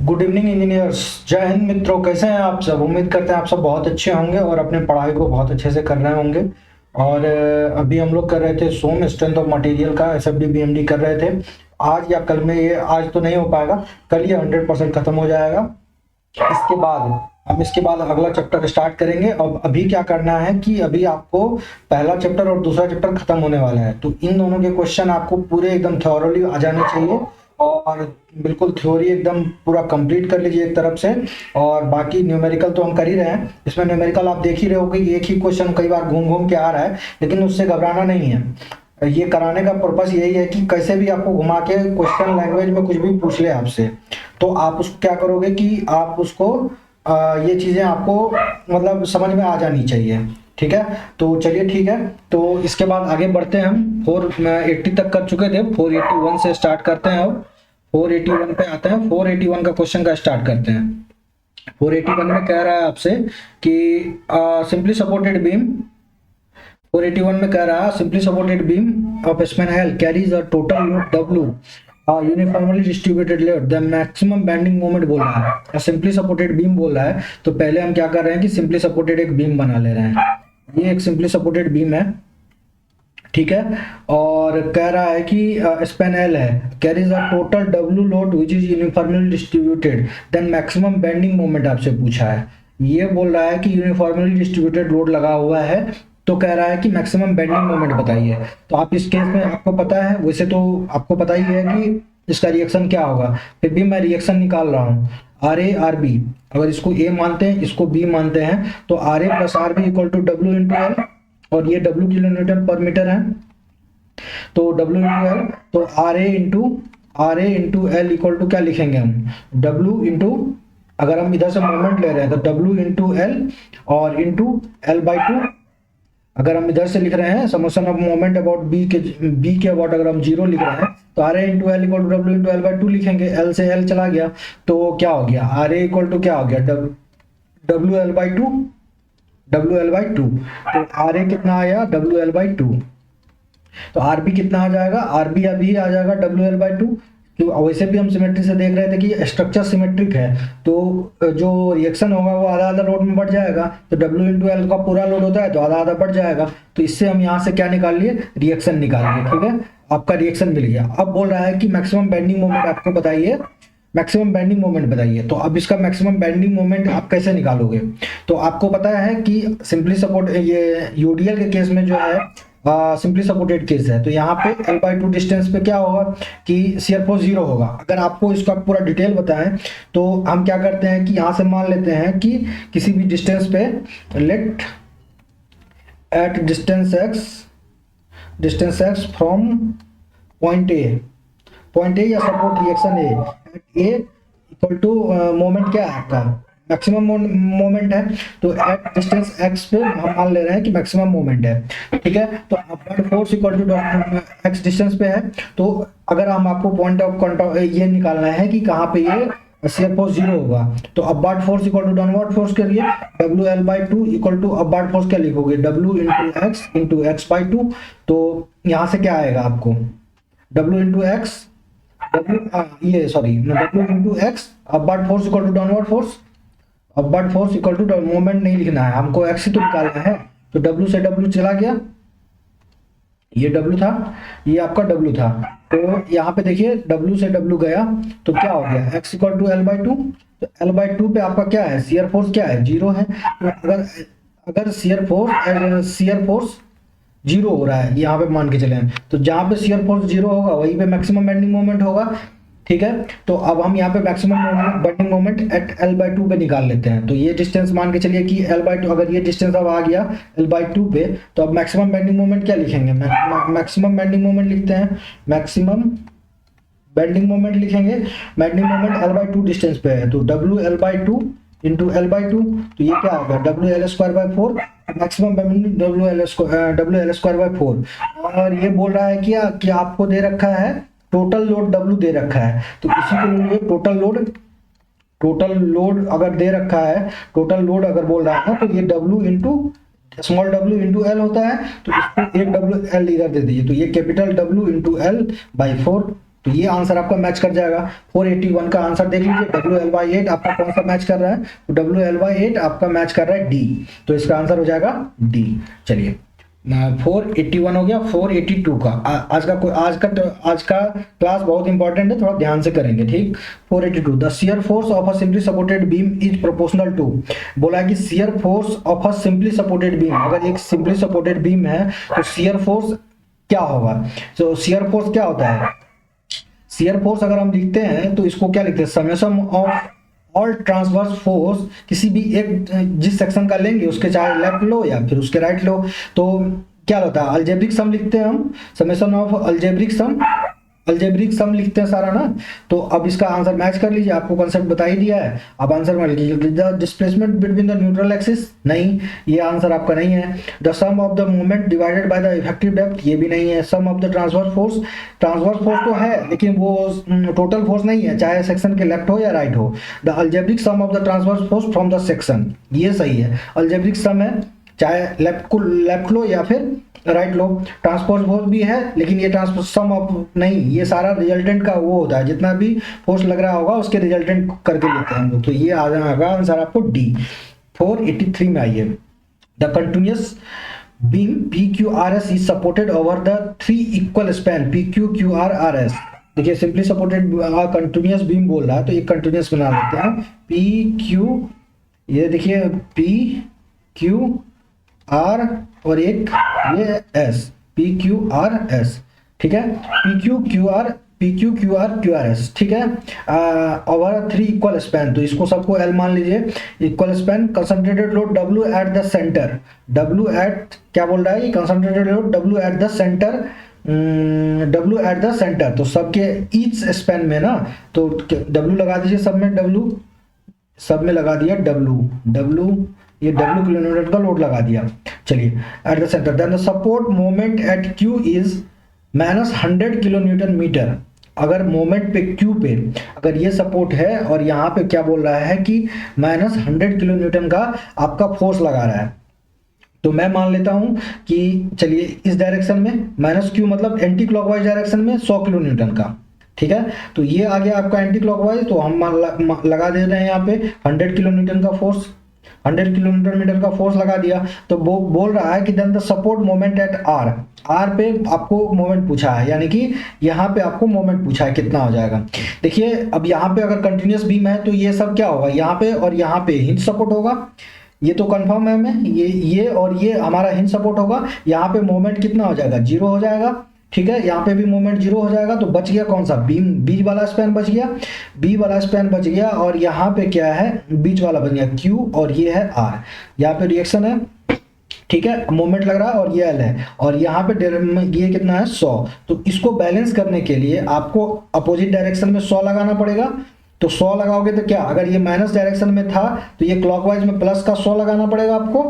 Good evening engineers. जय हिंद मित्रों, कैसे हैं आप सब। उम्मीद करते हैं आप सब बहुत अच्छे होंगे और अपने पढ़ाई को बहुत अच्छे से कर रहे होंगे। और अभी हम लोग कर रहे थे सोम स्ट्रेंथ ऑफ मटेरियल का एसएफडी बीएमडी कर रहे थे। आज या कल में ये, आज तो नहीं हो पाएगा, कल ये 100% खत्म हो जाएगा। इसके बाद हम इसके बाद अगला चैप्टर स्टार्ट करेंगे। अब अभी क्या करना है कि अभी आपको पहला चैप्टर और दूसरा चैप्टर खत्म होने वाला है, तो इन दोनों के क्वेश्चन आपको पूरे एकदम थॉरोली आ जाने चाहिए और बिल्कुल थ्योरी एकदम पूरा कंप्लीट कर लीजिए एक तरफ से। और बाकी न्यूमेरिकल तो हम कर ही रहे हैं। इसमें न्यूमेरिकल आप देख ही रहे हो कि एक ही क्वेश्चन कई बार घूम घूम के आ रहा है, लेकिन उससे घबराना नहीं है। ये कराने का पर्पस यही है कि कैसे भी आपको घुमा के क्वेश्चन लैंग्वेज में कुछ भी पूछ ले आपसे, तो आप उसको क्या करोगे कि आप उसको ये चीज़ें आपको मतलब समझ में आ जानी चाहिए। ठीक है, तो चलिए ठीक है, तो इसके बाद आगे बढ़ते हैं। हम 480 तक कर चुके थे, 481 से स्टार्ट करते हैं। अब 481 पे आते हैं। 481 का क्वेश्चन का स्टार्ट करते हैं। 481 में कह रहा है आपसे कि सिंपली सपोर्टेड बीम 481 में कह रहा है simply supported beam of span L carries a total load W uniformly distributed load the maximum bending moment बोल रहा है। सिंपली सपोर्टेड बीम बोल रहा है, तो पहले हम क्या कर रहे हैं कि सिंपली सपोर्टेड एक बीम बना ले रहे हैं। ये एक सिंपली सपोर्टेड बीम है, ठीक है। और कह रहा है कि स्पैन L है, carries a total W load which is uniformly distributed then maximum bending moment आपसे पूछा है। ये बोल रहा है कि यूनिफॉर्मली डिस्ट्रीब्यूटेड लोड लगा हुआ है, तो कह रहा है कि मैक्सिमम बेंडिंग मोमेंट बताइए। तो आप इस केस में आपको पता है, वैसे तो आपको पता ही है कि इसका रिएक्शन क्या होगा, फिर भी मैं रिएक्शन निकाल रहा हूँ। आर ए आर बी, अगर इसको ए मानते हैं इसको बी मानते हैं, तो R A plus R B equal to W into L, और ये W kilo newton per metre है, तो डब्ल्यू इंटू एल, तो R A into L equal to क्या लिखेंगे हम, डब्ल्यू इंटू, अगर हम इधर से मोमेंट ले रहे हैं तो डब्ल्यू इंटू एल और इंटू एल बाई टू। अगर हम इधर से लिख रहे हैं summation of moment about B के अबाउट अगर हम जीरो लिख रहे हैं, तो R A into L equal to W into L by two लिखेंगे। एल से एल चला गया, तो क्या हो गया, आर ए इक्वल टू क्या हो गया, W L by to, W L by two. तो आर ए कितना आया, डब्ल्यू एल बाई टू। तो आर बी कितना आ जाएगा, आर बी अभी आ जाएगा डब्ल्यू एल बाई टू। वैसे भी हम सिमेट्री से देख रहे थे कि स्ट्रक्चर सिमेट्रिक है, तो जो रिएक्शन होगा वो आधा आधा लोड में बढ़ जाएगा। तो डब्ल्यू इंटू एल का पूरा लोड होता है तो आधा आधा बढ़ जाएगा। तो इससे हम यहाँ से क्या निकाल लिए, रिएक्शन निकाल लिए। ठीक है, आपका रिएक्शन मिल गया। अब बोल रहा है कि मैक्सिमम बेंडिंग मोमेंट आपको बताइए, मैक्सिमम बेंडिंग मोमेंट बताइए। तो अब इसका मैक्सिमम बेंडिंग मोमेंट आप कैसे निकालोगे, तो आपको पता है कि सिंपली सपोर्ट, ये यूडीएल के केस में जो है सिंपली सपोर्टेड केस है, तो यहाँ पे एल बाई टू डिस्टेंस पे क्या होगा कि शियर फोर्स जीरो होगा। अगर आपको इसका पूरा डिटेल बताएं तो हम क्या करते हैं कि यहाँ से मान लेते हैं कि किसी भी डिस्टेंस पे let at distance x from point A या support reaction A equal to moment क्या है आपका, मैक्सिमम मोमेंट है। तो एट डिस्टेंस एक्स पे हम मान ले रहे हैं कि मैक्सिमम मोमेंट है। ठीक है, तो upward force equal to X distance पे है। तो अगर हम आपको पॉइंट ऑफ कॉन्टैक्ट ये निकालना है कि कहाँ पे ये शियर फोर्स जीरो होगा, तो upward force equal to downward force के लिए W L by two equal to upward force क्या लिखोगे, W into X by two. तो यहाँ से क्या आएगा आपको, W into X, W into X upward force equal to downward force. Upward force equal to moment नहीं लिखना है हमको, एक्स ही तो निकालना है। तो डब्ल्यू से डब्ल्यू चला गया, ये डब्ल्यू था, ये आपका डब्ल्यू था। तो यहाँ पे देखिए डब्ल्यू से डब्ल्यू गया तो क्या हो गया, X equal to L by two. तो एल बाई टू पे आपका क्या है, शियर फोर्स क्या है, जीरो है। तो अगर शियर फोर्स जीरो हो रहा है यहाँ पे मान के चले, तो जहाँ पे शियर फोर्स जीरो होगा वहीं पे मैक्सिमम बेंडिंग मोमेंट होगा। ठीक है, तो अब हम यहाँ पे maximum bending moment eight L by two पे निकाल लेते हैं। तो ये डिस्टेंस मान के चलिए कि एल बाई टू, अगर ये डिस्टेंस अब आ गया एल बाई टू पे, तो अब मैक्सिमम बेंडिंग मोमेंट क्या लिखेंगे, मैक्सिमम बेंडिंग मोमेंट लिखते हैं, मैक्सिमम बेंडिंग मोमेंट लिखेंगे। Bending moment L by to distance पे है, तो W L by two into L by two, तो ये क्या होगा, W L square by four, maximum bending W L square by four. और ये बोल रहा है कि आपको दे रखा है टोटल लोड W दे रखा है, तो इसी के लिए टोटल लोड अगर दे रखा है, टोटल लोड अगर बोल रहा है ना, तो ये W into small w into L होता है, तो इसको एक W L इधर दे दीजिए, तो ये capital W into L by four. तो ये आंसर आपका मैच कर जाएगा। 481 का आंसर देख लीजिए, WL/8 आपका कौन सा मैच कर रहा है, तो WL/8 आपका मैच कर रहा है डी, तो इसका आंसर हो जाएगा डी। चलिए 481 हो गया। 482 का आज का क्लास बहुत इंपॉर्टेंट है, थोड़ा ध्यान से करेंगे, ठीक। 482 the shear force of a simply supported beam is proportional to, बोला है कि shear force of a simply supported beam, अगर एक सिंपली सपोर्टेड बीम है तो शियर फोर्स क्या होगा। तो शियर फोर्स क्या होता है, शियर फोर्स अगर हम लिखते हैं तो इसको क्या लिखते हैं, summation of all transverse force, किसी भी एक जिस सेक्शन का लेंगे उसके चाहे लेफ्ट लो या फिर उसके राइट लो, तो क्या होता है, अलजेब्रिक सम लिखते हैं हम, समेशन ऑफ अल्जेब्रिक सम लिखते हैं सारा ना। तो अब इसका आंसर मैच कर लीजिए, आपको कांसेप्ट बता ही दिया है, अब आंसर मान लीजिए। The displacement between the neutral axis, नहीं, ये आंसर आपका नहीं है। The sum of the moment divided by the effective depth, ये भी नहीं है। Sum of the transverse force तो है लेकिन वो टोटल फोर्स नहीं है, चाहे सेक्शन के लेफ्ट हो या राइट हो। The algebraic sum of the transverse force from the section, ये सही है, अलजेब्रिक सम है, चाहे लेफ्ट लो या फिर राइट लो। ट्रांसपोर्ट फोर्स भी है लेकिन ये ट्रांसपोर्ट सम ऑफ नहीं, ये सारा रिजल्टेंट का वो होता है, जितना भी फोर्स लग रहा होगा उसके रिजल्टेंट करके लेते हैं हम लोग, तो ये आ जाएगा आंसर आपको डी। 483 में आइए, the continuous beam PQRS is supported over the 3 equal span PQQRRS। देखिए सिंपली सपोर्टेड कंटिन्यूअस बीम बोल रहा है, तो ये कंटिन्यूअस बना लेते हैं, PQ, ये देखिए PQR और एक ये S, PQRS, ठीक है, PQQRS, ठीक है, ओवर 3 इक्वल स्पैन, तो इसको सबको L मान लीजिए, equal span. Concentrated load W at the centre, W at क्या बोल रहा है, concentrated load W at the centre, W at the centre, तो सबके ईच स्पैन में ना, तो W लगा दीजिए, सब में लगा दिया W, ये W किलोमीटर का लोड लगा दिया। चलिए at the centre, then the support moment at Q is -100 kilo newton metre. अगर मोमेंट पे Q पे अगर ये सपोर्ट है और यहाँ पे क्या बोल रहा है कि -100 किलो न्यूटन का आपका फोर्स लगा रहा है, तो मैं मान लेता हूं कि चलिए इस डायरेक्शन में -Q मतलब एंटी क्लॉकवाइज डायरेक्शन में 100 किलो न्यूटन का, ठीक है, तो ये आ गया आपका एंटी क्लॉकवाइज, तो हम लगा दे रहे हैं यहाँ पे 100 किलो न्यूटन का फोर्स, 100 किलोमीटर मीटर का फोर्स लगा दिया। तो वो बोल रहा है कि then the support moment at R पे आपको मोमेंट पूछा है, यानी कि यहाँ पे आपको मोमेंट पूछा है कितना हो जाएगा। देखिए अब यहाँ पे अगर कंटिन्यूअस बीम है तो ये सब क्या होगा, यहाँ पे और यहाँ पे हिंज सपोर्ट होगा, ये तो कंफर्म है हमें, ये और ये हमारा हिंज सपोर्ट होगा। यहाँ पे मोमेंट कितना हो जाएगा, 0 हो जाएगा, ठीक है, यहाँ पे भी मोमेंट 0 हो जाएगा, तो बच गया कौन सा, बीच वाला स्पैन बच गया, बी वाला स्पैन बच गया, और यहाँ पे क्या है, बीच वाला बच गया Q, और ये है R, यहाँ पे रिएक्शन है, ठीक है, मोमेंट लग रहा है, और ये L है, और यहाँ पे ये कितना है 100। तो इसको बैलेंस करने के लिए आपको अपोजिट डायरेक्शन में 100 लगाना पड़ेगा। तो 100 लगाओगे तो क्या, अगर ये माइनस डायरेक्शन में था तो ये क्लॉकवाइज में प्लस का 100 लगाना पड़ेगा आपको,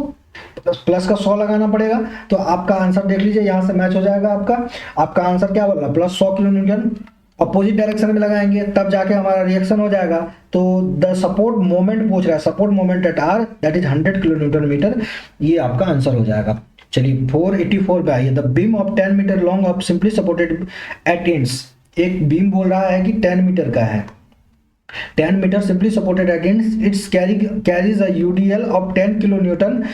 प्लस का 100 लगाना पड़ेगा। तो आपका आंसर देख लीजिए, यहाँ से मैच हो जाएगा आपका आंसर क्या बोल रहा है, +100 किलो न्यूटन। अपोजिट डायरेक्शन में लगाएंगे तब जाके हमारा रिएक्शन हो जाएगा। तो द सपोर्ट मोमेंट पूछ रहा है, support moment at R that is 100 kilo newton metre, ये आपका आंसर हो जाएगा। चलिए 484 पे आइए, the beam of 10 metre long of simply supported at ends, एक बीम बोल रहा है कि 10 मीटर का है, 10 meter simply supported at ends, it's carries a UDL of 10 kilonewton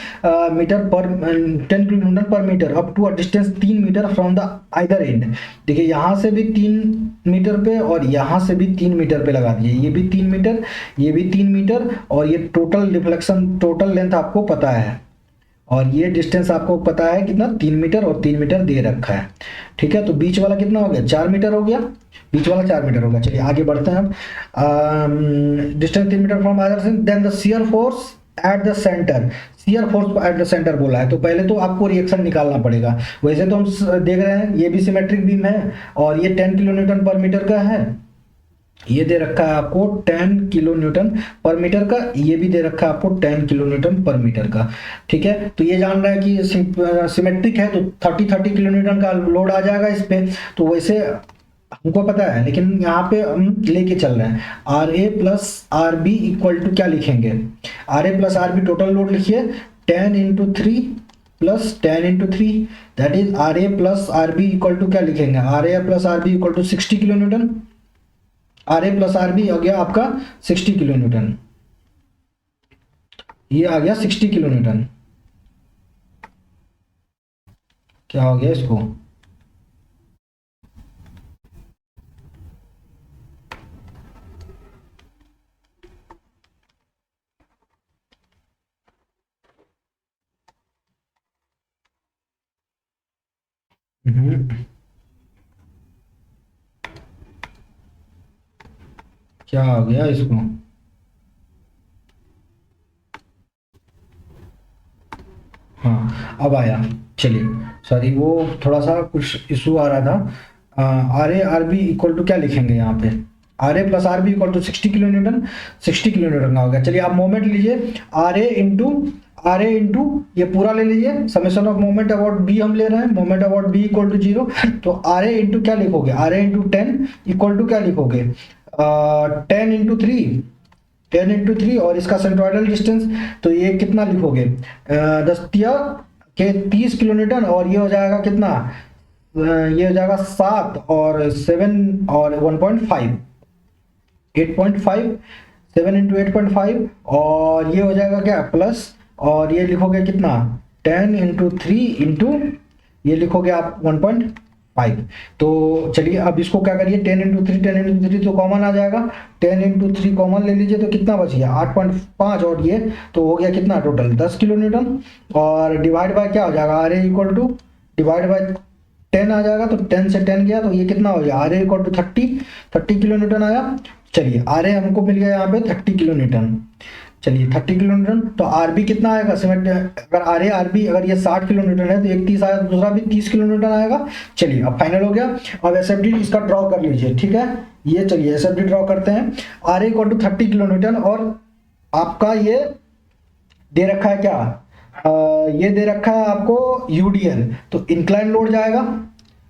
meter per 10 kilonewton per meter up to a distance 3 meter from the either end। देखिए यहाँ से भी 3 मीटर पे और यहाँ से भी 3 मीटर पे लगा दिए, ये भी 3 मीटर, ये भी 3 मीटर, और ये टोटल रिफ्लेक्शन टोटल लेंथ आपको पता है, और ये डिस्टेंस आपको पता है कितना, 3 मीटर और 3 मीटर दे रखा है, ठीक है। तो बीच वाला कितना हो गया, 4 मीटर हो गया, बीच वाला 4 मीटर होगा। चलिए आगे बढ़ते हैं हम। Distance 3 metre from other, then the shear force at the centre, shear force at the centre बोला है, तो पहले तो आपको रिएक्शन निकालना पड़ेगा। वैसे तो हम देख रहे हैं ये भी सिमेट्रिक बीम है, और ये 10 किलो न्यूटन पर मीटर का है, ये दे रखा है आपको 10 किलो न्यूटन पर मीटर का, ये भी दे रखा है आपको 10 किलो न्यूटन पर मीटर का, ठीक है। तो ये जान रहा है कि सिमेट्रिक है तो 30 किलो न्यूटन का लोड आ जाएगा इस पे, तो वैसे हमको पता है, लेकिन यहाँ पे हम लेके चल रहे हैं RA plus RB equal to क्या लिखेंगे, RA plus RB total load लिखिए 10 × 3 plus 10 × 3, that is R A plus R B equal to क्या लिखेंगे, R A plus R B equal to 60 kilo newton. R A plus R B हो गया आपका 60 kilo Newton, ये आ गया 60 kilo Newton. क्या हो गया इसको, क्या हो गया इसको, हाँ अब आया। चलिए सॉरी, वो थोड़ा सा कुछ इशू आ रहा था। R A R B equal to क्या लिखेंगे यहाँ पे, R A plus R B equal to 60 kilo newton, 60 kilo newton का हो गया। चलिए आप मोमेंट लीजिए, आर ए इंटू ये पूरा ले लीजिए, summation of moment about B हम ले रहे हैं, moment about B equal to 0। तो आर ए इंटू क्या लिखोगे, R A into 10 equal to क्या लिखोगे, 10 × 3 और इसका सेंट्रोइडल डिस्टेंस, तो ये कितना लिखोगे, 10 के 30 किलो न्यूटन, और ये हो जाएगा कितना, ये हो जाएगा 7 और 7 और 1.5, 8.5, 7 × 8.5, और ये हो जाएगा क्या प्लस, और ये लिखोगे कितना 10 × 3 इंटू ये लिखोगे आप 1.5। तो चलिए अब इसको क्या करिए, 10 × 3, 10 × 3 तो कॉमन आ जाएगा, 10 × 3 कॉमन ले लीजिए, तो कितना बच गया 8.5, और ये तो हो गया कितना टोटल 10 किलो न्यूटन, और डिवाइड बाय क्या हो जाएगा, R A equal to divide by 10 आ जाएगा, तो 10 से 10 गया तो ये कितना हो गया, R A equal to 30 kilo newton आया। चलिए आर ए हमको मिल गया यहाँ पे 30 किलो न्यूटन। चलिए 30 किलो न्यूटन, तो आर बी कितना आएगा, अगर आर ए आर बी अगर ये 60 किलो न्यूटन है तो एक 30 आया, दूसरा भी 30 किलो न्यूटन आएगा। चलिए अब फाइनल हो गया। अब एस एफ डी इसका ड्रॉ कर लीजिए, ठीक है, ये चलिए एस एफ डी ड्रॉ करते हैं। R A equal to 30 kilo newton, और आपका ये दे रखा है क्या, ये दे रखा है आपको यूडीएल, तो इंक्लाइन लोड जाएगा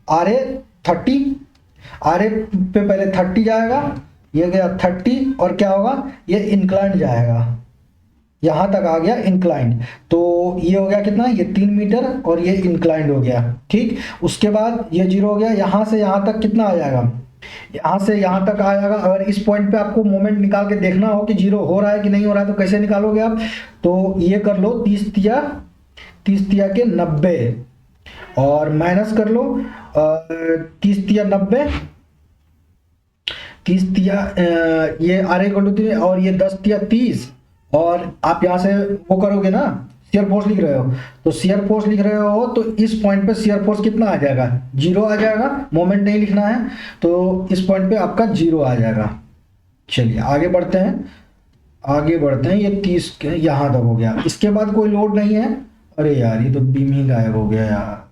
आर ए 30, आर ए पे पहले 30 जाएगा, ये गया 30, और क्या होगा ये इंक्लाइन जाएगा, यहां तक आ गया इंक्लाइन, तो ये हो गया कितना, ये 3 मीटर, और ये इंक्लाइंड हो गया, ठीक। उसके बाद ये 0 हो गया, यहां से यहां तक कितना आ जाएगा, यहां से यहां तक आ जाएगा। अगर इस पॉइंट पे आपको मोमेंट निकाल के देखना हो कि 0 हो रहा है कि नहीं हो रहा है, तो कैसे निकालोगे आप, तो ये कर लो 30 तिया के 90, और माइनस कर लो 30 तिया 90, 30 तिया ये आर ए इक्वल टू 3, और ये 10 तिया 30, और आप यहाँ से वो करोगे ना, शेयर फोर्स लिख रहे हो, तो शेयर फोर्स लिख रहे हो, तो इस पॉइंट पे शेयर फोर्स कितना आ जाएगा, 0 आ जाएगा, मोमेंट नहीं लिखना है, तो इस पॉइंट पे आपका 0 आ जाएगा। चलिए आगे बढ़ते हैं, ये 30 यहाँ तक हो गया, इसके बाद कोई लोड नहीं है। अरे यार ये तो बीम ही गायब हो गया यार।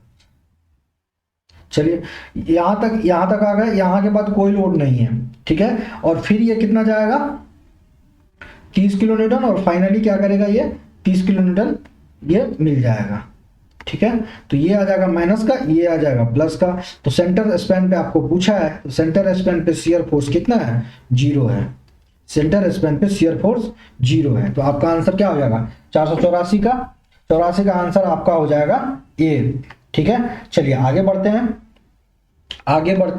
चलिए यहाँ तक आ गए, यहाँ के बाद कोई लोड नहीं है, ठीक है, और फिर ये कितना जाएगा 30 किलो न्यूटन, और फाइनली क्या करेगा ये 30 किलो न्यूटन ये मिल जाएगा, ठीक है। तो ये आ जाएगा माइनस का, ये आ जाएगा प्लस का। तो सेंटर स्पैन पे आपको पूछा है, तो सेंटर स्पैन पे शियर फोर्स कितना है, 0 है, सेंटर स्पैन पे शियर फोर्स 0 है। तो आपका आंसर क्या हो जाएगा, 484 का आंसर आपका हो जाएगा ए, ठीक है। चलिए आगे बढ़ते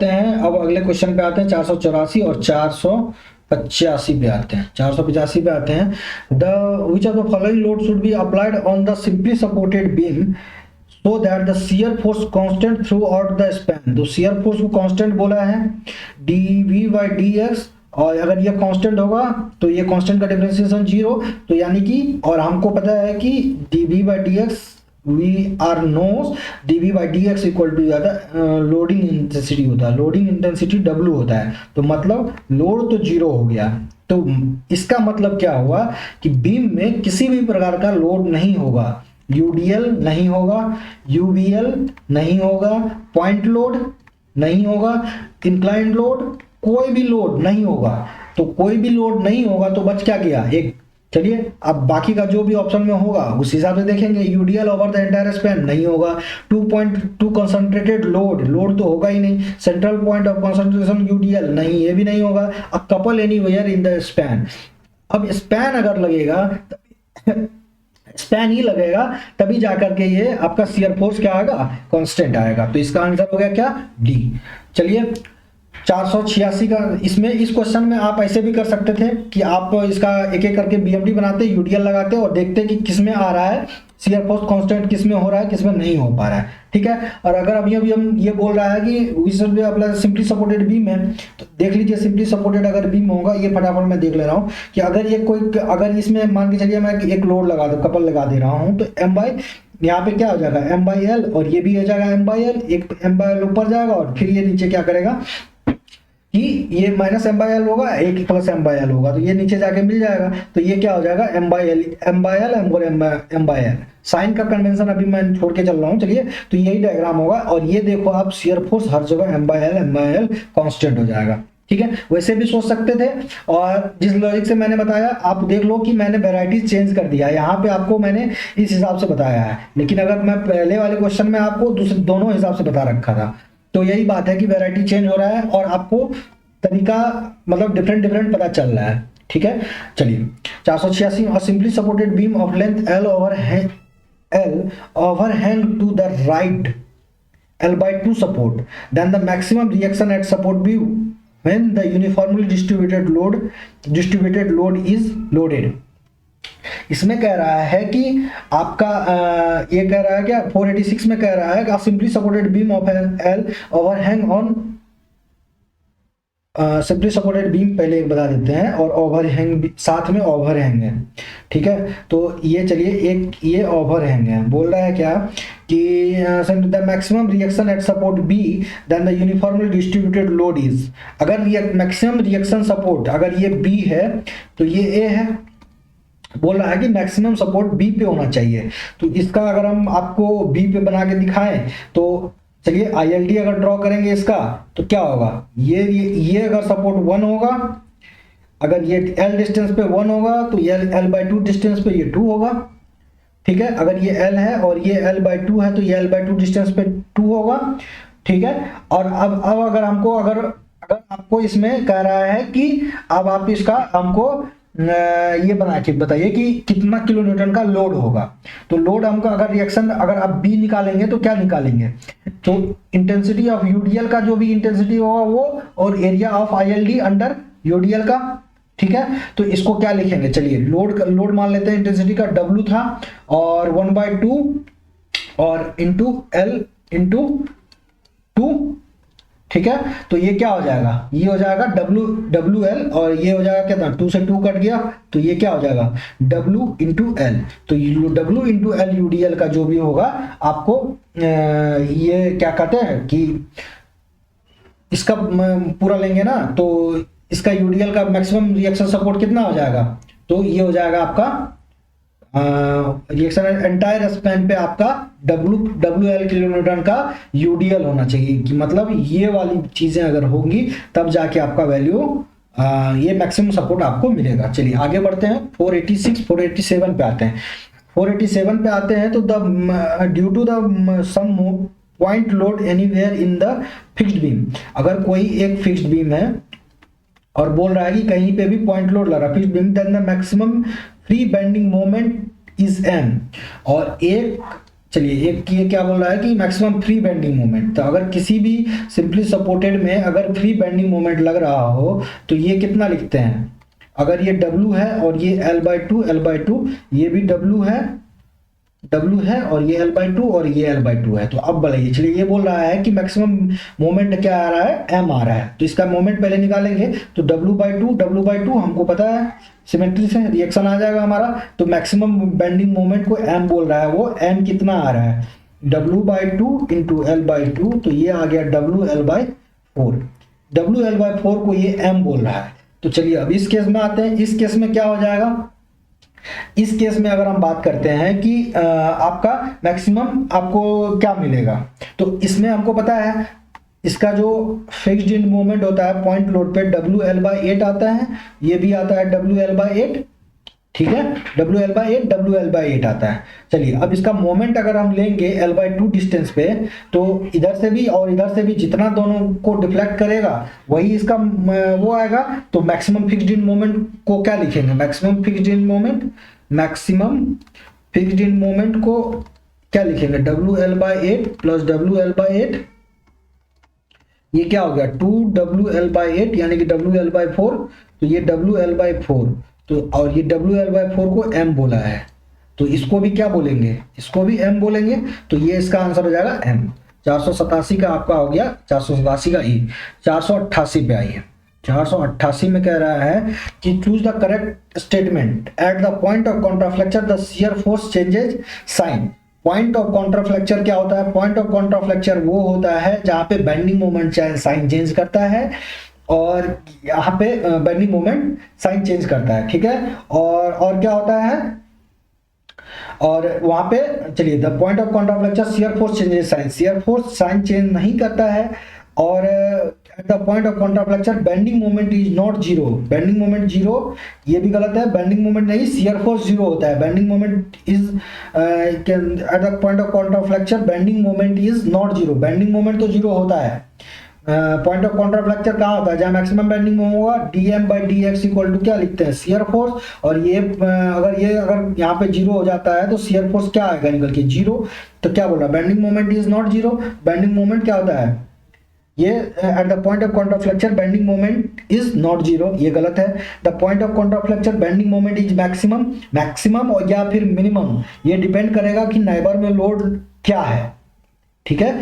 हैं, अब अगले क्वेश्चन पे आते हैं, 484 और 485 पे आते हैं, 485 पे आते हैं। Which of the following load should be applied on the simply supported beam so that the shear force constant through out the span. तो शियर फोर्स को कांस्टेंट बोला है dV/dx, और अगर ये कांस्टेंट होगा तो ये कांस्टेंट का डिफरेंशिएशन 0, तो यानी कि, और हमको पता है कि dV/dx we are knows dV/dx equal to loading intensity होता है, लोडिंग इंटेंसिटी W होता है, तो मतलब लोड तो 0 हो गया। तो इसका मतलब क्या हुआ कि बीम में किसी भी प्रकार का लोड नहीं होगा, यूडीएल नहीं होगा, यूवीएल नहीं होगा, पॉइंट लोड नहीं होगा, इंक्लाइंड लोड, कोई भी लोड नहीं होगा। तो कोई भी लोड नहीं होगा तो बच क्या गया एक। चलिए अब बाकी का जो भी ऑप्शन में होगा उस हिसाब से देखेंगे। UDL over the entire span नहीं होगा, 2.2 कंसंट्रेटेड लोड तो होगा ही नहीं, central point of concentration UDL नहीं, ये भी नहीं होगा। A couple anywhere in the span, अब स्पैन अगर लगेगा स्पैन ही लगेगा, तभी जाकर के ये आपका शियर फोर्स क्या आएगा, कांस्टेंट आएगा। तो इसका आंसर हो गया क्या, डी। चलिए 486 का, इसमें इस क्वेश्चन में आप ऐसे भी कर सकते थे कि आप इसका एक एक करके बीएमडी बनाते, यूडीएल लगाते और देखते कि किसमें आ रहा है शियर फोर्स कांस्टेंट, किसमें हो रहा है किसमें नहीं हो पा रहा है, ठीक है। और अगर अभी अभी हम ये बोल रहा है कि सिंपली सपोर्टेड बीम है, तो देख लीजिए सिंपली सपोर्टेड अगर बीम होगा, ये फटाफट मैं देख ले रहा हूँ कि अगर ये कोई, अगर इसमें मान के चलिए मैं एक लोड लगा दो, कपल लगा दे रहा हूँ, तो एम बाई यहाँ पे क्या हो जाएगा एम बाई एल, और ये भी हो जाएगा एम बाई एल, एक एम बाई एल ऊपर जाएगा और फिर ये नीचे क्या करेगा कि ये माइनस एम बाई एल होगा, एक प्लस एम बाई एल होगा, तो ये नीचे जाके मिल जाएगा, तो ये क्या हो जाएगा M by L, M by L M by L. Sign का कन्वेंशन अभी मैं छोड़ के चल रहा हूँ, चलिए तो यही डायग्राम होगा। और ये देखो आप शियर फोर्स हर जगह एम बाई एल कांस्टेंट हो जाएगा, ठीक है। वैसे भी सोच सकते थे, और जिस लॉजिक से मैंने बताया आप देख लो कि मैंने वेराइटीज चेंज कर दिया, यहाँ पे आपको मैंने इस हिसाब से बताया है, लेकिन अगर मैं पहले वाले क्वेश्चन में आपको दूसरे दोनों हिसाब से बता रखा था। तो यही बात है कि वैरायटी चेंज हो रहा है और आपको तरीका मतलब डिफरेंट पता चल रहा है, ठीक है। चलिए 486, और simply supported beam of length L overhang to the right L/2 support, then the maximum reaction at support B when the uniformly distributed load is loaded। इसमें कह रहा है कि आपका ये कह रहा है क्या 486 में कह रहा है कि simply supported beam of L overhang on, simply supported beam पहले एक बता देते हैं, और ओवरहैंग साथ में ओवरहैंग है, ठीक है। तो ये चलिए एक ये ओवरहैंग है, बोल रहा है क्या कि the maximum reaction at support B then the uniformly distributed load is. अगर मैक्सिमम रिएक्शन सपोर्ट अगर ये बी है तो ये ए है, बोल रहा है कि मैक्सिमम सपोर्ट बी पे होना चाहिए। तो इसका अगर हम आपको बी पे बना के दिखाएं तो चलिए ILD अगर ड्रॉ करेंगे इसका तो क्या होगा, ये अगर सपोर्ट 1 होगा, अगर ये L डिस्टेंस पे 1 होगा तो ये L/2 डिस्टेंस पे ये 2 होगा, ठीक है। अगर ये L है और ये L/2 है तो ये L/2 डिस्टेंस पे 2 होगा, ठीक है। और अब अगर हमको अगर आपको इसमें कह रहा है कि अब आप इसका हमको ये बना के बताइए कि कितना किलो न्यूटन का लोड होगा। तो लोड हमको अगर रिएक्शन अगर आप बी निकालेंगे तो क्या निकालेंगे, तो इंटेंसिटी ऑफ यूडीएल का जो भी इंटेंसिटी होगा वो, और area of ILD under UDL का, ठीक है। तो इसको क्या लिखेंगे, चलिए लोड मान लेते हैं, इंटेंसिटी का W था और 1/2 और इंटू L इंटू 2, ठीक है। तो ये क्या हो जाएगा, ये हो जाएगा WL, और ये हो जाएगा कितना 2 से 2 कट गया, तो ये क्या हो जाएगा W इंटू एल। तो W इंटू एल यूडीएल का जो भी होगा आपको ये क्या कहते हैं कि इसका पूरा लेंगे ना, तो इसका यूडीएल का मैक्सिमम रिएक्शन सपोर्ट कितना हो जाएगा, तो ये हो जाएगा आपका रिएक्शन एंटायर स्पैन पे आपका WL किलोन्यूटन का यूडीएल होना चाहिए, कि मतलब ये वाली चीजें अगर होंगी तब जाके आपका वैल्यू ये मैक्सिमम सपोर्ट आपको मिलेगा। चलिए आगे बढ़ते हैं, 487 पे आते हैं। 487 पे आते हैं तो due to the some point load anywhere in the fixed beam, अगर कोई एक फिक्स्ड बीम है और बोल रहा है कि कहीं पे भी पॉइंट लोड लगा fixed beam, then the maximum free bending moment is m। और चलिए ये क्या बोल रहा है कि मैक्सिमम फ्री बेंडिंग मोमेंट, तो अगर किसी भी सिंपली सपोर्टेड में अगर फ्री बेंडिंग मोमेंट लग रहा हो तो ये कितना लिखते हैं, अगर ये W है और ये L/2 ये भी W है और ये L/2 और ये L/2 है। तो अब बताइए, चलिए ये बोल रहा है कि मैक्सिमम मोमेंट क्या आ रहा है, m आ रहा है, तो इसका मोमेंट पहले निकालेंगे। तो W/2 हमको पता है सिमेट्री से रिएक्शन आ जाएगा हमारा, तो मैक्सिमम बेंडिंग मोमेंट को m बोल रहा है, वो m कितना आ रहा है W/2 इंटू L/2, तो ये आ गया WL/4 को ये m बोल रहा है। तो चलिए अब इस केस में आते हैं, इस केस में क्या हो जाएगा, इस केस में अगर हम बात करते हैं कि आपका मैक्सिमम आपको क्या मिलेगा, तो इसमें हमको पता है इसका जो फिक्स्ड एंड मोमेंट होता है पॉइंट लोड पे WL/8 आता है, ये भी आता है WL/8, ठीक है, WL/8 आता है। चलिए अब इसका मोमेंट अगर हम लेंगे L/2 डिस्टेंस पे, तो इधर से भी और इधर से भी जितना दोनों को डिफ्लेक्ट करेगा वही इसका वो आएगा। तो मैक्सिमम फिक्स्ड एंड मोमेंट को क्या लिखेंगे, मैक्सिमम फिक्स्ड इन मोमेंट को क्या लिखेंगे, WL/8 प्लस WL/8, ये क्या हो गया 2WL/8 यानी कि WL/4, तो ये WL/4, तो और ये WL/4 को M बोला है, तो इसको भी क्या बोलेंगे, इसको भी M बोलेंगे, तो ये इसका आंसर हो जाएगा M। 487 का आपका हो गया, 487 का E। 488 पे आइए। 488 में कह रहा है कि choose the correct statement, at the point of contraflexure the shear force changes sign. Point of contraflexure क्या होता है, पॉइंट ऑफ कॉन्ट्राफ्लेक्चर वो होता है जहां पे बेंडिंग मोमेंट साइन चेंज करता है, और यहाँ पे बेंडिंग मोमेंट साइन चेंज करता है, ठीक है। और क्या होता है, और वहां पे चलिए, the point of contraflexure shear force changes sign, shear force sign change नहीं करता है, और at the point of contraflexure bending moment is not zero, bending moment zero, ये भी गलत है, बेंडिंग मोमेंट नहीं, शियर फोर्स जीरो होता है, bending moment is at the point of contraflexure bending moment is not zero, bending moment तो zero होता है। पॉइंट ऑफ कॉन्ट्राफ्लेक्चर कहाँ होता है, जहाँ मैक्सिमम बेंडिंग मोमेंट होगा, dm/dx इक्वल टू क्या लिखते हैं, शियर फोर्स, और ये अगर यहाँ पे जीरो हो जाता है तो शियर फोर्स क्या आएगा निकल के, जीरो। तो क्या बोल रहा है, bending moment is not zero, bending moment क्या होता है, ये eight the point of contraflexure bending moment is not zero, ये गलत है। The point of contraflexure bending moment is maximum, maximum और या फिर मिनिमम, ये डिपेंड करेगा कि नाइबर में लोड क्या है, ठीक है।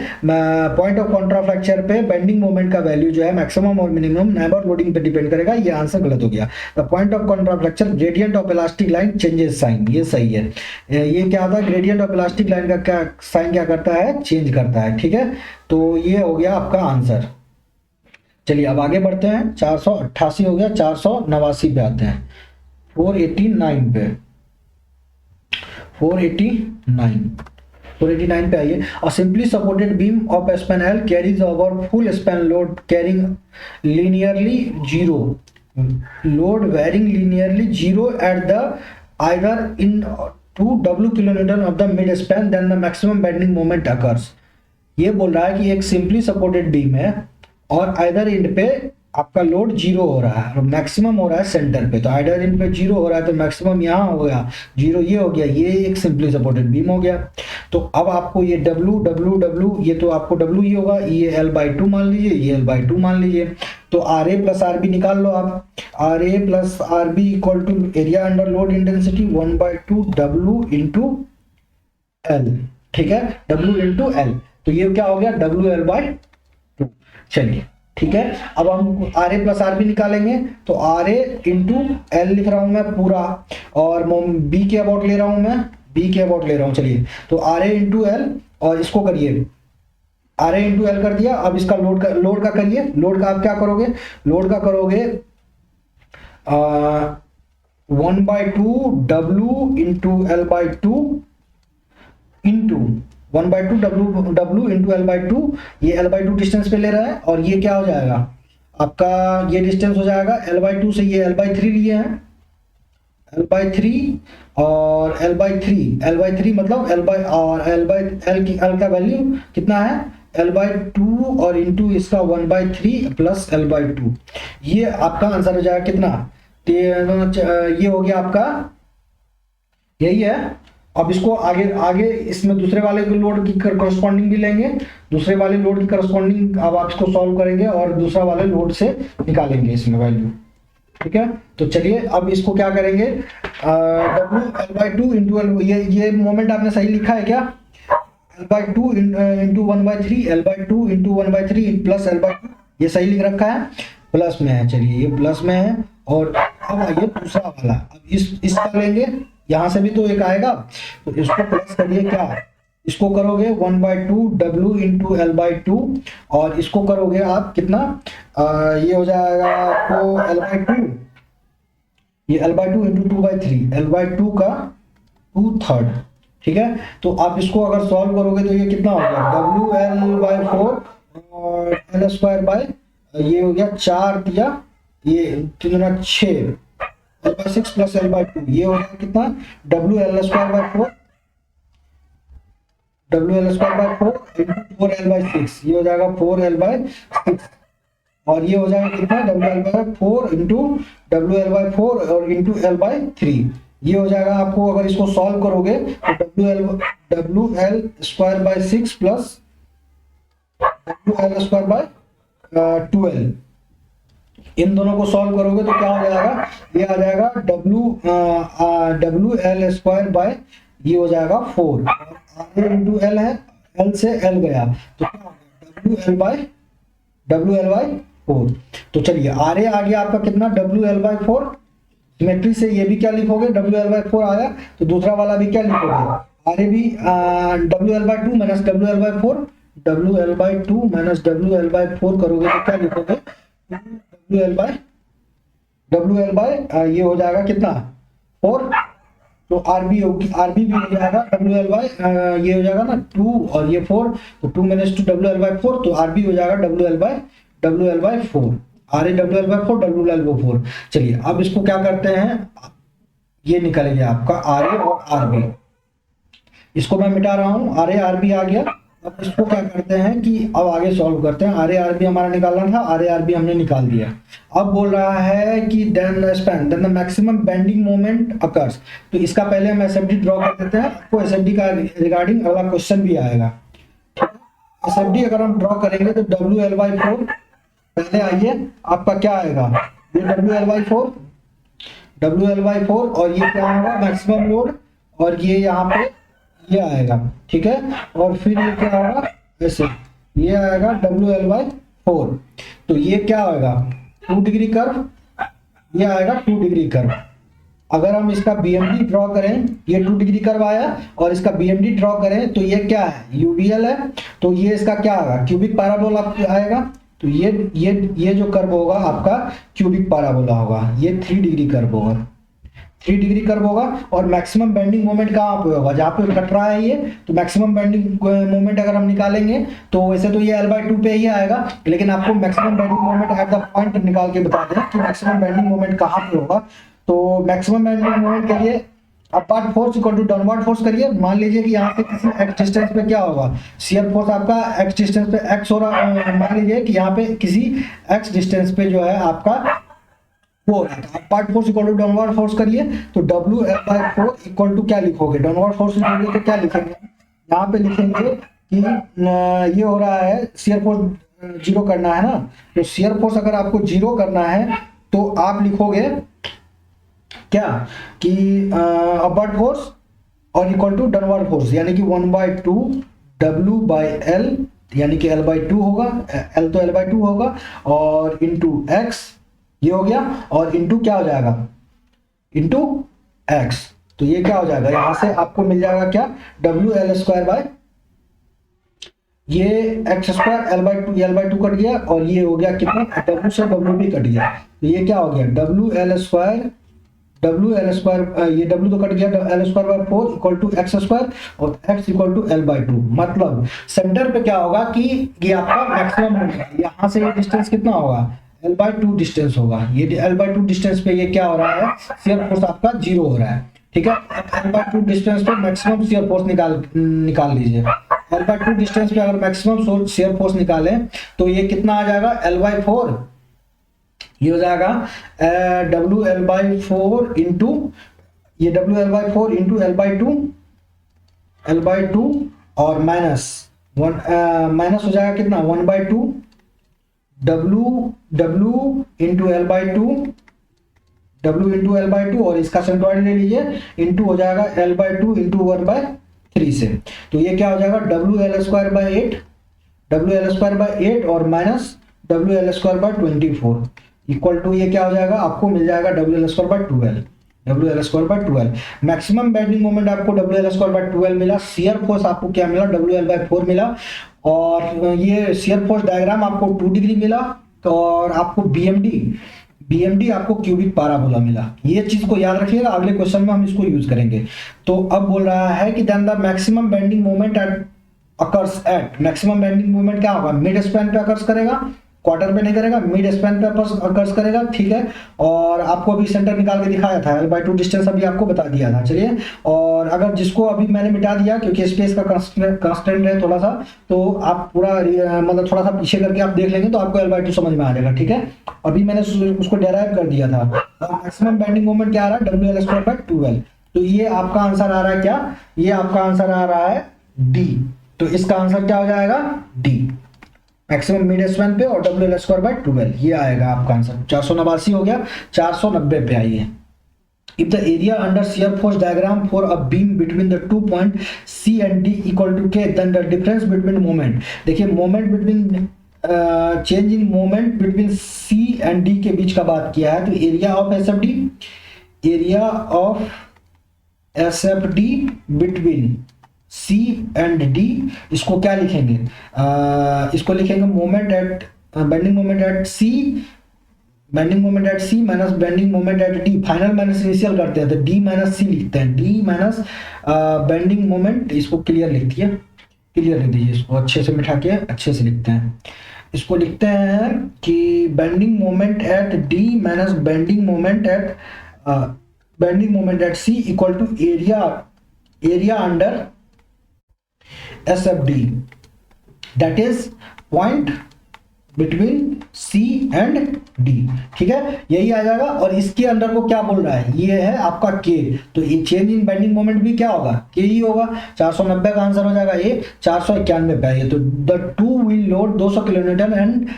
पॉइंट ऑफ कॉन्ट्राफ्लेक्चर पे बेंडिंग मोमेंट का वैल्यू जो है मैक्सिमम और मिनिमम नाइबर लोडिंग पे डिपेंड करेगा, ये आंसर गलत हो गया। The point of contraflexure gradient of elastic line changes sign, ये सही है। ये क्या होता है, ग्रेडियंट ऑफ इलास्टिक लाइन का क्या साइन क्या करता है, चेंज करता है, ठीक है। तो ये हो गया आपका आंसर। चलिए अब आगे बढ़ते हैं, 488 हो गया, 489 पे आते हैं, 489 पे, 489 पे आइए। A simply supported beam of span L carries over full span load carrying linearly zero, load varying linearly zero at the either in 2 kN of the mid span, then the maximum bending moment occurs। ये बोल रहा है कि एक simply supported beam है और either and पे आपका लोड जीरो हो रहा है और मैक्सिमम हो रहा है सेंटर पे, तो आइदर एंड पे जीरो हो रहा है तो मैक्सिमम यहाँ हो गया, जीरो ये हो गया, ये एक सिंपली सपोर्टेड बीम हो गया। तो अब आपको ये W ये तो आपको W ही होगा, ये L/2 मान लीजिए, ये L/2 मान लीजिए, तो RA प्लस RB निकाल लो आप। RA plus RB equal to area under load intensity 1/2 W into L, ठीक है, W इंटू L, तो ये क्या हो गया WL/2। चलिए ठीक है, अब हम RA प्लस RB निकालेंगे, तो RA इंटू L लिख रहा हूं मैं पूरा, और B के अबाउट ले रहा हूं मैं, B के अबाउट ले रहा हूं। चलिए तो RA इंटू L, और इसको करिए, RA इंटू L कर दिया। अब इसका लोड का करिए, लोड का आप क्या करोगे, लोड का करोगे 1/2 W into L/2 into 1/2 W into L/2, ये L/2 डिस्टेंस पे ले रहा है, और ये क्या हो जाएगा आपका, ये डिस्टेंस हो जाएगा L/2 से, ये L/3 लिए हैं, L/3 और L/3 मतलब L का वैल्यू कितना है, L/2 और इंटू इसका 1/3 प्लस L/2, ये आपका आंसर हो जाएगा कितना, ये हो गया आपका, यही है। अब इसको आगे इसमें दूसरे वाले लोड की करस्पॉन्डिंग भी लेंगे, दूसरे वाले लोड की करस्पॉन्डिंग अब आप इसको सॉल्व करेंगे और दूसरा वाले लोड से निकालेंगे इसमें वैल्यू, ठीक है। तो चलिए अब इसको क्या करेंगे, W L/2 इंटू L, ये मोमेंट आपने सही लिखा है क्या, L/2 into 1/3, L/2 into 1/3 plus L/2, ये सही लिख रखा है, प्लस में है, चलिए ये प्लस में है। और अब आइए दूसरा वाला, अब इसका लेंगे, यहां से भी तो एक आएगा, तो इसको प्लस करिए, क्या इसको करोगे 1/2 W इंटू L/2, और इसको करोगे आप कितना, ये हो जाएगा आपको L/2, ये L/2 इंटू 2/3, L/2 का 2/3, ठीक है। तो आप इसको अगर सॉल्व करोगे तो ये कितना होगा, WL/4 और L² ये हो गया 4 दिया, ये 3×6 L/6 प्लस L/2, ये हो गया कितना, WL² 4 इंटू 4L/6, ये हो जाएगा 4L/6, और ये हो जाएगा कितना, WL/4 इंटू WL/4 और इंटू L/3, ये हो जाएगा आपको, अगर इसको सॉल्व करोगे तो WL² bye 6 plus WL² bye 12, इन दोनों को सॉल्व करोगे तो क्या हो जाएगा, ये आ जाएगा WL²बाय, ये हो जाएगा 4, R इंटू एल है, एल से एल गया तो क्या हो गया WL/4। तो चलिए आर ए आ गया आपका कितना, WL/4। सिमेट्री से ये भी क्या लिखोगे, WL/4 आया, तो दूसरा वाला भी क्या लिखोगे, आर ए भी WL/2 minus WL/4, WL/2 minus WL/4 करोगे तो क्या लिखोगे, ये हो जाएगा कितना 4, तो आरबी होगी, आरबी भी हो जाएगा ये हो जाएगा ना 2 और ये 4, तो 2 माइनस 2 WL/4, तो आरबी हो जाएगा WL/4, R A WL/4 WL/4। चलिए अब इसको क्या करते हैं, ये निकल गया आपका आर ए और आरबी, इसको मैं मिटा रहा हूं, आर ए आरबी आ गया। अब इसको क्या करते हैं कि अब आगे सॉल्व करते हैं, आर ए आरबी हमारा निकालना था, आर ए आरबी हमने निकाल दिया। अब बोल रहा है कि then the maximum bending moment occurs, तो इसका पहले हम एसएफडी ड्रॉ कर देते हैं, आपको एसएफडी का रिगार्डिंग अगला क्वेश्चन भी आएगा। एसएफडी अगर हम ड्रॉ करेंगे तो WL/4, पहले आइए आपका क्या आएगा, ये WL/4 और ये क्या होगा मैक्सिमम लोड, और ये यहाँ पे ये आएगा, ठीक है, और फिर ये क्या होगा ऐसे, ये आएगा WL/4, तो ये क्या आएगा 2 डिग्री कर्व, ये आएगा 2 डिग्री कर्व। अगर हम इसका BMD ड्रॉ करें, ये 2 डिग्री कर्व आया, और इसका BMD ड्रॉ करें तो ये क्या है UDL है, तो ये इसका क्या आएगा क्यूबिक पैराबोला आएगा, तो ये जो कर्व होगा आपका क्यूबिक पैराबोला होगा, ये 3 डिग्री कर्व होगा, 3 डिग्री कर्व होगा। और मैक्सिमम बेंडिंग मोमेंट कहाँ पे होगा, जहाँ पे कट रहा है ये, तो मैक्सिमम बेंडिंग मोमेंट अगर हम निकालेंगे तो वैसे तो ये L/2 पे ही आएगा, लेकिन आपको maximum bending moment at the point निकाल के बता दें कि मैक्सिमम बेंडिंग मोमेंट कहाँ पे होगा। तो मैक्सिमम बेंडिंग मोमेंट के लिए upward force equal to downward force करिए, मान लीजिए कि यहाँ पे किसी एक्स डिस्टेंस पे क्या होगा, शियर फोर्स आपका एक्स डिस्टेंस पे एक्स हो रहा, मान लीजिए कि यहाँ पे किसी एक्स डिस्टेंस पे जो है आपका वो है, upward force equal to downward force करिए, तो WL/4 इक्वल टू क्या लिखोगे, डाउनवर्ड फोर्स लिखोगे तो क्या लिखेंगे, यहाँ पे लिखेंगे कि ये हो रहा है शियर फोर्स जीरो करना है ना, तो शियर फोर्स अगर आपको जीरो करना है तो आप लिखोगे क्या कि अपवर्ड फोर्स और इक्वल टू डाउनवर्ड फोर्स, यानी कि 1/2 W/L, यानी कि L/2 होगा, L तो L/2 होगा, और इंटू एक्स ये हो गया, और इंटू क्या हो जाएगा इंटू एक्स, तो ये क्या हो जाएगा, यहां से आपको मिल जाएगा क्या WL² ये x² L/2 कट गया, और ये हो गया कितना W से W भी कट गया, तो ये क्या हो गया WL² ये W तो कट गया, L²/4 इक्वल टू x² और x इक्वल टू L/2। मतलब सेंटर पे क्या होगा कि ये आपका मैक्सिमम होगा, यहाँ से ये डिस्टेंस कितना होगा L/2 डिस्टेंस होगा, ये L/2 डिस्टेंस पे ये क्या हो रहा है शियर फोर्स आपका जीरो हो रहा है, ठीक है। L/2 डिस्टेंस पे मैक्सिमम शियर फोर्स निकाल लीजिए, L/2 डिस्टेंस पे अगर मैक्सिमम शियर फोर्स निकालें तो ये कितना आ जाएगा L/4, ये हो जाएगा WL/4 इंटू ये WL/4 इंटू L/2 और माइनस हो जाएगा कितना 1/2 W इंटू L/2 और इसका सेंट्रॉइड ले लीजिए, इंटू हो जाएगा L/2 इंटू 1/3 से, तो ये क्या हो जाएगा WL²/8 और माइनस WL²/24 इक्वल टू ये क्या हो जाएगा, आपको मिल जाएगा WL²/12। मैक्सिमम बेंडिंग मोमेंट आपको WL²/12 मिला, शियर फोर्स आपको क्या मिला WL/4 मिला, और ये शियर फोर्स डायग्राम आपको 2 डिग्री मिला, और आपको BMD आपको क्यूबिक पैराबोला मिला। ये चीज को याद रखिएगा, अगले क्वेश्चन में हम इसको यूज करेंगे। तो अब बोल रहा है कि then the maximum bending moment occurs at, maximum bending moment क्या होगा मिड स्पैन पे अकर्स करेगा, क्वार्टर पे नहीं करेगा, मिड स्पैन पे अकर्स करेगा, ठीक है। और आपको अभी सेंटर निकाल के दिखाया था, L/2 डिस्टेंस अभी आपको बता दिया था, चलिए। और अगर जिसको अभी मैंने मिटा दिया क्योंकि स्पेस का कांस्टेंट है थोड़ा सा, तो आप पूरा मतलब थोड़ा सा पीछे करके आप देख लेंगे तो आपको L/2 समझ में आ जाएगा, ठीक है। अभी मैंने उसको डेराइव कर दिया था। मैक्सिमम बेंडिंग मोमेंट क्या आ रहा है WL²/12, तो ये आपका आंसर आ रहा है क्या, ये आपका आंसर आ रहा है डी। तो इसका आंसर क्या हो जाएगा, डी, मैक्सिमम मिड स्पैन पे और WL²/12, ये आएगा आपका आंसर। 489 हो गया, 490 पे आइए। If the area under shear force diagram for a beam between the 2 point C and D equal to K, then the difference between moment, देखिए moment between change in moment between C and D के बीच का बात किया है, तो area of SFD, area of SFD between C and D, इसको क्या लिखेंगे, इसको लिखेंगे moment at bending moment at C, bending moment at C minus bending moment at D, final minus initial करते हैं तो D माइनस C लिखते हैं, D माइनस बेंडिंग मोमेंट, इसको क्लियर लिख दिया, क्लियर लिख दीजिए, इसको अच्छे से मिटा के अच्छे से लिखते हैं। इसको लिखते हैं कि bending moment at D minus bending moment at C equal to area under SFD, that is point between C and D, ठीक है, यही आ जाएगा। और इसके अंदर को क्या बोल रहा है, ये है आपका K, तो ये चेंज इन बेंडिंग मोमेंट भी क्या होगा, K ही होगा। 490 का आंसर हो जाएगा ये, 491 पे है। तो the two wheel load 200 kilonewton and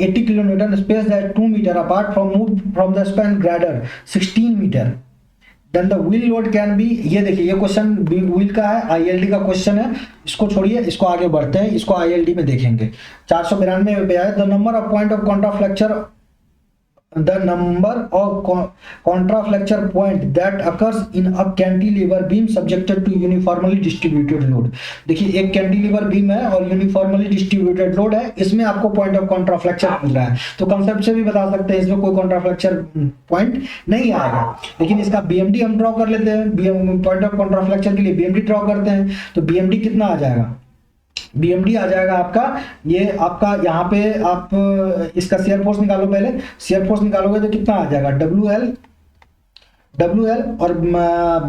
80 kilonewton space that 2 metre apart from the span girder 16 metre, then the wheel load can be, ये देखिए ये क्वेश्चन व्हील का है, ILD का क्वेश्चन है, इसको छोड़िए, इसको आगे बढ़ते हैं, इसको ILD में देखेंगे। 492 पे आए, the number of point of contraflexure, the number of contraflexure point that occurs in a cantilever beam subjected to uniformly distributed load। देखिए एक कैंटिलीवर बीम है और यूनिफॉर्मली डिस्ट्रीब्यूटेड लोड है, इसमें आपको पॉइंट ऑफ कॉन्ट्राफ्लेक्चर मिल रहा है, तो कंसेप्ट से भी बता सकते हैं इसमें कोई कॉन्ट्राफ्लेक्चर पॉइंट नहीं आएगा। लेकिन इसका BMD हम ड्रॉ कर लेते हैं, पॉइंट ऑफ कॉन्ट्राफ्लेक्चर के लिए BMD ड्रॉ करते हैं, तो BMD कितना आ जाएगा, BMD आ जाएगा आपका, ये आपका यहाँ पे आप इसका शेयर फोर्स निकालो, पहले शेयर फोर्स निकालोगे तो कितना आ जाएगा, WL और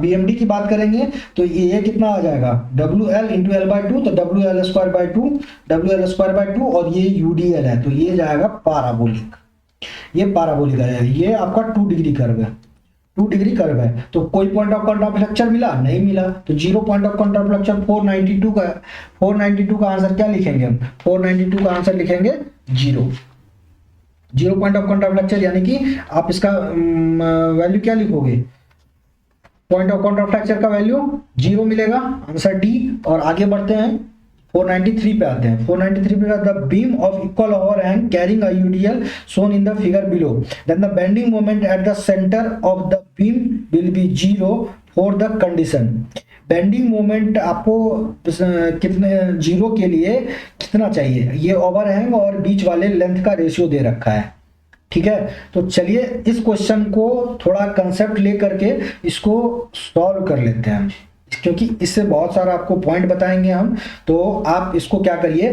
BMD की बात करेंगे तो ये कितना आ जाएगा, WL इंटू L/2, तो WL²/2 और ये UDL है, तो ये जाएगा पैराबोलिक, ये पैराबोलिक है, ये आपका 2 डिग्री कर्व है, 2 डिग्री कर्व है। तो कोई पॉइंट ऑफ कॉन्ट्राफ्लेक्चर मिला, नहीं मिला, तो 0 पॉइंट ऑफ कॉन्ट्राफ्लेक्चर 492 का आंसर क्या लिखेंगे हम, 492 का आंसर लिखेंगे 0 पॉइंट ऑफ कॉन्ट्राफ्लेक्चर, यानी कि आप इसका वैल्यू क्या लिखोगे, पॉइंट ऑफ कॉन्ट्राफ्लेक्चर का वैल्यू 0 मिलेगा, आंसर डी। और आगे बढ़ते हैं, 493 पे आते हैं। 493 पे the beam of equal overhang carrying a UDL shown in the figure below, then the bending moment at the centre of the beam will be 0 for the condition. Bending moment आपको कितने 0 के लिए कितना चाहिए, ये ओवरहैंग और बीच वाले length का रेशियो दे रखा है, ठीक है। तो चलिए इस क्वेश्चन को थोड़ा कंसेप्ट लेकर के इसको सॉल्व कर लेते हैं, क्योंकि इससे बहुत सारा आपको पॉइंट बताएंगे हम। तो आप इसको क्या करिए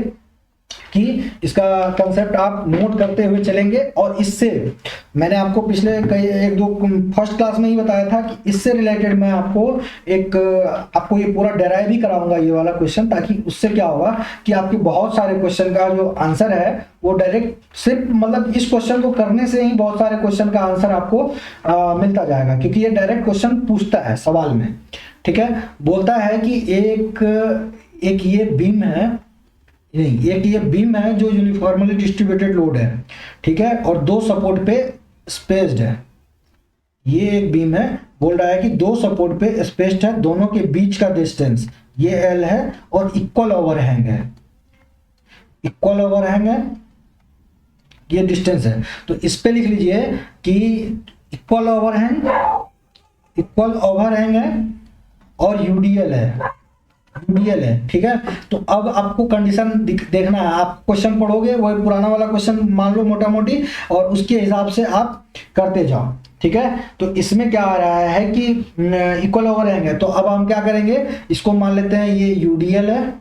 कि इसका कंसेप्ट आप नोट करते हुए चलेंगे, और इससे मैंने आपको पिछले कई 1-2 फर्स्ट क्लास में ही बताया था कि इससे रिलेटेड मैं आपको ये पूरा डेराइव भी कराऊंगा ये वाला क्वेश्चन, ताकि उससे क्या होगा कि आपके बहुत सारे क्वेश्चन का जो आंसर है वो डायरेक्ट सिर्फ मतलब इस क्वेश्चन को करने से ही बहुत सारे क्वेश्चन का आंसर आपको मिलता जाएगा, क्योंकि ये डायरेक्ट क्वेश्चन पूछता है सवाल में, ठीक है। बोलता है कि एक ये बीम है, नहीं एक ये बीम है जो यूनिफॉर्मली डिस्ट्रीब्यूटेड लोड है, ठीक है, और 2 सपोर्ट पे स्पेस्ड है। ये एक बीम है, बोल रहा है कि 2 सपोर्ट पे स्पेस्ड है, दोनों के बीच का डिस्टेंस ये L है और इक्वल ओवरहैंग है, इक्वल ओवरहैंग है, ये डिस्टेंस है। तो इस पे लिख लीजिए कि इक्वल ओवरहैंग है और यूडीएल है, ठीक है। तो अब आपको कंडीशन देखना है, आप क्वेश्चन पढ़ोगे वही पुराना वाला क्वेश्चन मान लो मोटा मोटी, और उसके हिसाब से आप करते जाओ, ठीक है। तो इसमें क्या आ रहा है कि इक्वल ओवरहैंग है, तो अब हम क्या करेंगे, इसको मान लेते हैं ये यूडीएल है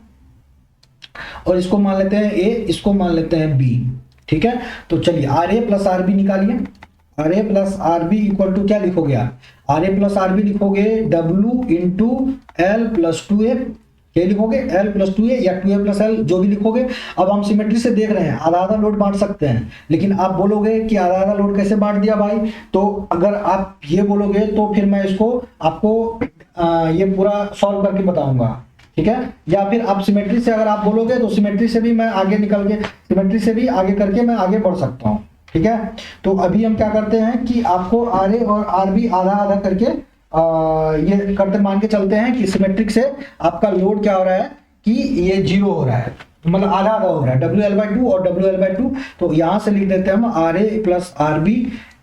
और इसको मान लेते हैं ए, इसको मान लेते हैं बी, ठीक है। तो चलिए RA प्लस RB निकालिए, RA plus RB equal to क्या लिखोगे आप, RA प्लस RB लिखोगे W into L plus 2A, क्या लिखोगे, L प्लस 2A या 2A प्लस L, जो भी लिखोगे। अब हम सिमेट्री से देख रहे हैं आधा आधा लोड बांट सकते हैं, लेकिन आप बोलोगे कि आधा आधा लोड कैसे बांट दिया भाई, तो अगर आप ये बोलोगे तो फिर मैं इसको आपको ये पूरा सॉल्व करके बताऊंगा, ठीक है। या फिर आप सिमेट्री से अगर आप बोलोगे तो सिमेट्री से भी मैं आगे निकल के, सिमेट्री से भी आगे करके मैं आगे बढ़ सकता हूँ, ठीक है। तो अभी हम क्या करते हैं कि आपको RA और RB आधा आधा करके ये करते मान के चलते हैं कि सिमेट्रिक से आपका लोड क्या हो रहा है कि ये 0 हो रहा है, मतलब आधा आधा हो रहा है, WL/2 और WL/2। तो यहां से लिख देते हैं हम RA plus RB,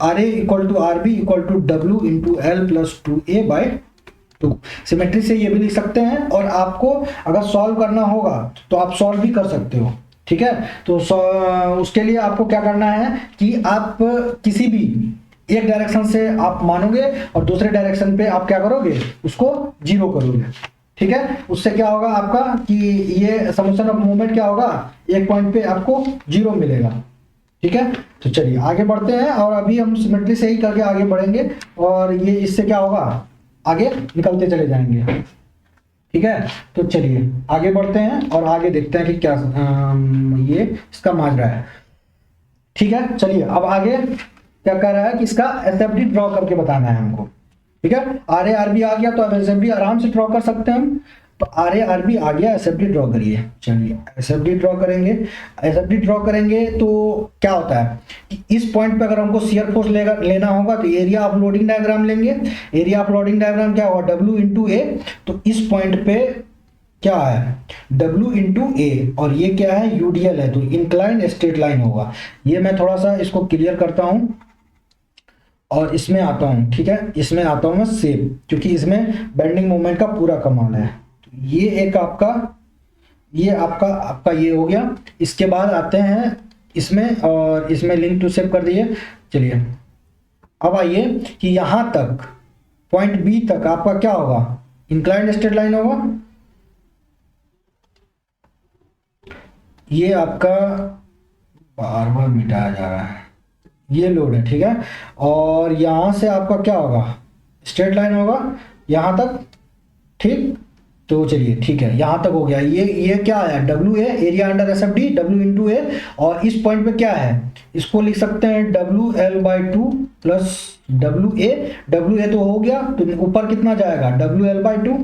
RA equal to RB equal to W into L plus 2A/2। Symmetry से ये भी लिख सकते हैं, और आपको अगर सॉल्व करना होगा तो आप सॉल्व भी कर सकते हो, ठीक है। तो उसके लिए आपको क्या करना है कि आप किसी भी एक डायरेक्शन से आप मानोगे और दूसरे डायरेक्शन पे आप क्या करोगे, उसको 0 करोगे, ठीक है। उससे क्या होगा आपका कि ये समेशन ऑफ मूवमेंट क्या होगा, एक पॉइंट पे आपको 0 मिलेगा, ठीक है। तो चलिए आगे बढ़ते हैं, और अभी हम सिमेट्री से ही करके आगे बढ़ेंगे, और ये इससे क्या होगा, आगे निकलते चले जाएंगे, ठीक है। तो चलिए आगे बढ़ते हैं और आगे देखते हैं कि क्या ये इसका माजरा है, ठीक है। चलिए अब आगे क्या कर रहा है कि इसका एसएफडी ड्रॉ करके बताना है हमको, ठीक है। RA RB आ गया तो अब एसएफडी आराम से ड्रॉ कर सकते हैं हम। तो RA RB आ गया, एसएफडी ड्रॉ करिए। चलिए एसएफडी ड्रॉ करेंगे। एसएफडी ड्रॉ करेंगे तो क्या होता है कि इस पॉइंट पे अगर हमको शियर फोर्स लेना होगा तो एरिया ऑफ लोडिंग डायग्राम लेंगे। एरिया ऑफ लोडिंग डायग्राम क्या होगा, W इंटू A। तो इस पॉइंट पे क्या है, W इंटू A, और ये क्या है, UDL है, तो इंक्लाइंड स्ट्रेट लाइन होगा। ये मैं थोड़ा सा इसको क्लियर करता हूं और इसमें आता हूं, ठीक है। इसमें आता हूं मैं सेप, क्योंकि इसमें बेंडिंग मोमेंट का पूरा कमाल है। तो ये एक आपका ये हो गया। इसके बाद आते हैं इसमें, और इसमें लिंक टू सेप कर दिए। चलिए अब आइए कि यहां तक पॉइंट B तक आपका क्या होगा, इंक्लाइंड स्ट्रेट लाइन होगा। ये आपका बार बार मिटाया जा रहा है, ये लोड है, ठीक है। और यहां से आपका क्या होगा, स्ट्रेट लाइन होगा यहां तक, ठीक। तो चलिए ठीक है, यहां तक हो गया। ये क्या है, WA, area under SFD, W into A। और इस पॉइंट पे क्या है, इसको लिख सकते हैं WL/2 प्लस WA तो हो गया, तो ऊपर कितना जाएगा, WL/2।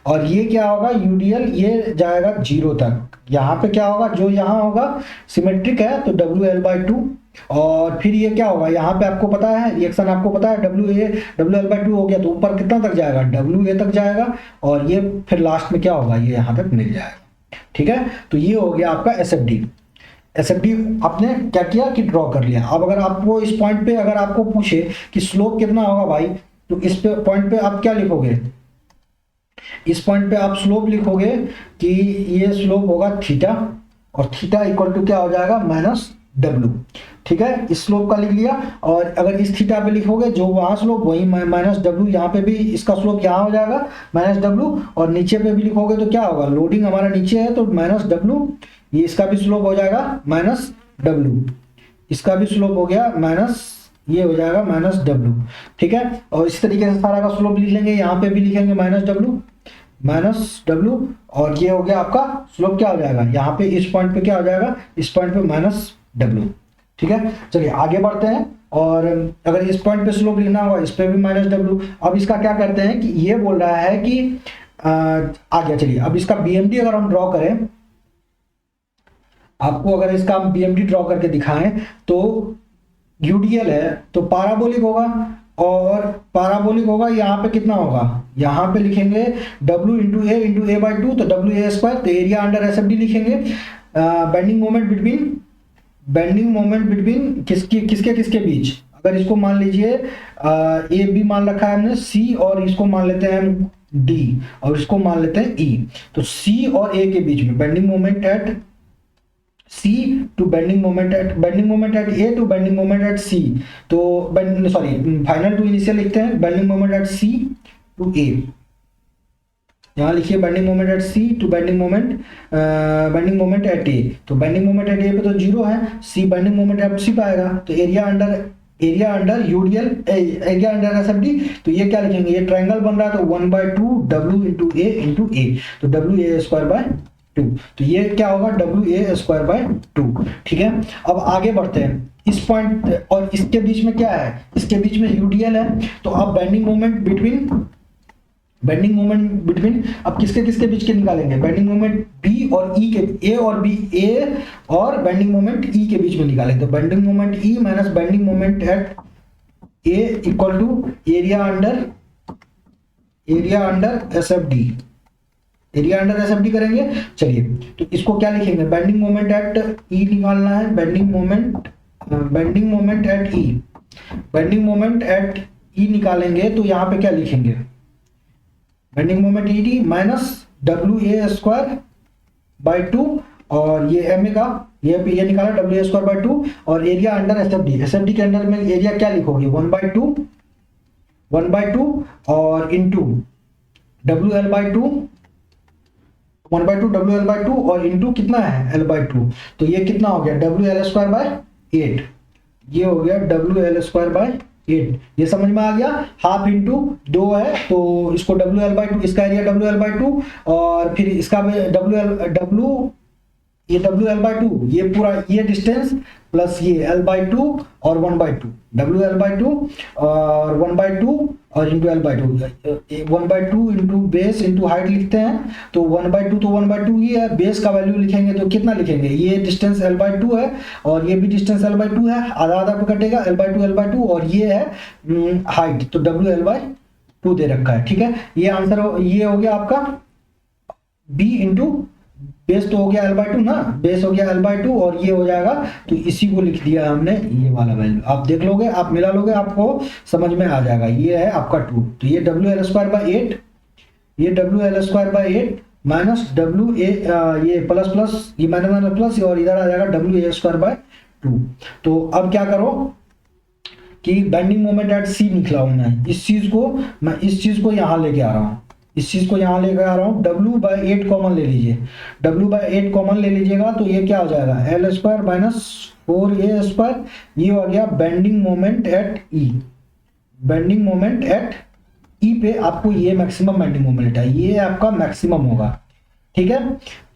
और ये क्या होगा, UDL, ये जाएगा 0 तक। यहाँ पे क्या होगा, जो यहाँ होगा सिमेट्रिक है तो WL/2। और फिर ये क्या होगा, यहाँ पे आपको पता है रिएक्शन, आपको पता है WL/2 हो गया, तो ऊपर कितना तक जाएगा, WA तक जाएगा। और ये फिर लास्ट में क्या होगा, ये यहाँ तक मिल जाएगा, ठीक है। तो ये हो गया आपका एसएफडी आपने क्या किया कि ड्रॉ कर लिया। अब अगर आपको इस पॉइंट पे अगर आपको पूछे कि स्लोप कितना होगा भाई, तो इस पे पॉइंट पे आप क्या लिखोगे, इस पॉइंट पे आप स्लोप लिखोगे कि ये स्लोप होगा थीटा, और थीटा इक्वल टू क्या हो जाएगा, -W, ठीक है। इस स्लोप का लिख लिया। और अगर इस थीटा पे लिखोगे जो वहां स्लोप वही -W, यहाँ पे भी इसका स्लोप यहाँ हो जाएगा -W। और नीचे पे भी लिखोगे तो क्या होगा, लोडिंग हमारा नीचे है तो -W, ये इसका भी स्लोप हो जाएगा -W, इसका भी स्लोप हो गया ये हो जाएगा -W, ठीक है। और इस तरीके से सारा का स्लोप लिख लेंगे, यहाँ पे भी लिखेंगे -W, और ये हो गया आपका स्लोप क्या हो जाएगा, यहाँ पे इस पॉइंट पे क्या हो जाएगा, इस पॉइंट पे -W, ठीक है। चलिए आगे बढ़ते हैं। और अगर इस पॉइंट पे स्लोप लिखना होगा, इस पे भी -W। अब इसका क्या करते हैं कि ये बोल रहा है कि आ गया। चलिए अब इसका BMD अगर हम ड्रॉ करें, आपको अगर इसका हम BMD ड्रॉ करके दिखाएं तो UDL है तो पाराबोलिक होगा, और पाराबोलिक होगा यहाँ पे कितना होगा, यहाँ पे लिखेंगे W into A into A/2, तो WA²। तो एरिया अंडर SFD लिखेंगे। बेंडिंग मोमेंट बिटवीन किसके बीच, अगर इसको मान लीजिए A B मान रखा है हमने, C, और इसको मान लेते हैं हम D, और इसको मान लेते हैं E। तो C और A के बीच में bending moment at C to bending moment at A to bending moment at C। तो फाइनल टू इनिशियल लिखते हैं, bending moment at C to A। यहाँ लिखिए bending moment at C to bending moment at A। तो bending moment at A पे तो 0 है, C bending moment at C पे आएगा। तो area under area under UDL, area under SFD. तो ये क्या लिखेंगे, ये ट्रायंगल बन रहा है तो 1/2 W इंटू ए, तो WA²/2। तो ये क्या होगा, WA²/2। ठीक है, अब आगे बढ़ते हैं। इस पॉइंट और इसके बीच में क्या है, इसके बीच में यूडीएल है। तो अब बेंडिंग मोमेंट बिटवीन अब किसके किसके बीच के निकालेंगे, बेंडिंग मोमेंट बी और ई के, ए और बी, ए और बेंडिंग मोमेंट ई के बीच में निकालेंगे। तो bending moment E minus bending moment at A equal to area under SFD, area under SFD करेंगे। चलिए, तो इसको क्या लिखेंगे, बेंडिंग मोमेंट एट ई निकालना है, बेंडिंग मोमेंट एट ई निकालेंगे तो यहाँ पे क्या लिखेंगे, bending moment E D minus WA²/2, और ये एम ए का ये निकाला WA²/2, और एरिया अंडर एसएफडी के अंडर में एरिया क्या लिखोगे, 1/2 और इंटू WL/2, 1/2 WL/2 और इंटू कितना है L/2। तो ये कितना हो गया, WL²/8, ये हो गया WL²/8। ये समझ में आ गया। हाफ इंटू 2 है तो इसको WL/2, इसका एरिया WL/2 और फिर इसका ये WL/2, ये पूरा ये डिस्टेंस प्लस ये L/2 और 1/2, WL/2 और 1/2 और into L/2, 1/2 into base into height लिखते हैं। तो 1/2 तो 1/2 ही है, बेस का वैल्यू लिखेंगे तो कितना लिखेंगे, ये डिस्टेंस L/2 है और ये भी डिस्टेंस L/2 है, आधा आधा को कटेगा, L/2 और ये है हाइट, तो WL/2 दे रखा है। ठीक है, ये आंसर ये हो गया आपका B इंटू बेस तो हो गया L/2 ना, बेस हो गया L/2 और ये हो जाएगा, तो इसी को लिख दिया हमने, ये वाला वैल्यू आप देख लोगे, आप मिला लोगे, आपको समझ में आ जाएगा। ये है आपका 2, तो ये WL²/8, ये WL²/8 माइनस ये प्लस ये माइनस प्लस और इधर आ जाएगा WA²/2। तो अब क्या करो कि बेंडिंग मोमेंट एट सी निकला हूं मैं इस चीज को यहाँ लेके आ रहा हूँ, W/8 कॉमन ले लीजिए, W/8 कॉमन ले लीजिएगा तो ये क्या हो जाएगा, L² माइनस 4A², ये हो गया बेंडिंग मोमेंट एट ई पे आपको ये मैक्सिमम बेंडिंग मोमेंट है, ये आपका मैक्सिमम होगा। ठीक है,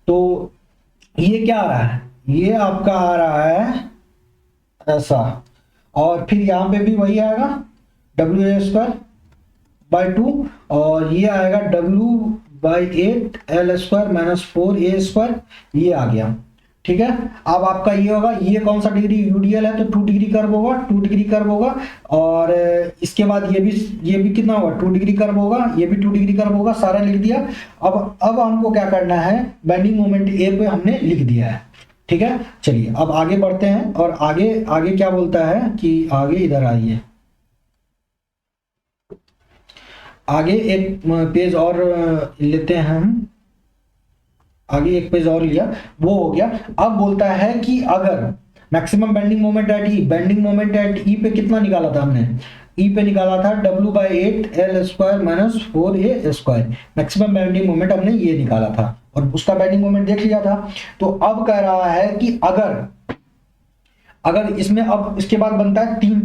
तो ये क्या आ रहा है, ये आपका आ रहा है ऐसा, और फिर यहाँ पे भी वही आएगा WA²/2 और ये आएगा W/8 L² माइनस 4A², ये आ गया। ठीक है, अब आपका ये होगा, ये कौन सा डिग्री, यूडीएल है तो 2 डिग्री कर्व होगा, और इसके बाद ये भी कितना होगा, 2 डिग्री कर्व होगा, ये भी 2 डिग्री कर्व होगा, सारा लिख दिया। अब हमको क्या करना है, बेंडिंग मोमेंट ए पे हमने लिख दिया है। ठीक है, चलिए अब आगे बढ़ते हैं, और आगे क्या बोलता है कि आगे इधर आइए, आगे एक पेज और लेते हैं हम, आगे एक पेज और लिया, वो हो गया। अब बोलता है कि अगर मैक्सिमम बेंडिंग मोमेंट एट ई पे कितना निकाला था हमने, ई पे निकाला था W/8 L² minus 4A², maximum bending moment हमने ये निकाला था और उसका बेंडिंग मोमेंट देख लिया था। तो अब कह रहा है कि अगर इसमें, अब इसके बाद बनता है 3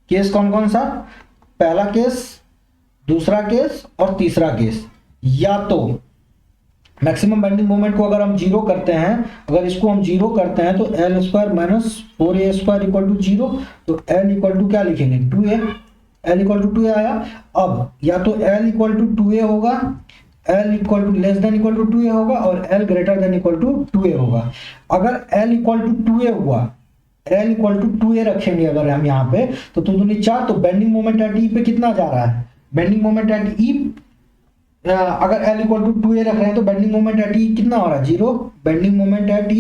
केस कौन कौन सा, पहला केस, दूसरा केस और तीसरा केस। या तो मैक्सिमम बेंडिंग मोमेंट को अगर हम जीरो करते हैं, अगर इसको हम जीरो करते हैं तो L² minus 4A² equal to 0, तो L इक्वल टू क्या लिखेंगे, 2A, L equal to 2A आया। अब या तो L इक्वल टू 2A होगा, L equal to less than equal to 2A होगा, और L greater than equal to 2A होगा। अगर L इक्वल टू 2A हुआ, L इक्वल टू 2A रखेंगे अगर हम यहाँ पे, तो 2 दूनी 4, तो बेंडिंग मोमेंट एट ई पे कितना जा रहा है, बेंडिंग मोमेंट एट ई, अगर L इक्वल टू 2A रख रहे हैं तो बेंडिंग मोमेंट एट ई कितना हो रहा है, 0। बेंडिंग मोमेंट एट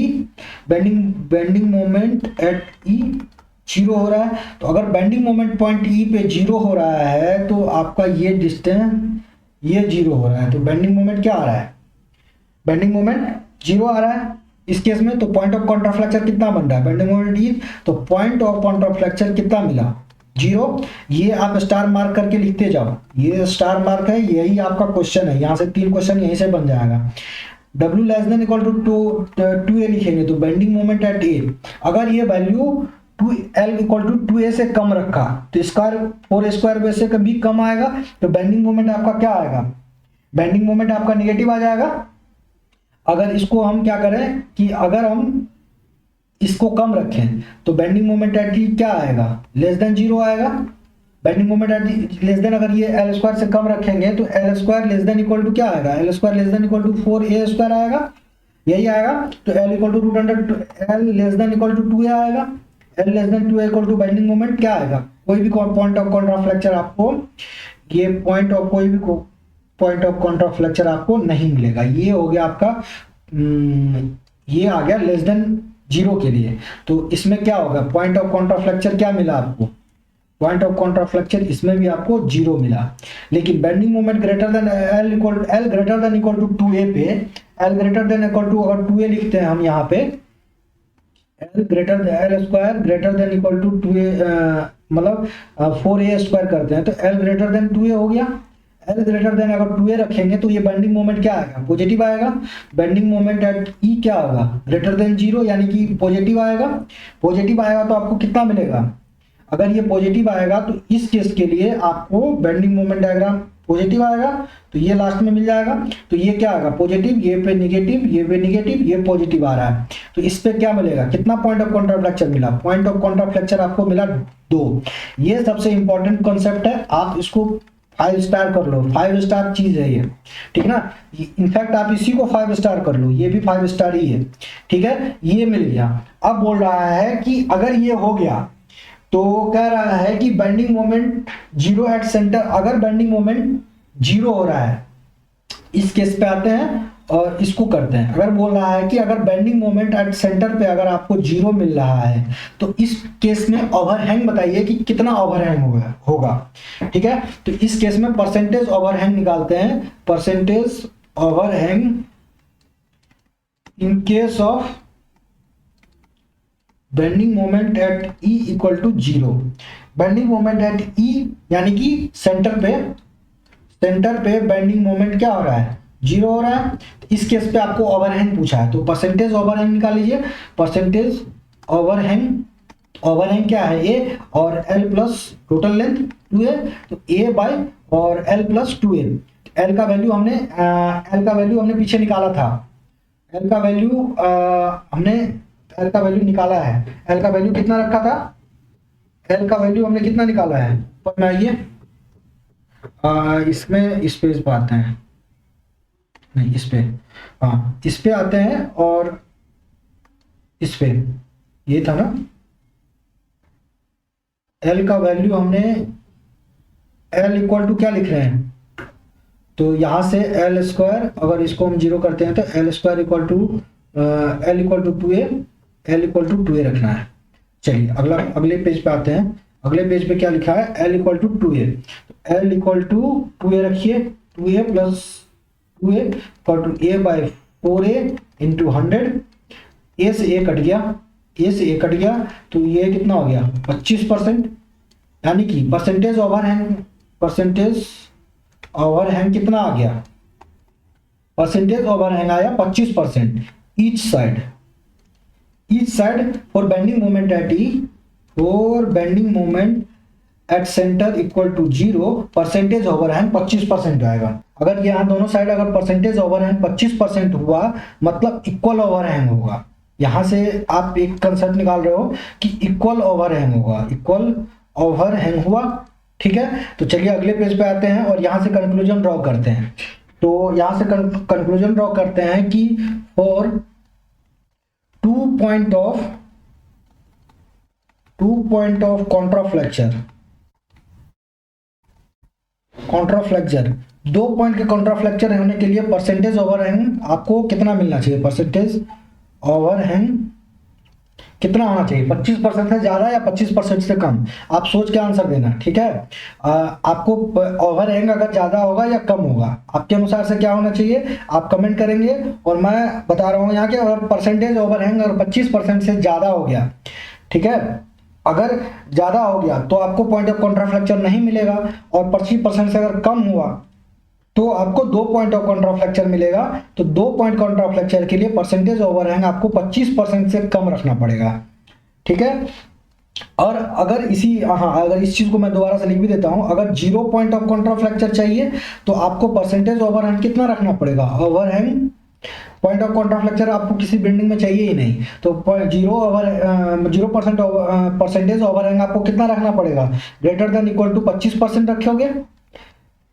ई 0 हो रहा है। तो अगर बेंडिंग मोमेंट पॉइंट ई पे 0 हो रहा है तो आपका ये डिस्टेंस ये 0 हो रहा है, तो बेंडिंग मोमेंट क्या आ रहा है, बेंडिंग मोमेंट 0 आ रहा है इस केस में। तो पॉइंट ऑफ कॉन्ट्राफ्लेक्चर कितना बन रहा है, बेंडिंग मोमेंट ई, तो पॉइंट ऑफ कॉन्ट्राफ्लेक्चर कितना मिला, 0। ये आप स्टार मार्क करके लिखते जाओ, ये स्टार मार्क है, यही आपका क्वेश्चन है, यहाँ से 3 क्वेश्चन यहीं से बन जाएगा। W < 2A लिखेंगे तो बेंडिंग मोमेंट एट ए, अगर ये वैल्यू 2a से कम रखा तो स्क्वायर 4a² बेस से कभी कम आएगा, तो बेंडिंग मोमेंट आपका क्या आएगा, बेंडिंग मोमेंट आपका निगेटिव आ जाएगा। अगर इसको हम क्या करें कि अगर हम इसको कम रखें तो बेंडिंग मोमेंट एट ई क्या आएगा, लेस देन 0 आएगा। Bending moment eight less than, अगर ये L² से कम रखेंगे तो L² less than equal to क्या आएगा, L² less than equal to 4a² आएगा, यही आएगा। तो L equal to L less than equal to 2a आएगा, L less than 2a equal to bending moment क्या आएगा, कोई भी पॉइंट ऑफ कॉन्ट्राफ्लेक्चर आपको, ये कोई भी पॉइंट ऑफ कॉन्ट्राफ्लेक्चर आपको नहीं मिलेगा। ये हो गया आपका ये आ गया लेस देन 0 के लिए। तो इसमें क्या होगा, पॉइंट ऑफ कॉन्ट्राफ्लेक्चर क्या मिला आपको, पॉइंट ऑफ कॉन्ट्राफ्लेक्चर इसमें भी आपको 0 मिला। लेकिन bending moment greater than L greater than equal to 2a पे, L greater than equal to, अगर 2a लिखते हैं हम यहाँ पे, L square greater than equal to 2a, मतलब 4a² करते हैं तो L ग्रेटर देन 2a हो गया। L ग्रेटर देन अगर 2a रखेंगे तो ये बेंडिंग मोमेंट क्या आएगा, पॉजिटिव आएगा। बेंडिंग मोमेंट एट ई क्या होगा, ग्रेटर देन 0 यानी कि पॉजिटिव आएगा। पॉजिटिव आएगा तो आपको कितना मिलेगा, अगर ये पॉजिटिव आएगा तो इस केस के लिए आपको बेंडिंग मोमेंट डायग्राम पॉजिटिव आएगा तो ये लास्ट में मिल जाएगा। तो ये क्या आएगा, पॉजिटिव, ये पे निगेटिव, ये पे निगेटिव, ये पॉजिटिव आ रहा है। तो इस पे क्या मिलेगा, कितना पॉइंट ऑफ कॉन्ट्राफ्लेक्चर मिला, पॉइंट ऑफ कॉन्ट्राफ्लेक्चर आपको मिला 2। ये सबसे इंपॉर्टेंट कॉन्सेप्ट है, आप इसको 5 स्टार कर लो, 5 स्टार चीज है ये, ठीक ना। इनफैक्ट आप इसी को 5 स्टार कर लो, ये भी 5 स्टार ही है, ठीक है। ये मिल गया। अब बोल रहा है कि अगर ये हो गया तो कह रहा है कि बेंडिंग मोमेंट 0 एट सेंटर, अगर बेंडिंग मोमेंट 0 हो रहा है, इस केस पे आते हैं और इसको करते हैं। अगर बोल रहा है कि अगर बेंडिंग मोमेंट एट सेंटर पे अगर आपको 0 मिल रहा है तो इस केस में ओवरहैंग बताइए कि कितना ओवरहैंग होगा, ठीक है। तो इस केस में परसेंटेज ओवरहैंग निकालते हैं, percentage overhang in case of bending moment at E equal to 0। Bending moment at E यानी कि सेंटर पे बेंडिंग मोमेंट क्या हो रहा है, 0 हो रहा है। तो इस केस पे आपको ओवरहैंग पूछा है तो परसेंटेज ओवरहैंग निकाल लीजिए। परसेंटेज ओवरहैंग क्या है, a और l plus total length 2a, तो a बाय और l प्लस 2a। l का वैल्यू हमने पीछे निकाला था, l का वैल्यू निकाला है। l का वैल्यू कितना रखा था, l का वैल्यू हमने कितना निकाला है, पर में आइए इसमें इस पे आते हैं, नहीं इस पे, हाँ इस पे आते हैं और इस पे ये था ना, l का वैल्यू हमने l इक्वल टू क्या लिख रहे हैं, तो यहाँ से l स्क्वायर, अगर इसको हम 0 करते हैं तो l square equal to l equal to 2a, l equal to 2a रखना है। चलिए अगले पेज पे आते हैं। अगले पेज पे क्या लिखा है, l इक्वल टू 2a, तो l इक्वल टू 2a रखिए, 2a plus 2a equal to a by 4a into 100, a से a कट गया, तो ये कितना हो गया 25%, यानी कि परसेंटेज ओवरहैंग कितना आ गया, परसेंटेज ओवरहैंग आया 25% each side for bending moment at E, for bending moment at centre equal to 0, percentage overhang 25% आएगा। अगर यहाँ दोनों साइड अगर परसेंटेज ओवरहैंग 25% हुआ मतलब इक्वल ओवरहैंग होगा। यहाँ से आप एक कंसेप्ट निकाल रहे हो कि इक्वल ओवरहैंग हुआ, ठीक है। तो चलिए अगले पेज पे आते हैं और यहाँ से कंक्लूजन ड्रॉ करते हैं। तो यहाँ से कंक्लूजन ड्रॉ करते हैं कि for 2 point of contraflexure, 2 point के कॉन्ट्राफ्लेक्चर होने के लिए परसेंटेज ओवरहैंग आपको कितना मिलना चाहिए, परसेंटेज ओवरहैंग कितना होना चाहिए, 25% से ज़्यादा या 25% से कम, आप सोच के आंसर देना, ठीक है। आपको ओवरहैंग अगर ज़्यादा होगा या कम होगा, आपके अनुसार से क्या होना चाहिए आप कमेंट करेंगे। और मैं बता रहा हूँ यहाँ के, अगर परसेंटेज ओवरहैंग अगर 25% से ज़्यादा हो गया, ठीक है, अगर ज़्यादा हो गया तो आपको पॉइंट ऑफ कॉन्ट्राफ्लेक्चर नहीं मिलेगा, और 25% से अगर कम हुआ तो आपको 2 पॉइंट ऑफ कॉन्ट्राफ्लेक्चर मिलेगा। तो 2 पॉइंट कॉन्ट्राफ्लेक्चर के लिए परसेंटेज ओवरहैंग आपको 25% से कम रखना पड़ेगा, ठीक है। और अगर अगर इस चीज को मैं दोबारा से लिख भी देता हूं, अगर 0 पॉइंट ऑफ कॉन्ट्राफ्लेक्चर चाहिए तो आपको परसेंटेज ओवरहैंग कितना रखना पड़ेगा, ओवरहैंग पॉइंट ऑफ कॉन्ट्राफ्लेक्चर आपको किसी बिल्डिंग में चाहिए ही नहीं, तो 0% परसेंटेज ओवरहैंग आपको कितना रखना पड़ेगा, ग्रेटर देन इक्वल टू 25% रखोगे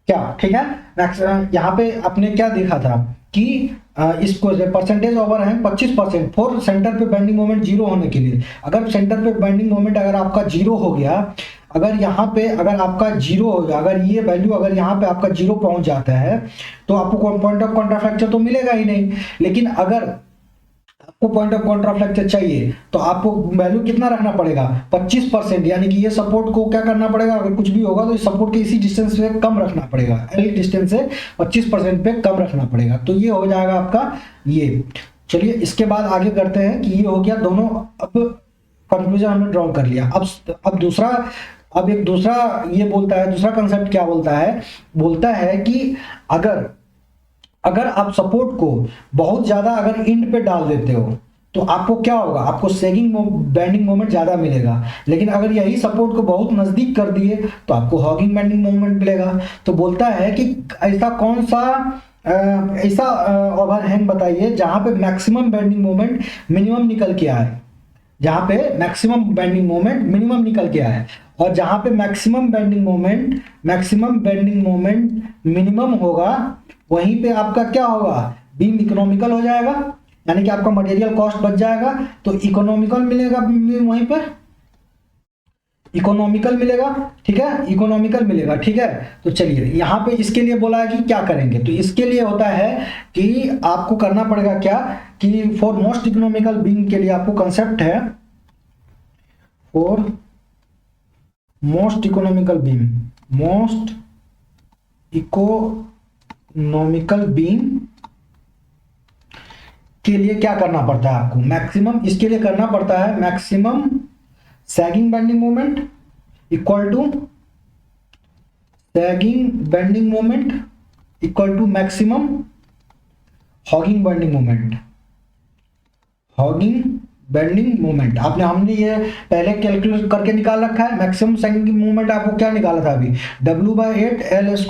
क्या, ठीक है। यहाँ पे आपने क्या देखा था कि इसको परसेंटेज ओवरहैंग 25% फॉर सेंटर पे बेंडिंग मोमेंट जीरो होने के लिए। अगर सेंटर पे बेंडिंग मोमेंट अगर आपका जीरो हो गया, अगर यहाँ पे अगर आपका जीरो हो गया, अगर ये वैल्यू अगर यहाँ पे आपका जीरो पहुंच जाता है तो आपको पॉइंट ऑफ कॉन्ट्राफ्लेक्चर तो मिलेगा ही नहीं। लेकिन अगर आपको पॉइंट ऑफ कॉन्ट्राफ्लेक्चर चाहिए तो आपको वैल्यू कितना रखना पड़ेगा, 25%, यानी कि ये सपोर्ट को क्या करना पड़ेगा, अगर कुछ भी होगा तो इस सपोर्ट के इसी डिस्टेंस पे कम रखना पड़ेगा, एल डिस्टेंस से 25% पे कम रखना पड़ेगा। तो ये हो जाएगा आपका ये। चलिए इसके बाद आगे करते हैं कि ये हो गया दोनों, अब कंक्लूजन हमने ड्रॉ कर लिया। अब एक दूसरा ये बोलता है, दूसरा कंसेप्ट क्या बोलता है कि अगर आप सपोर्ट को बहुत ज्यादा अगर इंड पे डाल देते हो तो आपको क्या होगा, आपको सैगिंग बेंडिंग मोमेंट ज्यादा मिलेगा। लेकिन अगर यही सपोर्ट को बहुत नजदीक कर दिए तो आपको हॉगिंग बेंडिंग मोमेंट मिलेगा। तो बोलता है कि ऐसा कौन सा ऐसा ओवरहैंग बताइए जहां पे मैक्सिमम बेंडिंग मोमेंट मिनिमम निकल के आए, जहां पे मैक्सिमम बेंडिंग मोमेंट मिनिमम निकल के आए, और जहां पे मैक्सिमम बेंडिंग मोमेंट मिनिमम होगा वहीं पे आपका क्या होगा, बीम इकोनॉमिकल हो जाएगा, यानी कि आपका मटेरियल कॉस्ट बच जाएगा। तो इकोनॉमिकल मिलेगा वहीं पर, इकोनॉमिकल मिलेगा, ठीक है, इकोनॉमिकल मिलेगा, ठीक है। तो चलिए यहाँ पे इसके लिए बोला है कि क्या करेंगे, तो इसके लिए होता है कि आपको करना पड़ेगा क्या कि फॉर मोस्ट इकोनॉमिकल बीम के लिए आपको कंसेप्ट है, फॉर मोस्ट इकोनॉमिकल बीम के लिए क्या करना पड़ता है आपको, मैक्सिमम, इसके लिए करना पड़ता है maximum sagging bending moment equal to maximum hogging bending moment. हमने ये पहले कैलकुलेट करके निकाल रखा है। मैक्सिमम सैगिंग मोमेंट आपको क्या निकाला था अभी, W/8 L² -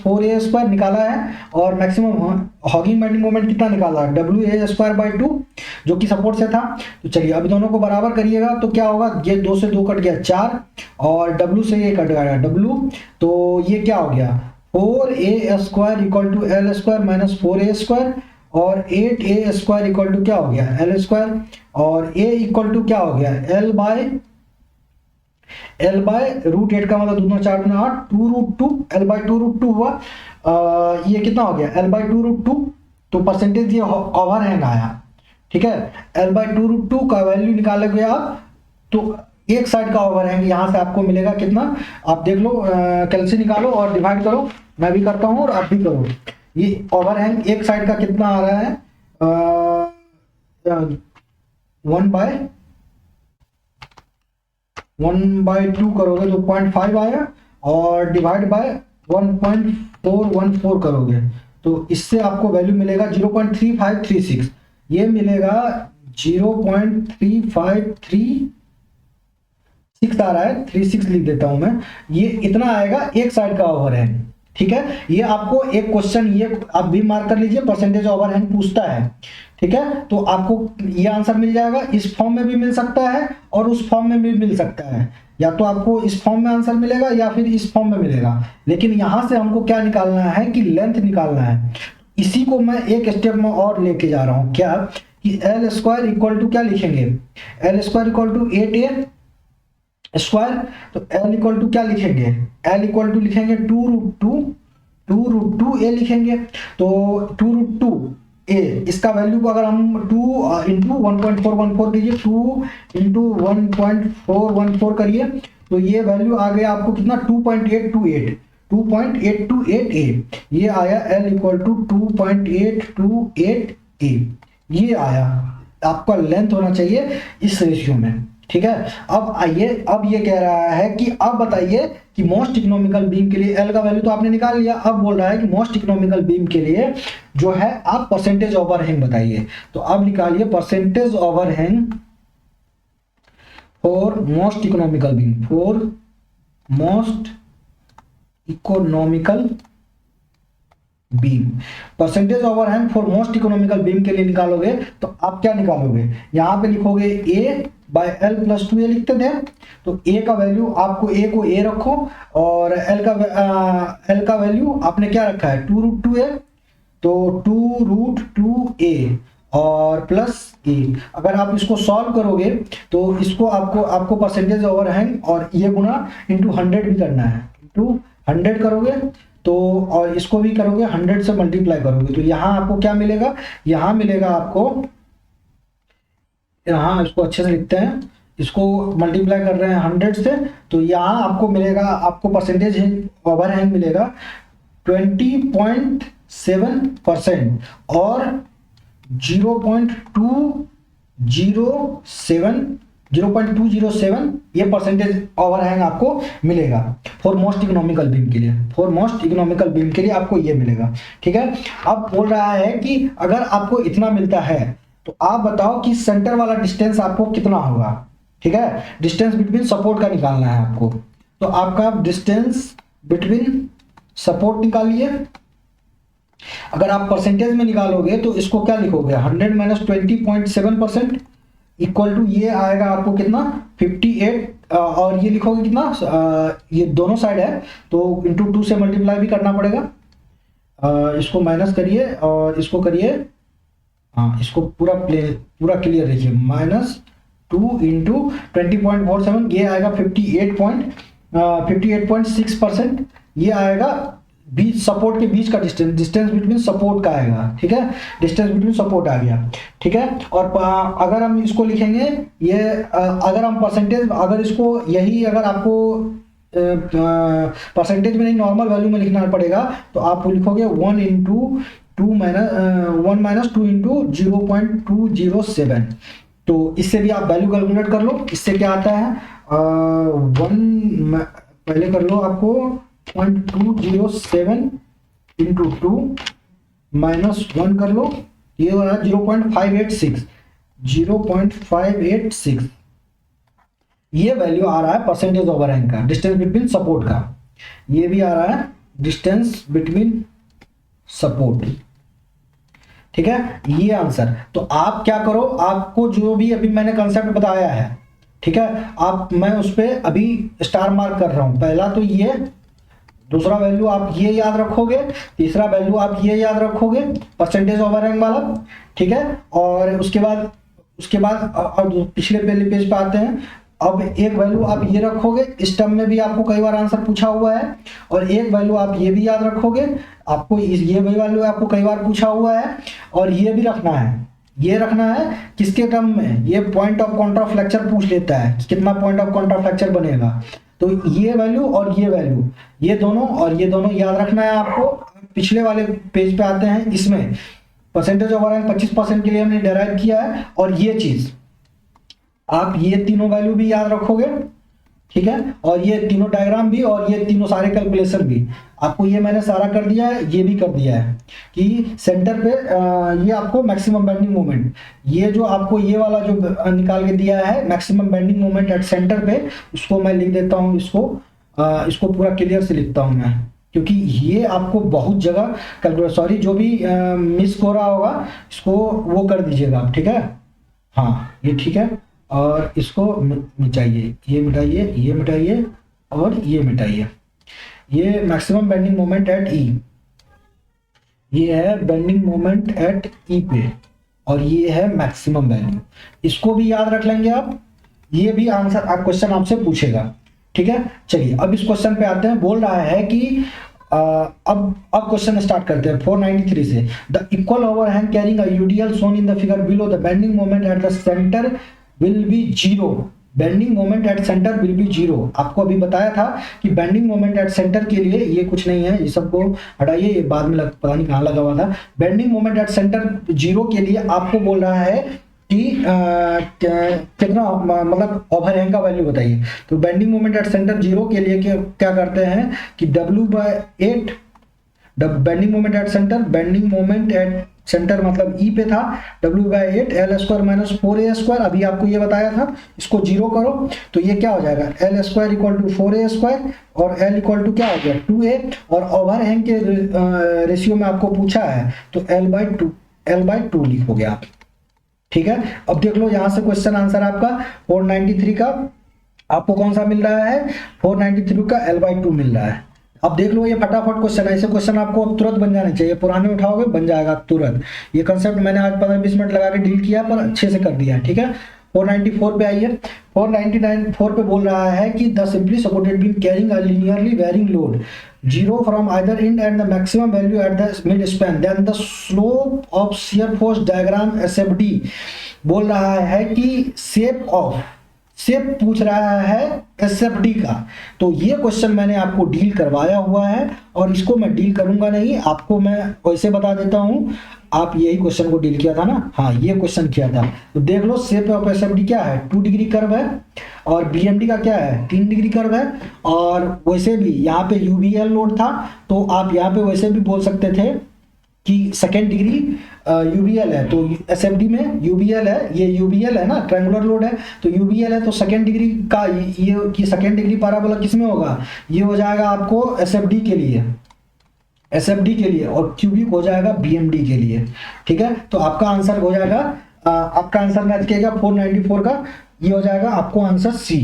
4A² निकाला है, और मैक्सिमम हॉगिंग बेंडिंग मोमेंट कितना निकाला है, WA²/2 जो कि सपोर्ट से था। तो चलिए अभी दोनों को बराबर करिएगा तो क्या होगा, ये 2 से 2 कट गया 4, और W से ये कट गया W, तो ये क्या हो गया 4A² = L² - 4A², और 8A² इक्वल टू क्या हो गया L², और A इक्वल टू क्या हो गया L बाय √8 का मतलब 2 4 8 2√2 L/2√2 हुआ। ये कितना हो गया L/2√2, तो परसेंटेज ये ओवरहैंग आया, ठीक है। L/2√2 का वैल्यू निकालोगे आप तो एक साइड का ओवरहैंग यहाँ से आपको मिलेगा कितना, आप देख लो, कैलसी निकालो और डिवाइड करो, मैं भी करता हूँ और आप भी करो। ये ओवरहैंग एक साइड का कितना आ रहा है 1/2 करोगे तो 0.5 आया, और डिवाइड बाय 1.414 करोगे तो इससे आपको वैल्यू मिलेगा 0.3536, ये मिलेगा 0.3536 आ रहा है, 36 लिख देता हूं मैं, ये इतना आएगा एक साइड का ओवरहैंग, ठीक है। ये आपको एक क्वेश्चन ये आप भी मार्क कर लीजिए, परसेंटेज ओवरहैंग पूछता है, ठीक है। तो आपको ये आंसर मिल जाएगा, इस फॉर्म में भी मिल सकता है और उस फॉर्म में भी मिल सकता है, या तो आपको इस फॉर्म में आंसर मिलेगा या फिर इस फॉर्म में मिलेगा। लेकिन यहां से हमको क्या निकालना है कि लेंथ निकालना है। इसी को मैं एक स्टेप में और लेके जा रहा हूं, क्या कि L² इक्वल टू क्या लिखेंगे, L² = 8A², तो L इक्वल टू क्या लिखेंगे, L इक्वल टू लिखेंगे 2√2A लिखेंगे। तो 2√2A इसका वैल्यू को अगर हम 2 × 1.414 कीजिए, 2 × 1.414 करिए तो ये वैल्यू आ गया आपको कितना 2.828A, ये आया L इक्वल टू 2.828A, ये आया आपका लेंथ होना चाहिए इस रेशियो में, ठीक है। अब आइए, अब ये कह रहा है कि अब बताइए कि मोस्ट इकोनॉमिकल बीम के लिए L का वैल्यू तो आपने निकाल लिया, अब बोल रहा है कि मोस्ट इकोनॉमिकल बीम के लिए जो है आप परसेंटेज ओवरहैंग बताइए। तो अब निकालिए percentage for most economical beam, for most economical beam. Percentage overhang for most economical beam के लिए निकालोगे तो आप क्या निकालोगे, यहां पे लिखोगे a by L plus 2a लिखते थे, तो a का वैल्यू आपको a को a रखो और l का वैल्यू आपने क्या रखा है 2√2a, तो 2√2a और प्लस a। अगर आप इसको सॉल्व करोगे तो इसको आपको परसेंटेज ओवरहैंग और ये गुना इंटू 100 भी करना है, इंटू 100 करोगे तो, और इसको भी करोगे 100 से मल्टीप्लाई करोगे तो यहाँ आपको क्या मिलेगा, यहाँ मिलेगा आपको, यहाँ इसको अच्छे से लिखते हैं, इसको मल्टीप्लाई कर रहे हैं 100 से, तो यहाँ आपको मिलेगा, आपको परसेंटेज ओवरहैंग मिलेगा 20.7% और 0.207 ये परसेंटेज ओवरहैंग आपको मिलेगा फॉर मोस्ट इकोनॉमिकल बीम के लिए, फॉर मोस्ट इकोनॉमिकल बीम के लिए आपको ये मिलेगा। ठीक है, अब बोल रहा है कि अगर आपको इतना मिलता है तो आप बताओ कि सेंटर वाला डिस्टेंस आपको कितना होगा। ठीक है, डिस्टेंस बिटवीन सपोर्ट का निकालना है आपको, तो आपका डिस्टेंस बिटवीन सपोर्ट निकालिए। अगर आप परसेंटेज में निकालोगे तो इसको क्या लिखोगे 100 माइनस 20.7% इक्वल टू ये आएगा आपको कितना 58 और ये लिखोगे कितना ये दोनों साइड है तो इंटू 2 से मल्टीप्लाई भी करना पड़ेगा। इसको माइनस करिए और इसको करिए, हाँ इसको पूरा क्लियर रखिए, -2 इंटू 20.47 ये आएगा 58.6%, ये आएगा बीच सपोर्ट के बीच का डिस्टेंस बिटवीन सपोर्ट का आएगा। ठीक है, डिस्टेंस बिटवीन सपोर्ट आ गया। ठीक है, और अगर हम इसको लिखेंगे ये अगर हम परसेंटेज, अगर इसको यही अगर आपको परसेंटेज में नहीं नॉर्मल वैल्यू में लिखना पड़ेगा तो आप लिखोगे 1 इंटू 2 माइनस 2 इंटू 0.207, तो इससे भी आप वैल्यू कैलकुलेट कर लो। इससे क्या आता है 1 पहले कर लो, आपको 0.207 इंटू 2 माइनस 1 कर लो, ये हो रहा है 0.586 ये वैल्यू आ रहा है परसेंटेज ओवरहैंग का, डिस्टेंस बिटवीन सपोर्ट का, ये भी आ रहा है डिस्टेंस बिटवीन सपोर्ट। ठीक है, ये आंसर। तो आप क्या करो, आपको जो भी अभी मैंने कंसेप्ट बताया है, ठीक है, मैं उस पर अभी स्टार मार्क कर रहा हूं। पहला तो ये, दूसरा वैल्यू आप ये याद रखोगे, तीसरा वैल्यू आप ये याद रखोगे परसेंटेज ओवरहैंग वाला। ठीक है, और उसके बाद और पिछले पेज पे आते हैं। अब एक वैल्यू आप ये रखोगे, इस टर्म में भी आपको कई बार आंसर पूछा हुआ है, और एक वैल्यू आप ये भी याद रखोगे, आपको ये वैल्यू आपको कई बार पूछा हुआ है, और ये भी रखना है। ये रखना है किसके टर्म में, ये पॉइंट ऑफ कॉन्ट्राफ्लेक्चर पूछ लेता है, कितना पॉइंट ऑफ कॉन्ट्राफ्लेक्चर बनेगा, तो ये वैल्यू और ये वैल्यू, ये दोनों और ये दोनों याद रखना है आपको। पिछले वाले पेज पे आते हैं, इसमें परसेंटेज ओवरहैंग 25% के लिए हमने डेराइव किया है, और ये चीज आप ये तीनों वैल्यू भी याद रखोगे। ठीक है, और ये तीनों डायग्राम भी और ये तीनों सारे कैलकुलेशन भी आपको, ये मैंने सारा कर दिया है, ये भी कर दिया है कि सेंटर पे ये आपको मैक्सिमम बेंडिंग मोमेंट, ये जो आपको ये वाला जो निकाल के दिया है maximum bending moment at centre पे, उसको मैं लिख देता हूँ, इसको पूरा क्लियर से लिखता हूँ मैं, क्योंकि ये आपको बहुत जगह कैलकुलेट, सॉरी जो भी मिस हो रहा होगा इसको वो कर दीजिएगा आप। ठीक है, हाँ ये ठीक है, और इसको मिटाइए, ये मिटाइए, ये मिटाइए और ये मिटाइए। ये मैक्सिमम बेंडिंग मोमेंट एट ई, ये है बेंडिंग मोमेंट एट ई पे, और ये है मैक्सिमम वैल्यू, इसको भी याद रख लेंगे आप। ये भी आंसर आप क्वेश्चन आपसे पूछेगा। ठीक है, चलिए अब इस क्वेश्चन पे आते हैं। बोल रहा है कि अब क्वेश्चन स्टार्ट करते हैं 493 से। The equal overhang carrying a UDL shown in the figure below the bending moment at the centre will be 0। Bending moment at centre will be 0। आपको अभी बताया था कि बेंडिंग मोमेंट एट सेंटर के लिए ये कुछ नहीं है, ये सबको हटाइए, ये बाद में पता नहीं कहाँ लगा हुआ था। बेंडिंग मोमेंट एट सेंटर 0 के लिए आपको बोल रहा है कि कितना मतलब ओवरहैंग का वैल्यू बताइए। तो बेंडिंग मोमेंट एट सेंटर 0 के लिए क्या करते हैं कि W/8 bending moment at centre, bending moment at centre मतलब ई पे था, W/8 L square minus 4A square, अभी आपको ये बताया था, इसको जीरो करो तो ये क्या हो जाएगा, L square equal to 4A square और L इक्वल टू क्या हो गया 2A, और ओवरहैंग के रेशियो में आपको पूछा है तो L/2 लिखोगे आप। ठीक है, अब देख लो यहाँ से क्वेश्चन आंसर आपका 493 का आपको कौन सा मिल रहा है, 493 का L/2 मिल रहा है। अब देख लो ये फटाफट क्वेश्चन, ऐसे क्वेश्चन आपको अब तुरंत बन जाने चाहिए, पुराने उठाओगे बन जाएगा तुरंत। ये कंसेप्ट मैंने आज 15-20 मिनट लगा के डील किया पर अच्छे से कर दिया है। ठीक है, 494 पे आइए। 494 पे बोल रहा है कि the simply supported beam carrying a linearly varying load 0 from either end at the maximum value at the mid span, then the slope of shear force diagram SFD। बोल रहा है कि शेप पूछ रहा है SFD का। तो ये क्वेश्चन मैंने आपको डील करवाया हुआ है और इसको मैं डील करूंगा नहीं, आपको मैं वैसे बता देता हूं। आप यही क्वेश्चन को डील किया था ना, हाँ ये क्वेश्चन किया था। तो देख लो शेप ऑफ SFD क्या है, 2 डिग्री कर्व है, और BMD का क्या है 3 डिग्री कर्व है। और वैसे भी यहाँ पे UVL लोड था, तो आप यहाँ पे वैसे भी बोल सकते थे कि सेकेंड डिग्री UVL है, तो SFD में UVL है, ये UVL है ना, ट्रायंगुलर लोड है, तो UVL है, तो सेकेंड डिग्री का ये सेकेंड डिग्री पैराबोला किस में होगा, ये हो जाएगा आपको SFD के लिए, और क्यूबिक हो जाएगा BMD के लिए। ठीक है, तो आपका आंसर हो जाएगा, आपका आंसर मैच किएगा 494 का, ये हो जाएगा आपको आंसर C।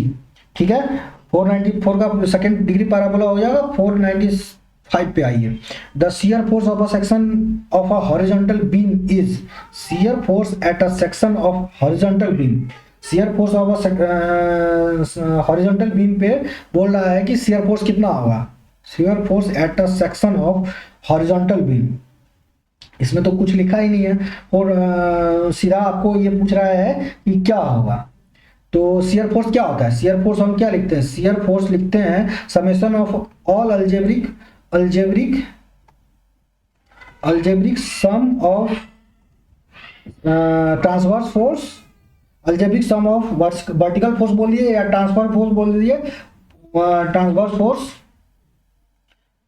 ठीक है, 494 का सेकेंड डिग्री पैराबोला हो जाएगा। 495 पे आइए। The shear force of a section of a horizontal beam is, shear force at a section of horizontal beam, shear force of a horizontal beam पे बोल रहा है कि शियर फोर्स कितना होगा, shear force at a section of horizontal beam. इसमें तो कुछ लिखा ही नहीं है, और सीधा आपको ये पूछ रहा है कि क्या होगा। तो शियर फोर्स क्या होता है, शियर फोर्स हम क्या लिखते हैं, शियर फोर्स लिखते हैं summation of all algebraic sum of transverse force, algebraic sum of vertical force बोल दिए या ट्रांसफर फोर्स बोल दिए, ट्रांसवर्स फोर्स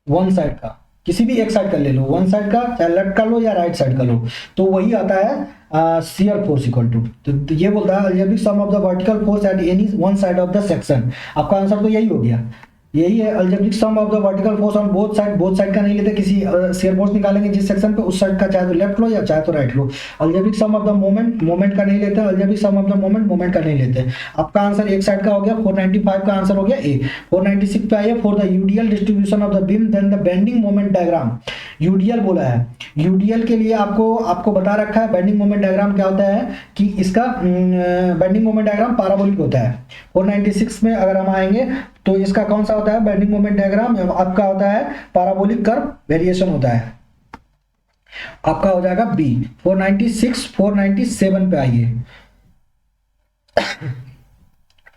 वन साइड का, किसी भी एक साइड का ले लो, वन साइड का, चाहे लेफ्ट का लो या राइट साइड का लो, तो वही आता है शियर फोर्स इक्वल टू। तो ये बोलता है algebraic sum of the vertical force at any one side of the section. आपका आंसर तो यही हो गया, यही है algebraic sum of the vertical force on both side का नहीं लेते, किसी शियर फोर्स निकालेंगे जिस सेक्शन पे उस साइड का, चाहे तो लेफ्ट लो या चाहे तो right low. Algebraic sum of the moment का नहीं लेते, algebraic sum of the moment का नहीं लेते। आपका आंसर एक साइड का हो गया, 495 का आंसर हो गया ए। 496 पे आइए। For the UDL distribution of the beam then the bending moment diagram, UDL बोला है, यूडीएल के लिए आपको बता रखा है बेंडिंग मोमेंट डायग्राम क्या होता है, कि इसका बेंडिंग मोमेंट डायग्राम पैराबोलिक होता है। 496 में अगर हम आएंगे तो इसका कौन सा होता है बेंडिंग मोमेंट डायग्राम, आपका होता है पैराबोलिक कर्व वेरिएशन होता है, आपका हो जाएगा बी। 496 497 पे आइए।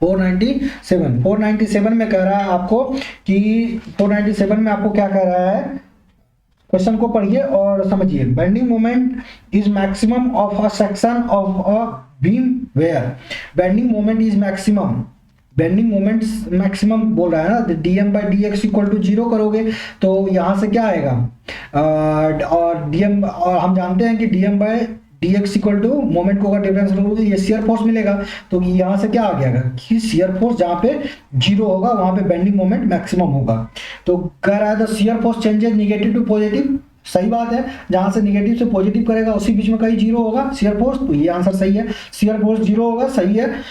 497 में कह रहा है आपको कि 497 में आपको क्या कह रहा है, क्वेश्चन को पढ़िए और समझिए। Bending moment is maximum of a section of a beam where, bending moment is maximum, bending moment maximum बोल रहा है ना, dm by dx equal to 0 करोगे तो यहां से क्या आएगा, और dm, और हम जानते हैं कि dm by dx equal to moment को अगर डिफरेंस लोगे ये शियर फोर्स मिलेगा। तो यहाँ से क्या आ गया कि शियर फोर्स जहाँ पे 0 होगा वहां पे बेंडिंग मोमेंट मैक्सिमम होगा। तो कह रहा है the shear force changes negative to positive, सही बात है, जहां से निगेटिव से पॉजिटिव करेगा उसी बीच में कहीं 0 होगा शियर फोर्स, तो ये आंसर सही है, शियर फोर्स 0 होगा, सही है।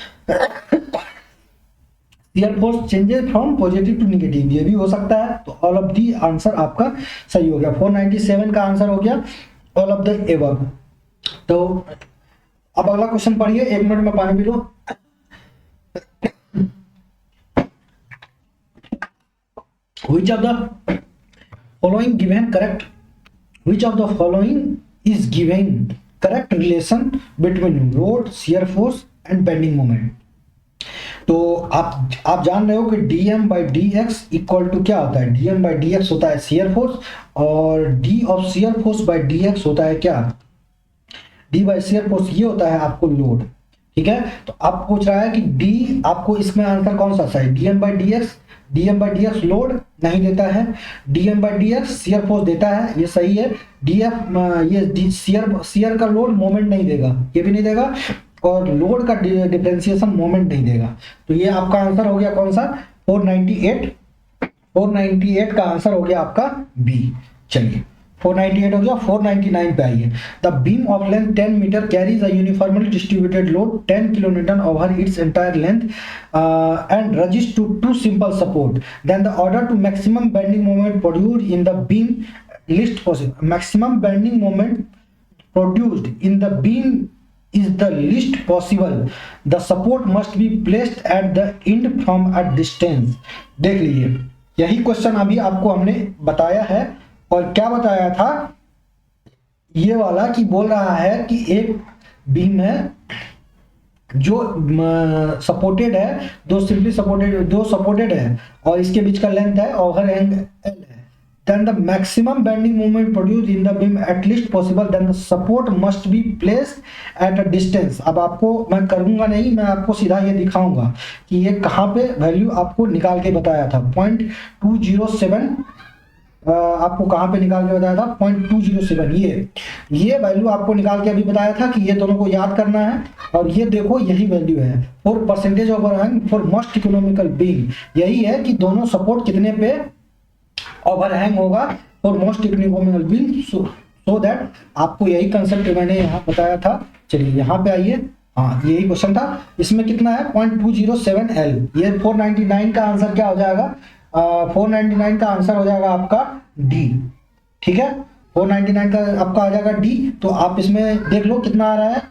Shear force changes from positive to negative, ये भी हो सकता है, तो ऑल ऑफ दी आंसर आपका सही हो गया। 497 का आंसर हो गया ऑल ऑफ द एबव। तो अब अगला क्वेश्चन पढ़िए, 1 मिनट में पानी P low. Which of the following given correct? Which of the following is given correct relation between load, shear force and bending moment? तो आप जान रहे हो कि dm by dx equal to क्या होता है, dm by dx होता है shear force, और d of shear force by dx होता है क्या, d by shear force ये होता है आपको लोड। ठीक है, तो आप पूछ रहा है कि d, आपको इसमें आंसर कौन सा है, dm by dx dm by dx load नहीं देता है, dm by dx shear force देता है, ये सही है। df ये शियर का लोड मोमेंट नहीं देगा, ये भी नहीं देगा, और लोड का डिफरेंशिएशन मोमेंट नहीं देगा। तो ये आपका आंसर हो गया कौन सा, 498। 498 का आंसर हो गया आपका बी। चलिए 498 हो गया। 499 पे आइए। The beam of length 10 metre carries a uniformly distributed load 10 kilonewton over its entire length and resist to two simple support, then the order to maximum bending moment produced in the beam least possible. Maximum bending moment produced in the beam is the least possible. The support must be placed at the end from a distance. देख लीजिए, यही question अभी आपको हमने बताया है। और क्या बताया था, ये वाला कि बोल रहा है कि एक बीम है जो सपोर्टेड है, दो सिंपली सपोर्टेड, दो सपोर्टेड है और इसके बीच का लेंथ है ओवरहैंग एल है। Then the maximum bending moment produced in the beam at least possible, then the support must be placed at a distance. अब आपको मैं करूंगा नहीं, मैं आपको सीधा ये दिखाऊंगा कि ये कहाँ पे वैल्यू आपको निकाल के बताया था। 0.207 आपको कहाँ पे निकाल के बताया था, 0.207 ये वैल्यू आपको निकाल के अभी बताया था कि ये दोनों को याद करना है। और ये देखो यही वैल्यू है for percentage overhang for most economical beam. यही है कि दोनों सपोर्ट कितने पे ओवरहैंग होगा for most economical beam, so that आपको यही कंसेप्ट मैंने यहाँ बताया था। चलिए यहाँ पे आइए, हाँ यही क्वेश्चन था। इसमें कितना है 0.207 L। ये 499 का आंसर क्या हो जाएगा, 499 का आंसर हो जाएगा आपका डी। ठीक है, 499 का आपका आ जाएगा डी। तो आप इसमें देख लो कितना आ रहा है,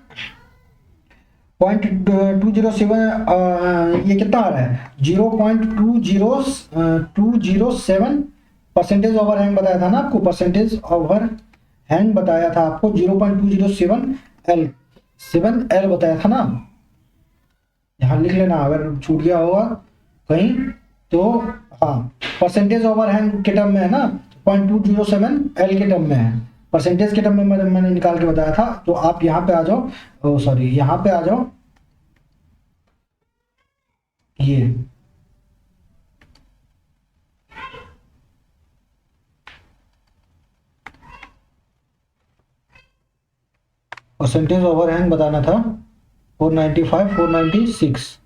0.207 ये कितना आ रहा है, 0.207 परसेंटेज ओवरहैंग बताया था ना आपको, परसेंटेज ओवरहैंग बताया था आपको 0.207 L, 7L बताया था ना। यहाँ लिख लेना अगर छूट गया होगा कहीं तो। हाँ, परसेंटेज ओवरहैंग के टर्म में है ना, 0.207 L के टर्म में है, परसेंटेज के टर्म में मैंने निकाल के बताया था। तो आप यहाँ पे आ जाओ, सॉरी यहाँ पे आ जाओ, ये परसेंटेज ओवरहैंग बताना था 495, 496,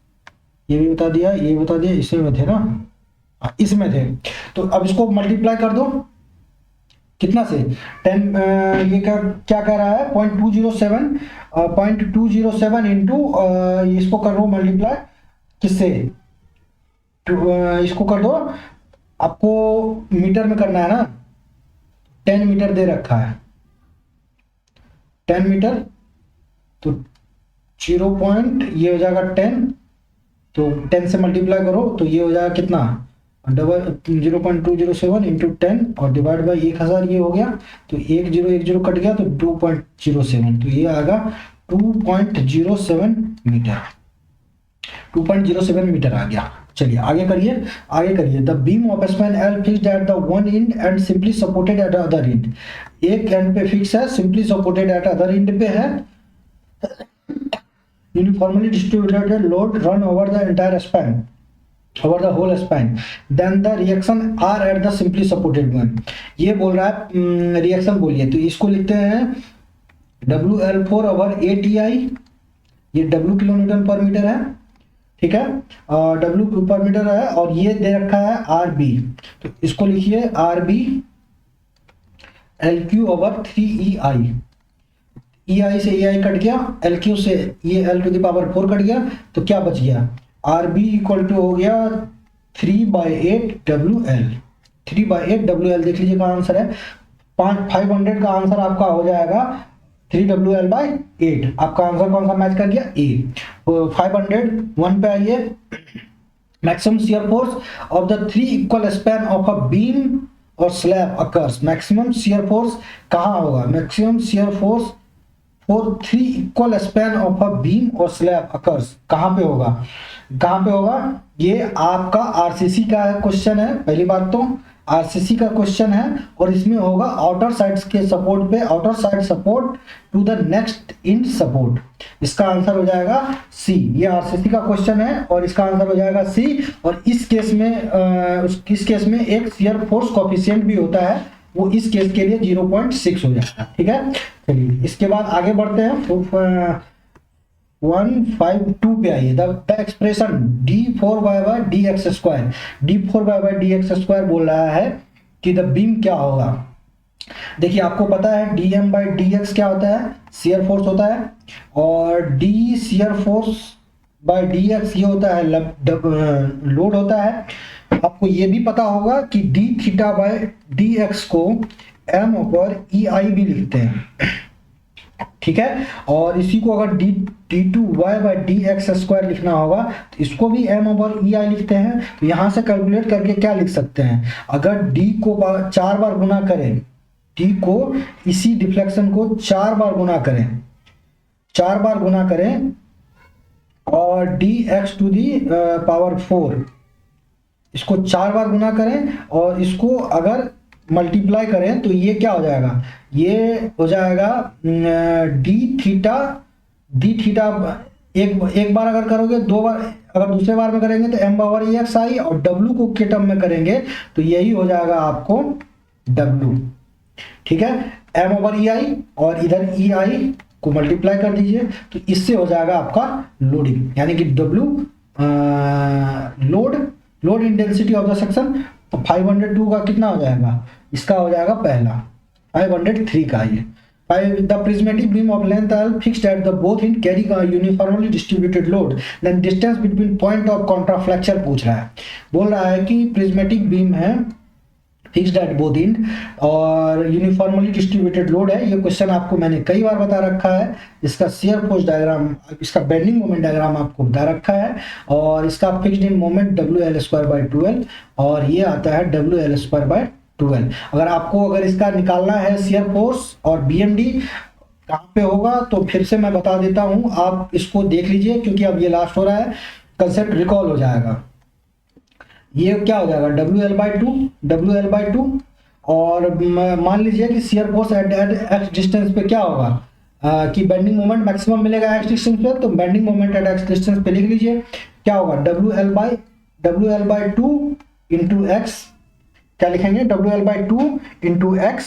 ये भी बता दिया, ये बता दिया, इसमें थे ना, इसमें थे। तो अब इसको मल्टीप्लाई कर दो कितना से, 10, ये क्या कह रहा है 0.207 इंटू इसको कर दो मल्टीप्लाई किससे, इसको कर दो, आपको मीटर में करना है ना, 10 मीटर दे रखा है, 10 मीटर तो 0 पॉइंट ये हो जाएगा 10, तो 10 से मल्टीप्लाई करो तो ये हो जाएगा कितना, 0.207 इंटू 10 और डिवाइड बाई 1000, ये हो गया। तो 1010 कट गया तो 2.07, तो ये आएगा 2.07 मीटर, 2.07 मीटर आ गया। चलिए आगे करिए, आगे करिए। The beam of span L fixed at the one and and simply supported at the other and. एक एंड पे फिक्स है, simply supported eight other and पे है। Uniformly distributed load run over the entire span, over the whole span, then the reaction are at the simply supported one। ये बोल रहा है reaction बोलिए, तो इसको लिखते हैं WL4 ओवर ATI, ये W kilo newton per metre है, ठीक है, W पर मीटर है, और ये दे रखा है RB, तो इसको लिखिए RB LQ over 3EI। EI से EI कट गया, LQ से ये L to the power 4 cut गया, तो क्या बच गया, RB इक्वल टू हो गया 3/8 WL। 3/8 WL देख लीजिए का आंसर है 500 का आंसर आपका हो जाएगा 3WL/8। आपका आंसर कौन सा मैच कर गया, ए। 501 पे आइए। Maximum shear force of the 3 equal span of a beam और slab occurs. Maximum shear force कहाँ होगा, maximum shear force for 3 equal span of a beam और स्लैब अकर्स कहाँ पे होगा, कहाँ पे होगा, ये आपका आरसीसी का क्वेश्चन है, पहली बात तो आरसीसी का क्वेश्चन है, और इसमें होगा आउटर साइड्स के सपोर्ट पे, outer side support to the next in support, इसका आंसर हो जाएगा सी। ये आरसीसी का क्वेश्चन है और इसका आंसर हो जाएगा सी। और इस केस में एक शियर फोर्स कोफिशिएंट भी होता है, वो इस केस के लिए 0.6 हो जाएगा। ठीक है, चलिए इसके बाद आगे बढ़ते हैं। प्रूफ 152 पे आइए। The expression d4y by D X square, d4y by D X square बोल रहा है कि द बीम क्या होगा। देखिए आपको पता है dm बाई डी एक्स क्या होता है, शियर फोर्स होता है, और d shear force by D x ये होता है लोड होता है। आपको ये भी पता होगा कि d theta by D x को m ओवर ई आई भी लिखते हैं। ठीक है, और इसी को अगर d2y by D X square लिखना होगा तो इसको भी m ओवर ई आई लिखते हैं। तो यहां से कैलकुलेट करके क्या लिख सकते हैं, अगर d को 4 बार गुना करें, d को इसी डिफ्लेक्शन को 4 बार गुना करें, 4 बार गुना करें, और dx टू दी पावर 4 इसको 4 बार गुना करें और इसको अगर मल्टीप्लाई करें तो ये क्या हो जाएगा, ये हो जाएगा डी थीटा एक बार अगर करोगे, 2 बार अगर दूसरे बार में करेंगे तो m ओवर ई एक्स आई, और w को के टर्म में करेंगे तो यही हो जाएगा आपको w। ठीक है, m ओवर ई आई और इधर ई आई को मल्टीप्लाई कर दीजिए तो इससे हो जाएगा आपका लोडिंग, यानी कि w load intensity of the section. तो 502 का कितना हो जाएगा, इसका हो जाएगा पहला 503 का ये। The prismatic beam of length L fixed at the both end carrying a uniformly distributed load, then distance between point of contraflexure पूछ रहा है, बोल रहा है कि prismatic beam है फिक्स्ड एट बोथ एंड और यूनिफॉर्मली डिस्ट्रीब्यूटेड लोड है। ये क्वेश्चन आपको मैंने कई बार बता रखा है। इसका शियर फोर्स डायग्राम, इसका बेंडिंग मोमेंट डायग्राम आपको बता रखा है, और इसका फिक्स्ड इन मोमेंट WL²/12 और ये आता है WL²/12। अगर इसका निकालना है शियर फोर्स और BMD कहाँ पे होगा तो फिर से मैं बता देता हूँ, आप इसको देख लीजिए क्योंकि अब ये लास्ट हो रहा है, कंसेप्ट रिकॉल हो जाएगा। ये क्या हो जाएगा WL/2 और मान लीजिए कि shear force eight x distance पे क्या होगा कि बेंडिंग मोमेंट मैक्सिमम मिलेगा x डिस्टेंस पे, तो bending moment eight x distance पे लिख लीजिए क्या होगा WL/2 इंटू x, क्या लिखेंगे WL/2 इंटू x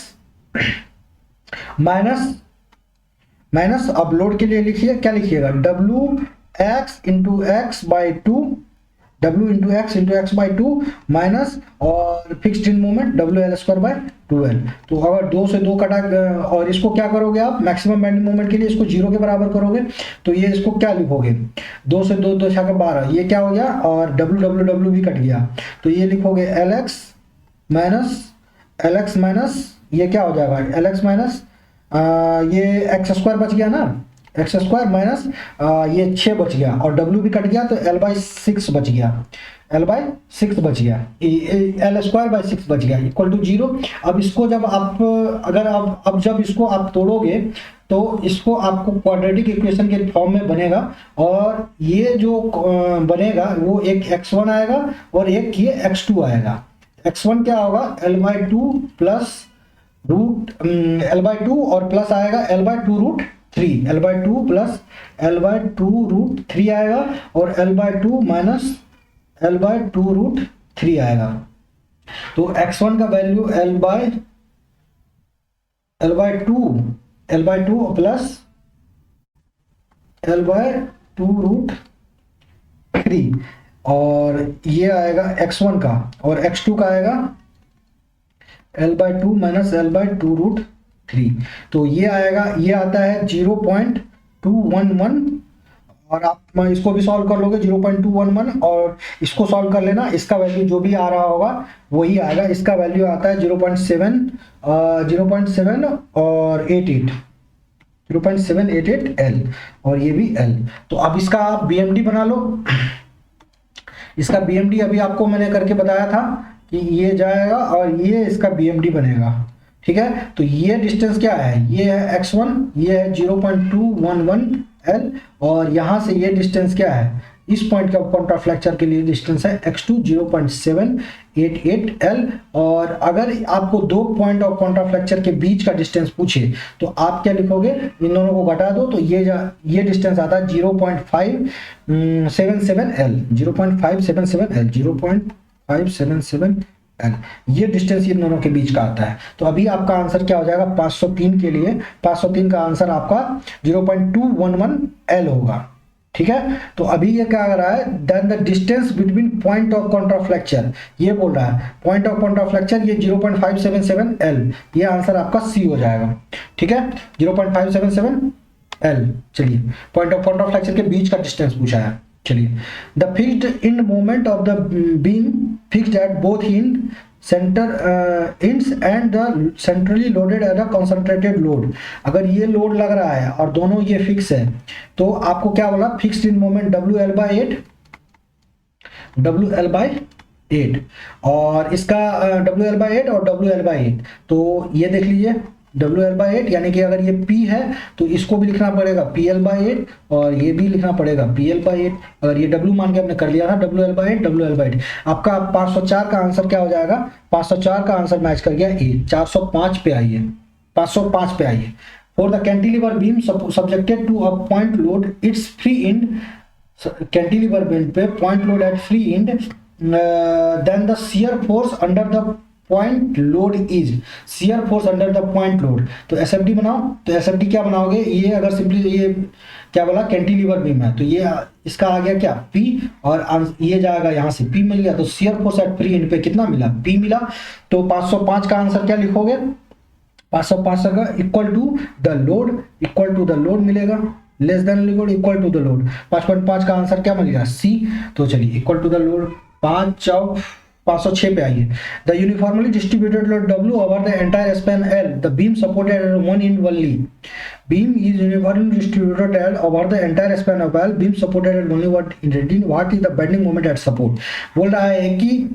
माइनस अब लोड के लिए लिखिए, क्या लिखिएगा WX into X by 2, W into X by 2 minus और फिक्स्ड इन मोमेंट WL²/12। तो अगर 2 से 2 कटा और इसको क्या करोगे आप मैक्सिमम बेंडिंग मोमेंट के लिए इसको 0 के बराबर करोगे तो ये इसको क्या लिखोगे 2 से 2 12, ये क्या हो गया और W भी कट गया तो ये लिखोगे LX माइनस ये क्या हो जाएगा LX माइनस ये x² बच गया ना, x² माइनस ये 6 बच गया और w भी कट गया तो L/6 बच गया, L/6 बच गया, L²/6 बच गया इक्वल टू 0। अब इसको जब आप जब इसको आप तोड़ोगे तो इसको आपको क्वाड्रेटिक इक्वेशन के फॉर्म में बनेगा, और ये जो बनेगा वो एक x1 आएगा और एक ये x2 आएगा। x1 क्या होगा L/2 प्लस L/2 और प्लस आएगा L/2√3, L/2 प्लस L/2√3 आएगा और L/2 माइनस L/2√3 आएगा। तो x1 का वैल्यू L/2 प्लस L/2√3 और ये आएगा x1 का, और x2 का आएगा L/2 माइनस L/2√3। तो ये आएगा, ये आता है 0.211 और आप इसको भी सॉल्व कर लोगे 0.211 और इसको सॉल्व कर लेना, इसका वैल्यू जो भी आ रहा होगा वही आएगा। इसका वैल्यू आता है 0.7 और 0.788 L और ये भी L। तो अब इसका आप BMD बना लो। इसका BMD अभी आपको मैंने करके बताया था कि ये जाएगा और ये इसका BMD बनेगा। ठीक है, तो ये डिस्टेंस क्या है, ये है x1, ये है 0.211 L और यहाँ से ये डिस्टेंस क्या है, इस पॉइंट का कॉन्ट्राफ्लेक्चर के लिए डिस्टेंस है x2 0.788 L। और अगर आपको दो पॉइंट ऑफ कॉन्ट्राफ्लेक्चर के बीच का डिस्टेंस पूछे तो आप क्या लिखोगे, इन दोनों को घटा दो तो ये डिस्टेंस आता है 0.577 L, 0.577 L, 0.577 L, ये डिस्टेंस इन दोनों के बीच का आता है। तो अभी आपका आंसर क्या हो जाएगा 503 के लिए, 503 का आंसर आपका 0.211 L होगा। ठीक है, तो अभी ये क्या कर रहा है, then the distance between point of contraflexure, ये बोल रहा है पॉइंट ऑफ कॉन्ट्राफ्लेक्चर ये 0.577 L, ये आंसर आपका सी हो जाएगा। ठीक है, 0.577 L। चलिए, पॉइंट ऑफ कॉन्ट्राफ्लेक्चर के बीच का डिस्टेंस पूछा है। चलिए, the fixed end moment of the beam fixed at both end centre ends and the centrally loaded at a concentrated load. अगर ये लोड लग रहा है और दोनों ये फिक्स है तो आपको क्या बोला, fixed end moment WL/8, WL/8 और इसका WL/8 और WL/8, तो ये देख लीजिए WL/8 यानी कि अगर ये P है तो इसको भी लिखना पड़ेगा PL/8 और ये भी लिखना पड़ेगा PL/8। अगर ये W मान के आपने कर लिया था WL/8 आपका 504 का आंसर क्या हो जाएगा, 504 का आंसर मैच कर गया ए। 405 पे आइए, 505 पे आइए। For the cantilever beam subjected to a point load its free end, cantilever beam पे point load at free end, then the shear force under the point load is, shear force under the point load. तो SFD बनाओ, तो SFD क्या बनाओगे, ये अगर simply ये क्या बोला कैंटिलीवर बीम है तो ये इसका आ गया क्या P और ये जाएगा यहाँ से P मिल गया, तो shear force eight free and पे कितना मिला, P मिला। तो 505 का आंसर क्या लिखोगे, 505 का इक्वल टू द लोड मिलेगा, लेस देन लिखो इक्वल टू द लोड। 5.5 का आंसर क्या मिलेगा C। तो चलिए इक्वल टू द लोड 506 पे आइए। The uniformly distributed load W over the entire span L, the beam supported eight one and only, beam is uniformly distributed L over the entire span of L, beam supported eight only what is the bending moment eight support. बोल रहा है कि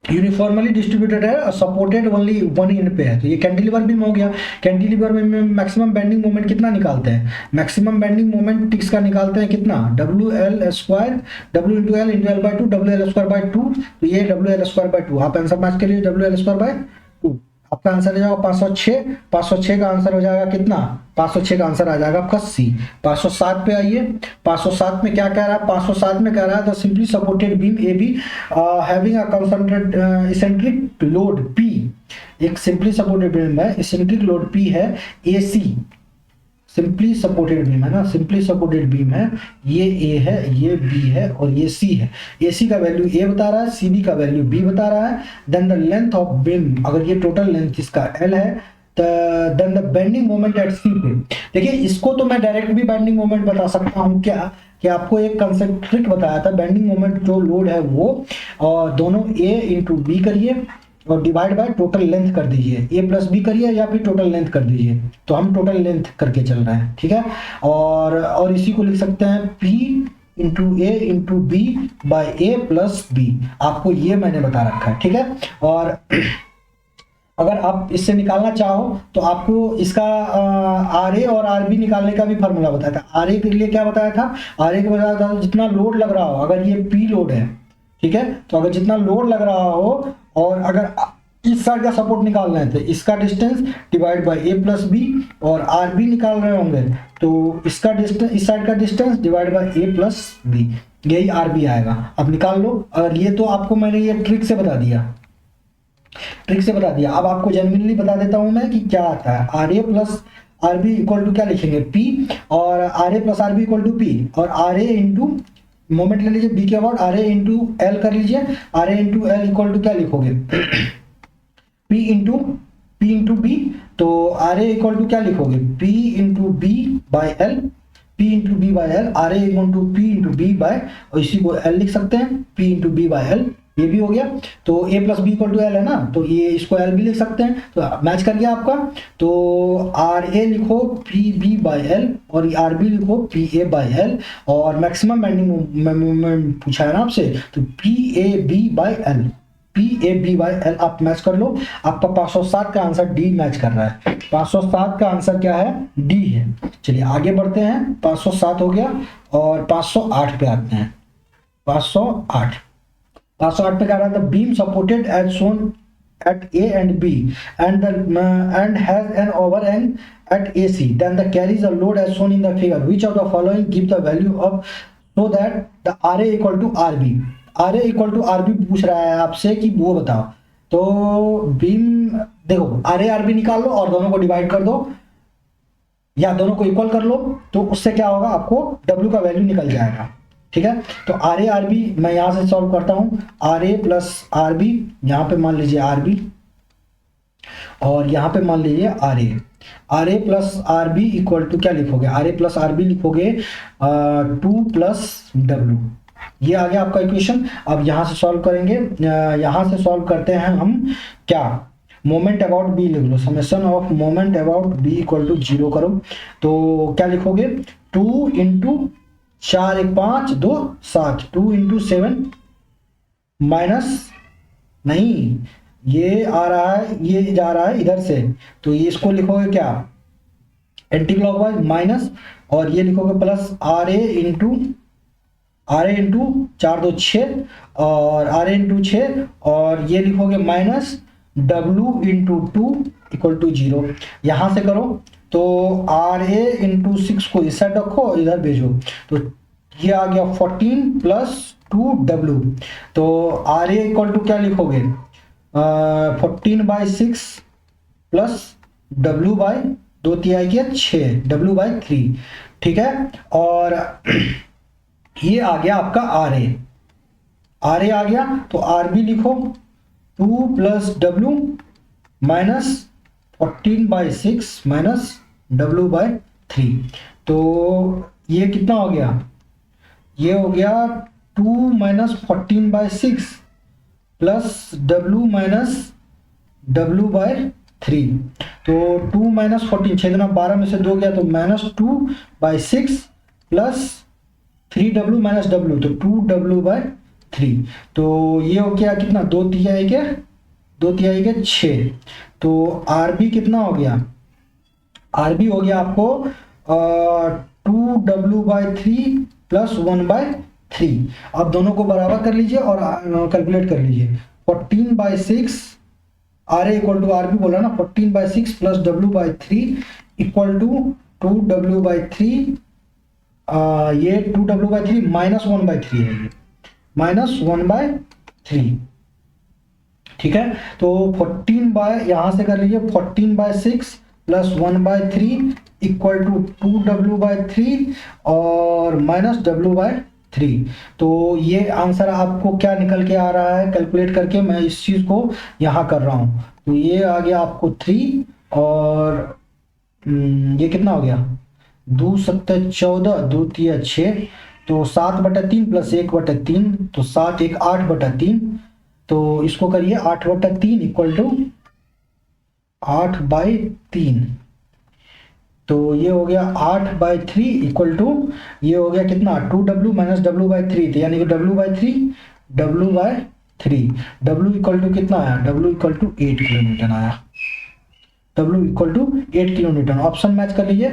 uniformly distributed है और supported only one and पे है, तो ये कैंटिलीवर बीम हो गया। कैंटिलीवर में मैक्सिमम बेंडिंग मोमेंट कितना निकालते हैं, मैक्सिमम बेंडिंग मोमेंट टिक्स का निकालते हैं कितना, WL² W into L into L/2 WL²/2, तो ये WL²/2 आप आंसर मैच करिए WL²/2। आपका आंसर हो जाएगा 506, 506 का आंसर हो जाएगा कितना, 506 का आंसर आ जाएगा आपका C। 507 पे आइए, 507 में क्या कह रहा है, 507 में कह रहा है the simply supported beam AB having a concentrate eccentric load P, एक सिंपली सपोर्टेड बीम है, इसेंट्रिक लोड P है, AC सिंपली सपोर्टेड बीम है ना, सिंपली सपोर्टेड बीम है, ये A है, ये B है और ये C है। AC का वैल्यू A बता रहा है, CB का वैल्यू B बता रहा है। Then the length of beam, अगर ये टोटल लेंथ इसका L है, then the bending moment at C पे। देखिए इसको तो मैं डायरेक्ट भी बेंडिंग मोमेंट बता सकता हूँ, क्या कि आपको एक कंसेप्ट ट्रिक बताया था, बेंडिंग मोमेंट जो लोड है वो, और दोनों A इंटू B करिए और डिवाइड बाय टोटल लेंथ कर दीजिए, A प्लस B करिए या फिर टोटल लेंथ कर दीजिए, तो हम टोटल लेंथ करके चल रहे हैं। ठीक है, और इसी को लिख सकते हैं P into A into B by A plus B, आपको ये मैंने बता रखा है। ठीक है, और अगर आप इससे निकालना चाहो तो आपको इसका RA और RB निकालने का भी फार्मूला बताया था। RA के लिए क्या बताया था, RA के बताया था जितना लोड लग रहा हो, अगर ये P लोड है, ठीक है, तो अगर जितना लोड लग रहा हो और अगर इस साइड का सपोर्ट निकालना है तो इसका distance divide by A plus B, और RB निकाल रहे होंगे तो इसका डिस्टेंस, इस साइड का distance divide by A plus B, यही RB आएगा। अब निकाल लो, और ये तो आपको मैंने ये ट्रिक से बता दिया, ट्रिक से बता दिया। अब आपको जेन्युइनली बता देता हूं मैं कि क्या आता है। RA plus RB equal to क्या लिखेंगे P, और RA plus RB equal to P, और RA इंटू मोमेंट ले लीजिए B के अबाउट, RA इंटू L कर लीजिए, RA into L equal to क्या लिखोगे P इंटू B, तो RA इक्वल टू क्या लिखोगे P into B by L, P into B by L, RA equal to P into B by, और इसी को L लिख सकते हैं P into B by L, ये भी हो गया। तो A plus B equal to L है ना, तो ये इसको L भी लिख सकते हैं, तो मैच कर गया आपका। तो RA लिखो PB बाय L और RB लिखो PA बाय L, और मैक्सिमम बेंडिंग मोमेंट पूछा है ना आपसे, तो PAB बाय L, PABYL आप मैच कर लो। आपका 507 का आंसर डी मैच कर रहा है। 507 का आंसर क्या है? डी है। चलिए आगे बढ़ते हैं। 507 हो गया और 508 पे आते हैं। 508 पे कह रहा था beam supported as shown at A and B and has an overhang at AC, then the carries a load as shown in the figure. Which of the following give the value of so that the RA equal to RB? RA equal to RB पूछ रहा है आपसे कि वो बताओ। तो beam देखो RA RB निकाल लो और दोनों को डिवाइड कर दो या दोनों को इक्वल कर लो, तो उससे क्या होगा, आपको W का वैल्यू निकल जाएगा। ठीक है, तो RA RB मैं यहां से सॉल्व करता हूं। RA प्लस RB, यहां पे मान लीजिए RB और यहां पे मान लीजिए RA plus RB equal to क्या लिखोगे? RA प्लस RB लिखोगे 2 प्लस W। ये आ गया आपका इक्वेशन। अब यहां से सॉल्व करेंगे। यहां से सॉल्व करते हैं हम क्या? मोमेंट अबाउट बी लिख लो। Summation of moment about B equal to 0 करो तो क्या लिखोगे? 2 इंटू 4 1 5 2 7, 2 इंटू 7 माइनस नहीं, ये आ रहा है, ये जा रहा है इधर से, तो ये इसको लिखोगे क्या? एंटी क्लॉकवाइज माइनस, और ये लिखोगे प्लस RA इंटू 4 2 6 और RA इंटू 6, और ये लिखोगे minus W into 2 equal to 0। यहां से करो तो RA इंटू 6 को इस साइड रखो, इधर भेजो, तो ये आ गया 14 प्लस 2W। तो RA इक्वल टू क्या लिखोगे? 14/6 प्लस W बाई 2 तिहाई के 6, W बाई 3। ठीक है, और ये आ गया आपका RA आ गया, तो RB लिखो 2 plus W minus 14/6 minus W by 3। तो ये कितना हो गया? ये हो गया 2 minus 14/6 plus W minus W by 3। तो 2 माइनस 14, 6 दुना 12 में से 2 गया तो minus 2/6 plus 3W minus W, तो 2W बाई 3। तो ये हो गया कितना? 2 तिहाई के 6। तो RB कितना हो गया? RB हो गया आपको 2W बाई 3 प्लस 1/3। अब दोनों को बराबर कर लीजिए और कैलकुलेट कर लीजिए। 14/6 RA इक्वल टू RB बोला ना, 14/6 plus W by 3 equal to 2W by 3। ये 2W बाई 3 माइनस 1/3 है, ये माइनस 1/3। ठीक है, तो 14 बाय यहां से कर लीजिए 14/6 plus 1/3 equal to 2W by 3 और माइनस W बाई 3। तो ये आंसर आपको क्या निकल के आ रहा है? कैलकुलेट करके मैं इस चीज को यहाँ कर रहा हूँ, तो ये आ गया आपको 3 और ये कितना हो गया? 2 7 14 2 3 6, तो 7/3 प्लस 1/3, तो 7 1 8/3। तो इसको करिए 8/3 इक्वल टू 8/3। तो ये हो गया 8/3 इक्वल टू ये हो गया कितना? 2W माइनस W बाई 3, तो यानी कि W by 3 W equal to कितना आया? W इक्वल टू 8 किलोमीटर आया। W equal to 8 kilometre. Option match कर लीजिए।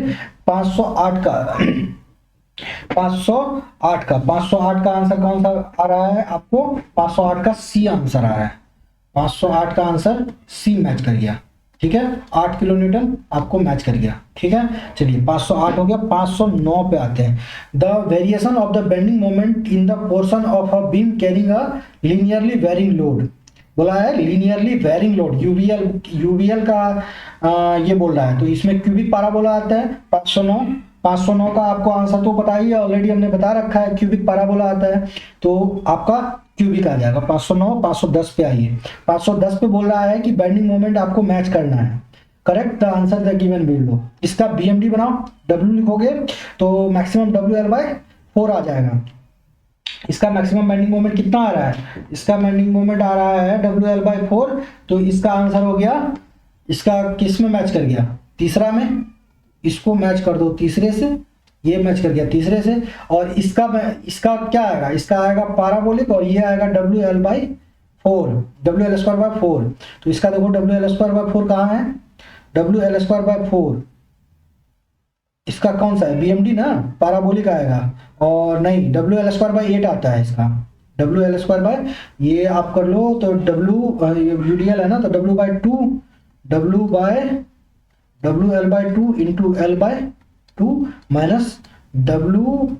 508 का आंसर कौन सा आ रहा है आपको? 508 का सी आंसर आ रहा है। 508 का आंसर सी मैच कर गया। ठीक है, 8 किलोमीटर आपको मैच कर गया। ठीक है, चलिए 508 हो गया। 509 पे आते हैं। The variation of the bending moment in the portion of a beam carrying a linearly varying load, बोला है लीनियरली वेरिंग लोड। यूवीएल का ये बोल रहा है, तो इसमें क्यूबिक पाराबोला आता है 509 का आपको आंसर तो पता ही है, ऑलरेडी हमने बता रखा है। क्यूबिक पाराबोला आता है तो आपका क्यूबिक आ जाएगा। 509 510 पे आइए। 510 पे बोल रहा है कि बेंडिंग मोमेंट आपको मैच करना है। Correct the answer the given below. इसका बीएमडी बनाओ। W लिखोगे तो मैक्सिमम WL बाई 4 आ जाएगा। इसका मैक्सिमम बेंडिंग मोमेंट कितना आ रहा है? इसका बेंडिंग मोमेंट आ रहा है WL बाई 4। तो इसका आंसर हो गया, इसका किस में मैच कर गया? तीसरा में। इसको मैच कर दो तीसरे से, ये मैच कर गया तीसरे से, और इसका क्या आएगा? इसका आएगा पाराबोलिक और ये आएगा WL by 4, W L square bye 4। तो इसका देखो डब्ल्यू एल स्क्वायर बाय 4 कहाँ है, डब्ल्यू एल स्क्वायर बाय 4 इसका कौन सा है, बीएमडी ना, पैराबोलिक आएगा। और नहीं, डब्ल्यू एल स्क्वायर बाय 8 आता है इसका, डब्ल्यू एल स्क्वायर बाय, ये आप कर लो तो डब्ल्यू यूडीएल है ना, तो W by 2, W L by 2 into L by 2 minus W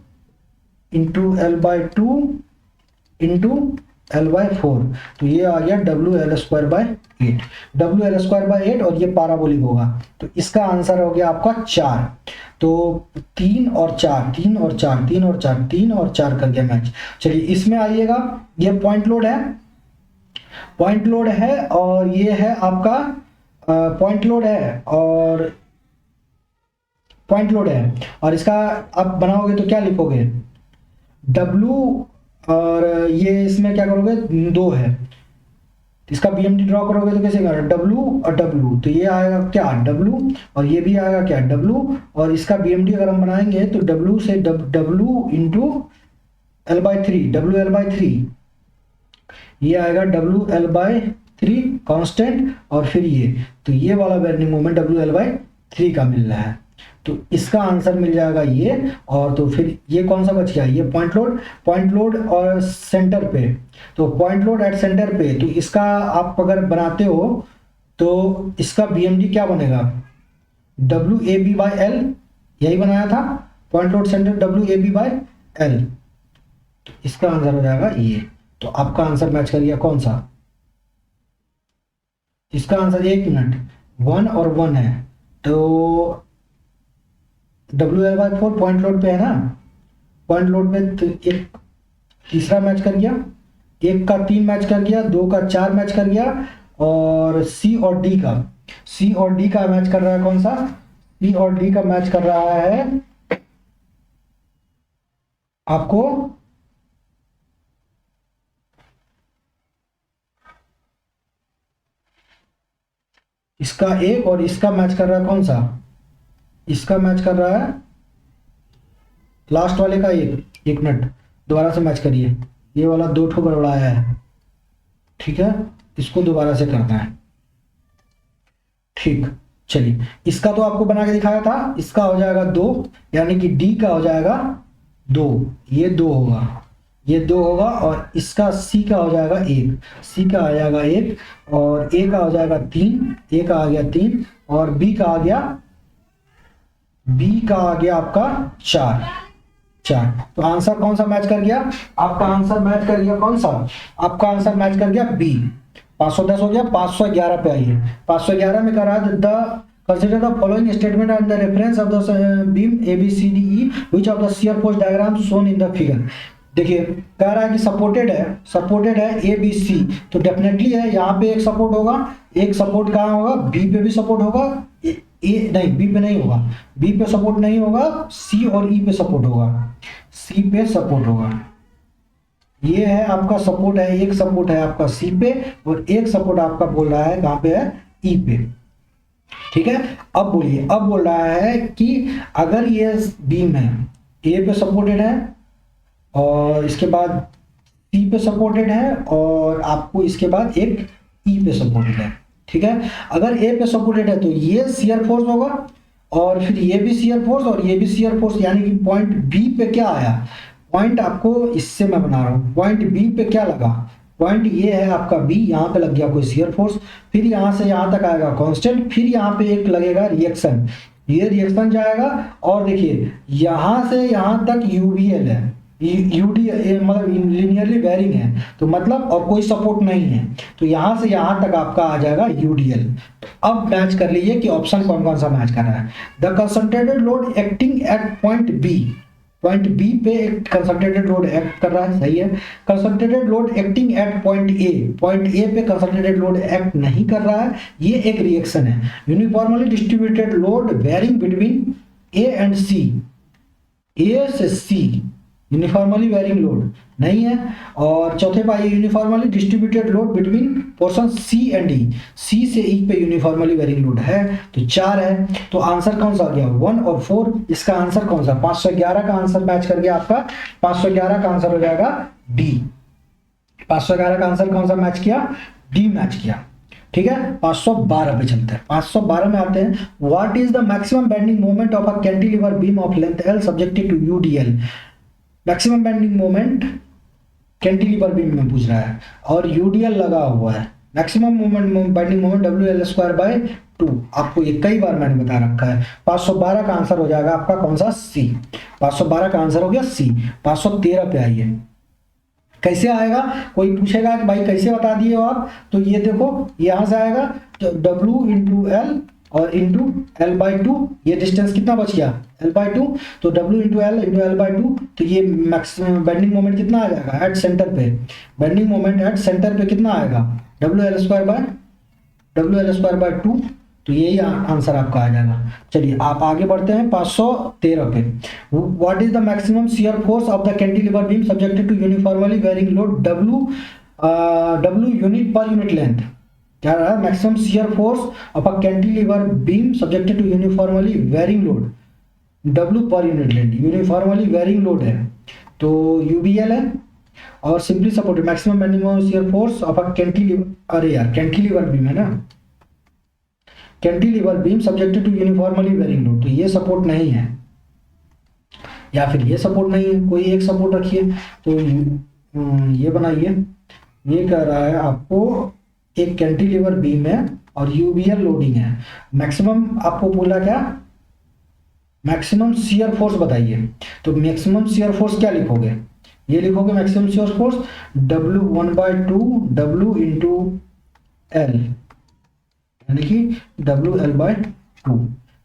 into L by 2 into L by 4। तो ये आ गया W L square by 8, W L square by 8, और ये पैराबोलिक होगा। तो इसका आंसर हो गया आपका 4। तो 3 और 4, 3 और 4, 3 और 4, 3 और 4 कर गया मैच। चलिए इसमें आइएगा, ये पॉइंट लोड है, पॉइंट लोड है, और ये है आपका पॉइंट लोड है, और पॉइंट लोड है, और इसका आप बनाओगे तो क्या लिखोगे, W, और ये इसमें क्या करोगे, 2 है, इसका बीएमडी ड्रॉ करोगे तो कैसे करोगे, W और W, तो ये आएगा क्या W, और ये भी आएगा क्या W, और इसका बीएमडी अगर हम बनाएंगे तो W से W into L bye 3, W L bye 3, ये आएगा डब्ल्यू एल बाय 3 कांस्टेंट, और फिर ये, तो ये वाला bearing moment W L bye 3 का मिल रहा है। तो इसका आंसर मिल जाएगा ये। और तो फिर ये कौन सा बच गया, ये पॉइंट लोड और सेंटर पे, तो पॉइंट लोड एट सेंटर पे, तो इसका आप अगर बनाते हो तो इसका बीएमडी क्या बनेगा, W A B by L, यही बनाया था, point load centre W A B by L. तो इसका आंसर हो जाएगा ये। तो आपका आंसर मैच कर गया कौन सा, इसका आंसर 1 मिनट, 1 और 1 है, तो W L by 4 point load पे है ना, पॉइंट लोड पे तो एक तीसरा मैच कर गया, 1 का 3 मैच कर गया, 2 का 4 मैच कर गया, और सी और डी का मैच कर रहा है कौन सा, सी और डी का मैच कर रहा है आपको इसका एक, और इसका मैच कर रहा है कौन सा, इसका मैच कर रहा है लास्ट वाले का 1 मिनट, दोबारा से मैच करिए, ये वाला 2 ठो गड़बड़ाया है, ठीक है, इसको दोबारा से करना है, ठीक। चलिए इसका तो आपको बना के दिखाया था, इसका हो जाएगा 2, यानी कि डी का हो जाएगा 2, ये 2 होगा, ये 2 होगा, और इसका सी का हो जाएगा 1, सी का आ जाएगा 1, और ए का हो जाएगा 3, ए का आ गया 3, और बी का आ गया आपका 4। तो आंसर कौन सा मैच कर गया, आपका आंसर मैच कर गया कौन सा, आपका आंसर मैच कर गया बी। 510 हो गया, 511 पे आइए, 511 में करा the consider the following statement and the reference of the beam ABCDE which of the shear force diagram shown in the figure. देखिए कह रहा है कि सपोर्टेड है ABC, तो डेफिनेटली है, यहाँ पे एक सपोर्ट होगा, एक सपोर्ट कहाँ होगा, बी पे भी सपोर्ट होगा, ए नहीं, बी पे नहीं होगा, बी पे सपोर्ट नहीं होगा, सी और ई पे सपोर्ट होगा, सी पे सपोर्ट होगा। ये है आपका सपोर्ट है, एक सपोर्ट है आपका सी पे, और एक सपोर्ट आपका बोल रहा है कहाँ पे है, ई पे, ठीक है। अब बोलिए, अब बोल रहा है कि अगर ये बीम है, ए पे सपोर्टेड है, और इसके बाद सी पे सपोर्टेड है, और आपको इसके बाद एक ई पे सपोर्टेड है, ठीक है। अगर ए पे सपोर्टेड है तो ये शियर फोर्स होगा, और फिर ये भी शियर फोर्स और ये भी शियर फोर्स, यानी कि पॉइंट बी पे क्या आया, पॉइंट आपको इससे मैं बना रहा हूँ, पॉइंट बी पे क्या लगा, पॉइंट ये है आपका बी, यहाँ पे लग गया कोई शियर फोर्स, फिर यहाँ से यहाँ तक आएगा कांस्टेंट, फिर यहाँ पे एक लगेगा रिएक्शन, ये रिएक्शन जाएगा, और देखिए यहाँ से यहाँ तक यूवीएल है, यूडी मतलब लीनियरली वेरिंग है, तो मतलब और कोई सपोर्ट नहीं है, तो यहाँ से यहाँ तक आपका आ जाएगा यूडीएल। तो अब मैच कर लीजिए कि ऑप्शन कौन कौन सा मैच कर रहा है। The concentrated load acting at point B पे एक कंसंट्रेटेड लोड एक्ट कर रहा है, सही है। Concentrated load acting at point A पे कंसंट्रेटेड लोड एक्ट नहीं कर रहा है, ये एक रिएक्शन है। Uniformly distributed load varying between A and C, A से सी यूनिफॉर्मली वेरिंग लोड नहीं है। और चौथे पाई uniformly distributed load between portion C and E, C से ई पे यूनिफॉर्मली वेरिंग लोड है, तो 4 है। तो आंसर कौन सा आ गया, 1 और 4। इसका आंसर कौन सा, 511 का आंसर मैच कर गया आपका, 511 का आंसर हो जाएगा डी। 511 का आंसर कौन सा मैच किया? डी मैच किया। ठीक है, 512 पे चलते हैं। 512 में आते हैं, what is the maximum bending moment of a cantilever beam of length L subjected to UDL. Maximum bending moment cantilever beam में पूछ रहा है और यूडीएल लगा हुआ है। Maximum moment bending moment WL²/2, आपको ये कई बार मैंने बता रखा है। 512 का आंसर हो जाएगा आपका कौन सा? सी। 512 का आंसर हो गया सी। 513 पे आइए, कैसे आएगा? कोई पूछेगा कि भाई कैसे बता दिए हो आप, तो ये देखो यहां से आएगा तो W इंटू एल और इंटू L/2, ये डिस्टेंस कितना बच गया? L/2, तो W इंटू L/2, तो ये मैक्सिमम बेंडिंग मोमेंट कितना आ जाएगा एट सेंटर पे? बेंडिंग मोमेंट एट सेंटर पे कितना आएगा? WL²/2, तो यही आंसर आपका आ जाएगा। चलिए आप आगे बढ़ते हैं 513 पे। What is the maximum shear force of the cantilever beam subjected to uniformly varying load W unit per unit length. क्या रहा? Maximum shear force of a cantilever beam subjected to uniformly varying load W per unit length. Uniformly varying load है तो UBL है, और simply supported maximum bending shear force of a cantilever, अरे यार cantilever beam है ना, cantilever beam subjected to uniformly varying load, तो ये सपोर्ट नहीं है या फिर ये सपोर्ट नहीं है, कोई एक सपोर्ट रखिए। तो ये बनाइए, ये कह रहा है आपको एक कैंटिलीवर बीम है और यूबीएल लोडिंग है। मैक्सिमम आपको बोला क्या? मैक्सिमम शियर फोर्स बताइए। तो मैक्सिमम शियर फोर्स क्या लिखोगे? ये लिखोगे maximum shear force W1/2 W into L, यानी कि WL/2,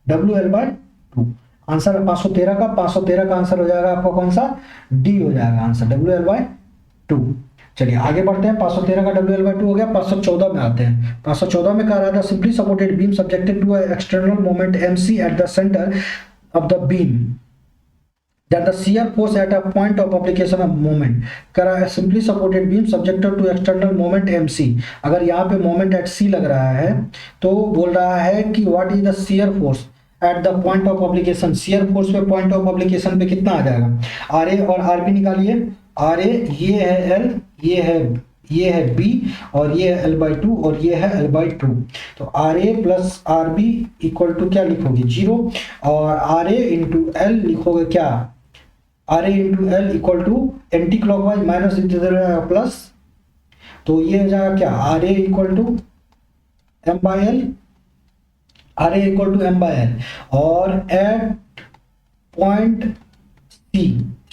WL/2। आंसर 513 का, 513 का आंसर हो जाएगा आपका कौन सा? डी हो जाएगा आंसर, WL/2। चलिए आगे बढ़ते हैं। 513 का WL/2 हो गया। 514 में आते हैं। 514 में कह रहा था simply supported beam subjected to external moment MC at the centre of the beam that the shear force at a point of application of moment। करा है simply supported beam subjected to external moment MC। अगर यहाँ पे moment at C लग रहा है तो बोल रहा है कि what is the shear force eight the point of application. shear force पे पॉइंट ऑफ एप्लीकेशन पे कितना आ जाएगा? RA और RB निकालिए। RA ये है L, ये है B, और ये है L/2 और ये है L/2। तो RA plus RB equal to क्या लिखोगे? 0, और RA इंटू L लिखोगे क्या? RA into L equal to anti clockwise minus plus, तो ये हो जाएगा क्या? RA equal to M/L, RA equal to M/L, और एट पॉइंट C,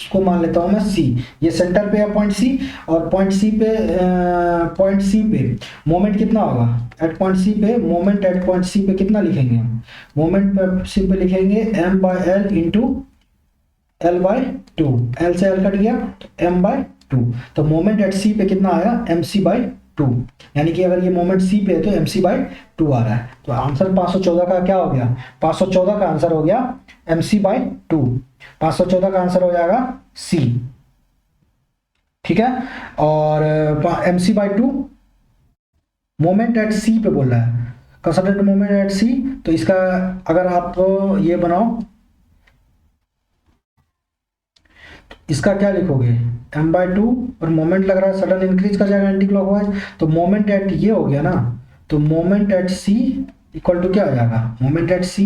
इसको मान लेता हूं मैं C, ये सेंटर पे है पॉइंट C, और पॉइंट C पे मोमेंट कितना होगा? एट पॉइंट C पे मोमेंट एट पॉइंट C पे कितना लिखेंगे हम? मोमेंट C पे लिखेंगे M/L इंटू L/2, L से L कट गया तो M/2, तो मोमेंट एट C पे कितना आया? MC/2, यानी कि अगर ये मोमेंट C पे है तो MC/2 आ रहा है। तो आंसर 514 का क्या हो गया? 514 का आंसर हो गया MC/2। 514 का आंसर हो जाएगा C। ठीक है, और MC/2 मोमेंट एट C पे बोल रहा है, कंसंट्रेटेड मोमेंट एट C, तो इसका अगर आप ये बनाओ, इसका क्या लिखोगे? M/2, और मोमेंट लग रहा है सडन इंक्रीज कर जाएगा एंटी क्लॉकवाइज, तो मोमेंट एट ये हो गया ना, तो moment at C equal to क्या आ जाएगा? Moment at C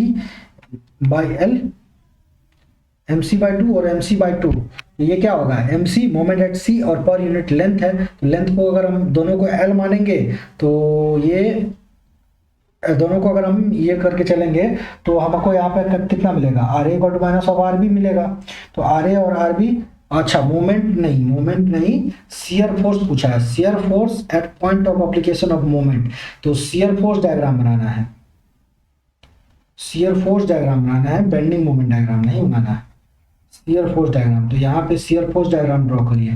by L, MC/2 और MC/2, तो ये क्या होगा? MC मोमेंट एट C और पर यूनिट लेंथ है, तो लेंथ को अगर हम दोनों को L मानेंगे तो ये दोनों को अगर हम ये करके चलेंगे तो हमको यहाँ पे कितना मिलेगा? RA equal to minus of RB मिलेगा। तो RA और RB, अच्छा मोमेंट नहीं, शियर फोर्स पूछा है, shear force eight point of application of moment. तो शियर फोर्स डायग्राम बनाना है, शियर फोर्स डायग्राम बनाना है, बेंडिंग मोमेंट डायग्राम नहीं बनाना है, शियर फोर्स डायग्राम। तो यहाँ पे शियर फोर्स डायग्राम ड्रॉ करिए।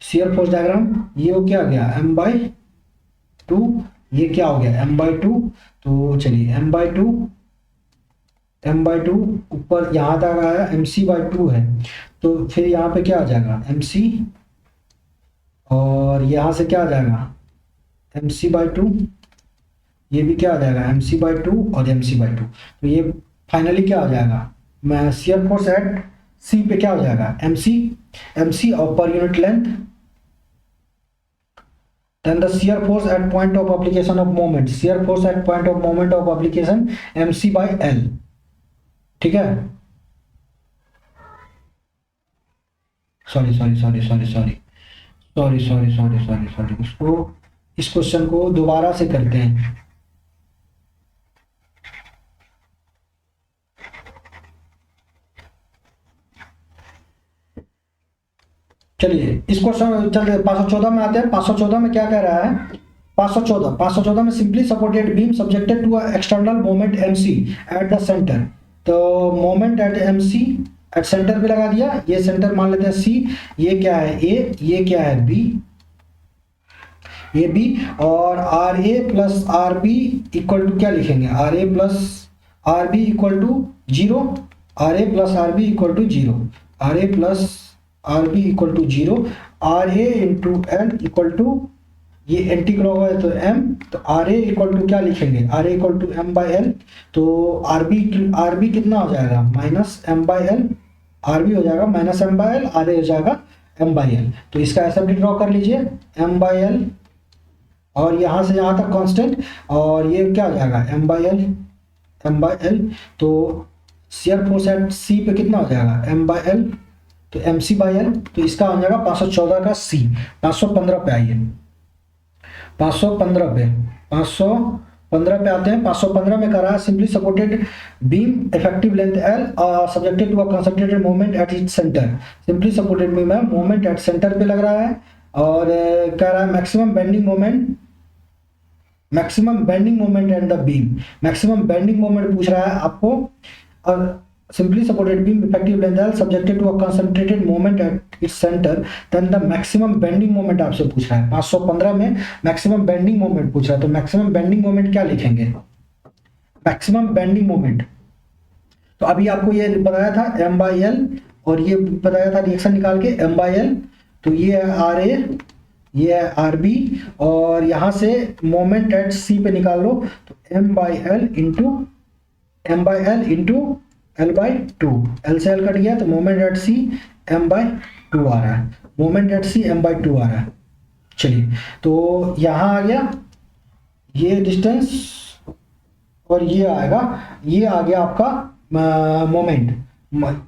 शियर फोर्स डायग्राम ये हो क्या गया? M/2, ये क्या हो गया? M/2। तो चलिए M/2 ऊपर यहाँ तक आया, MC/2 है, तो फिर यहाँ पे क्या आ जाएगा? MC, और यहाँ से क्या आ जाएगा? MC/2, ये भी क्या आ जाएगा? MC/2 और MC/2। तो ये फाइनली क्या आ जाएगा? मैं शियर फोर्स एट C पे क्या हो जाएगा? MC और पर unit length then the shear force at point of application of moment, shear force at point of moment of application mc by l, ठीक है। Sorry sorry sorry sorry sorry sorry sorry sorry sorry sorry उसको, इस question को दोबारा से करते हैं। चलिए इस क्वेश्चन चलते 514 में आते हैं। 514 में क्या कह रहा है, 514 में simply supported beam subjected to external moment mc at the centre. तो moment at mc at centre पे लगा दिया, ये सेंटर मान लेते हैं c, ये क्या है a, ये क्या है b, ये b, और R A plus R B equal to क्या लिखेंगे, R A plus R B equal to zero, R A plus R B equal to zero, R A plus R B equal to zero, R A into L equal to, ये anti clockwise तो m, तो R A equal to क्या लिखेंगे, R A equal to M by L, तो R B कितना हो जाएगा minus M by L, R B हो जाएगा minus M by L, R A हो जाएगा एम बाई एल। तो इसका ऐसा भी ड्रॉ कर लीजिए एम बाई एल, और यहाँ से यहाँ तक कांस्टेंट, और ये क्या हो जाएगा M by L, M by L. तो शेयर फोर्स एट सी पे कितना हो जाएगा एम बाई एल, तो एम सी बाई एल, तो इसका हो जाएगा 514 का सी। 515 पे आइए, 515 पे, 515 पे आते हैं। 515 में कर रहा है simply supported beam effective length L subjected to a concentrated moment at its centre. Simply supported beam है, मोमेंट एट सेंटर पे लग रहा है, और कह रहा है maximum bending moment, maximum bending moment and the beam, maximum bending moment पूछ रहा है आपको, और simply supported beam effective length L subjected to a concentrated moment at its center, then the maximum bending moment आपसे पूछ रहा है। 515 में maximum bending moment पूछ रहा है, तो maximum bending moment क्या लिखेंगे, maximum bending moment, तो अभी आपको ये बताया था m by L, और ये बताया था रिएक्शन निकाल के m by L, तो ये है आर ए, ये है आर बी, और यहाँ से मोमेंट एट सी पे निकाल लो, तो m by L into L by two, L से L कट गया, तो moment at C M by two आ रहा है, moment at C M by two आ रहा है। चलिए तो यहाँ आ गया ये डिस्टेंस, और ये आएगा, ये आ गया आपका मोमेंट,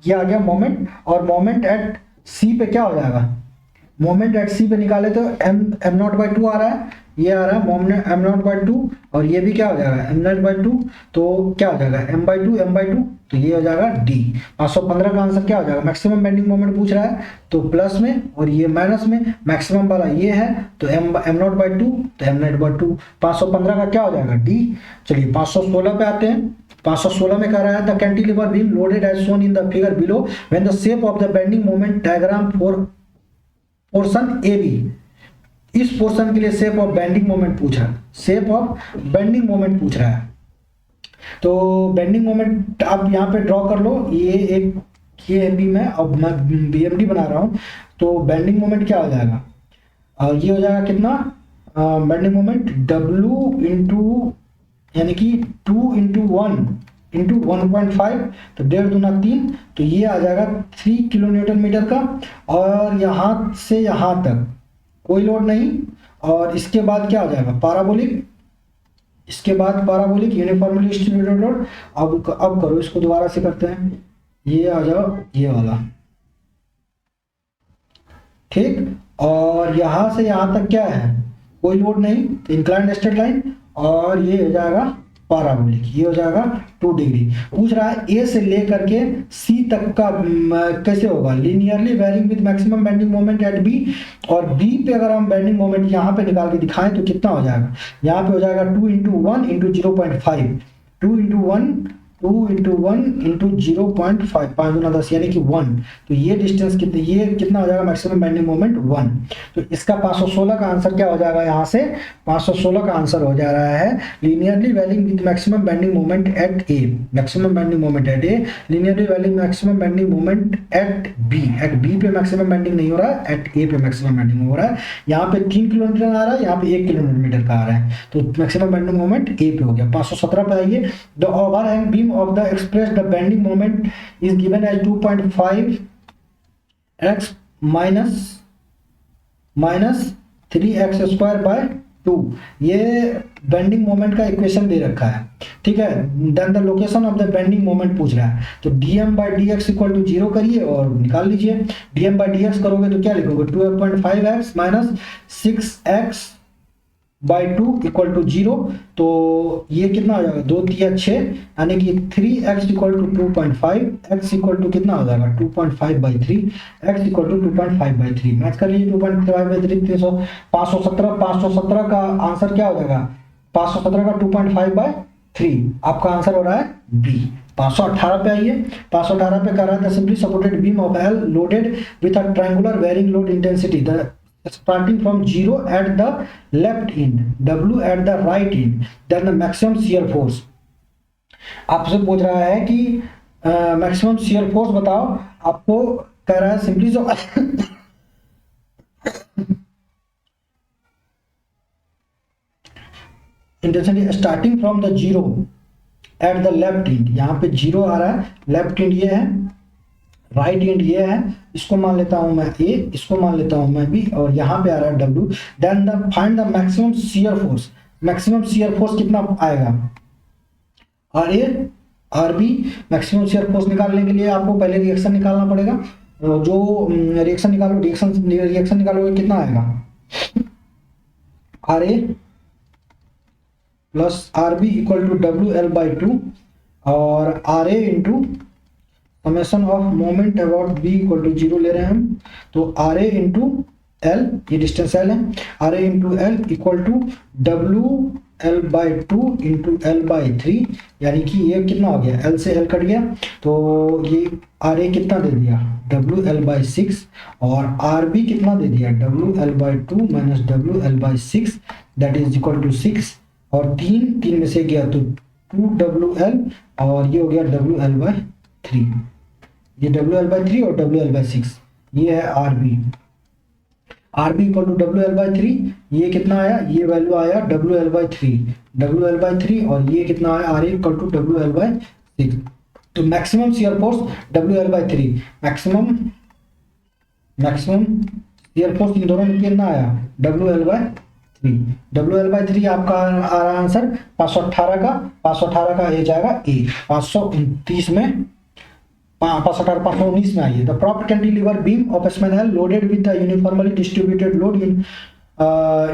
ये आ गया मोमेंट, और मोमेंट एट सी पे क्या हो जाएगा, मोमेंट एट सी पे निकाले तो एम नॉट बाई टू आ रहा है, ये आ रहा है moment am not by two, और ये भी क्या हो जाएगा एम नॉट बाई टू, तो क्या हो जाएगा एम बाई टू, तो ये हो जाएगा डी। 515 का आंसर क्या हो जाएगा, मैक्सिमम बेंडिंग मोमेंट पूछ रहा है, तो प्लस में और ये माइनस में, मैक्सिमम वाला ये है तो एम नॉट बाई टू, तो एम नॉट बाई टू, 515 का क्या हो जाएगा डी। चलिए 516 पे आते हैं। 516 में कह रहा है the cantilever beam loaded as shown in the figure below when the shape of the bending moment diagram for portion A B. इस पोर्शन के लिए शेप ऑफ बेंडिंग मोमेंट पूछ रहा है, शेप ऑफ बेंडिंग मोमेंट पूछ रहा है, तो बेंडिंग मोमेंट आप यहाँ पे ड्रॉ कर लो। ये एक ये बीम है, अब मैं बीएमडी बना रहा हूँ, तो बेंडिंग मोमेंट क्या हो जाएगा, ये हो जाएगा कितना बेंडिंग मोमेंट W इंटू, यानी कि 2 इंटू 1 इंटू 1.5, तो 1.5 दूना 3, तो ये आ जाएगा 3 किलो न्यूटन मीटर का, और यहाँ से यहाँ तक कोई लोड नहीं, और इसके बाद क्या हो जाएगा पैराबोलिक, इसके बाद पैराबोलिक यूनिफॉर्मली डिस्ट्रीब्यूटेड लोड। अब करो इसको दोबारा से करते हैं, ये आ जाओ ये वाला, ठीक, और यहाँ से यहाँ तक क्या है कोई लोड नहीं, तो इंक्लाइंड स्ट्रेट लाइन, और ये हो जाएगा पैराबोलिक, ये हो जाएगा 2 डिग्री। पूछ रहा है ए से लेकर के सी तक का कैसे होगा, linearly varying with maximum bending moment at B, और बी पे अगर हम बेंडिंग मोमेंट यहाँ पे निकाल के दिखाएं तो कितना हो जाएगा, यहाँ पे हो जाएगा 2 इंटू 1 इंटू 0.5, 2 इंटू 1 इंटू 0.5, 5 गुना 10 यानी कि 1, तो ये डिस्टेंस कितनी, ये कितना हो जाएगा मैक्सिमम बेंडिंग मोमेंट 1। तो इसका 516 का आंसर क्या हो जाएगा, यहाँ से 516 का आंसर हो जा रहा है linearly varying with maximum bending moment at A, maximum bending moment at A, linearly varying maximum bending moment at B पे मैक्सिमम बेंडिंग नहीं हो रहा है, एट ए पे मैक्सिमम बेंडिंग हो रहा है। यहाँ पे 3 किलोमीटर आ रहा है, यहाँ पे 1 किलोमीटर का आ रहा है, तो मैक्सिमम बेंडिंग मोमेंट ए पे हो गया। 517 पे आइए, the overhang beam of the expressed the bending moment is given as 2.5 x minus 3x²/2, ये बेंडिंग मोमेंट का इक्वेशन दे रखा है, ठीक है। Then the location of the bending moment पूछ रहा है, तो dm/dx इक्वल टू 0 करिए और निकाल लीजिए। dm/dx करोगे तो क्या लिखोगे, 2.5x minus 6x/2 equal to 0, तो ये कितना हो जाएगा, 2 3 6, यानी कि 3x equal to 2.5, x equal to कितना हो जाएगा 2.5/3, x इक्वल टू 2.5/3। मैच कर लीजिए, 2.5/3 517, 517 का आंसर क्या हो जाएगा, 517 का 2.5/3, आपका आंसर हो रहा है बी। 518 पे आइए, 518 पे कर रहा है, the simply supported beam of L loaded with a triangular varying load intensity, the starting from 0 at the left end, W at the right end, then the maximum shear force। आपसे पूछ रहा है कि मैक्सिमम shear force बताओ, आपको कह रहा है सिंपली जो intensity starting from the 0 at the left and, यहाँ पे 0 आ रहा है, लेफ्ट एंड ये है, राइट एंड ये है, इसको मान लेता हूं मैं ए, इसको मान लेता हूं मैं बी, और यहाँ पे आ रहा है W. Then the find the maximum shear force, maximum shear force कितना आएगा, R A R B. Maximum shear force निकालने के लिए आपको पहले रिएक्शन निकालना पड़ेगा, जो रिएक्शन निकालोगे कितना आएगा, R A plus R B equal to WL/2, और R A into summation of moment about B equal to 0 ले रहे हैं हम, तो आर ए इंटू एल, ये डिस्टेंस एल है, R A into L equal to WL/2 into L/3, यानी कि ये कितना हो गया, एल से एल कट गया, तो ये आर ए कितना दे दिया WL/6, और आर बी कितना दे दिया WL/2 minus WL/6, that is equal to 6, और 3 में से गया तो 2WL, और ये हो गया WL/3, ये WL/3 और WL/6, ये है RB, RB equal to WL/3, ये कितना आया, ये वैल्यू आया WL/3, और ये कितना आया RA इक्वल टू WL/6। तो maximum shear force WL/3, maximum shear force इन दोनों में कितना आया WL/3, WL/3 आपका आ रहा आंसर 518 का ये जाएगा ए, 529 में 519 में आइए। The proper cantilever beam of span L loaded with the uniformly distributed load in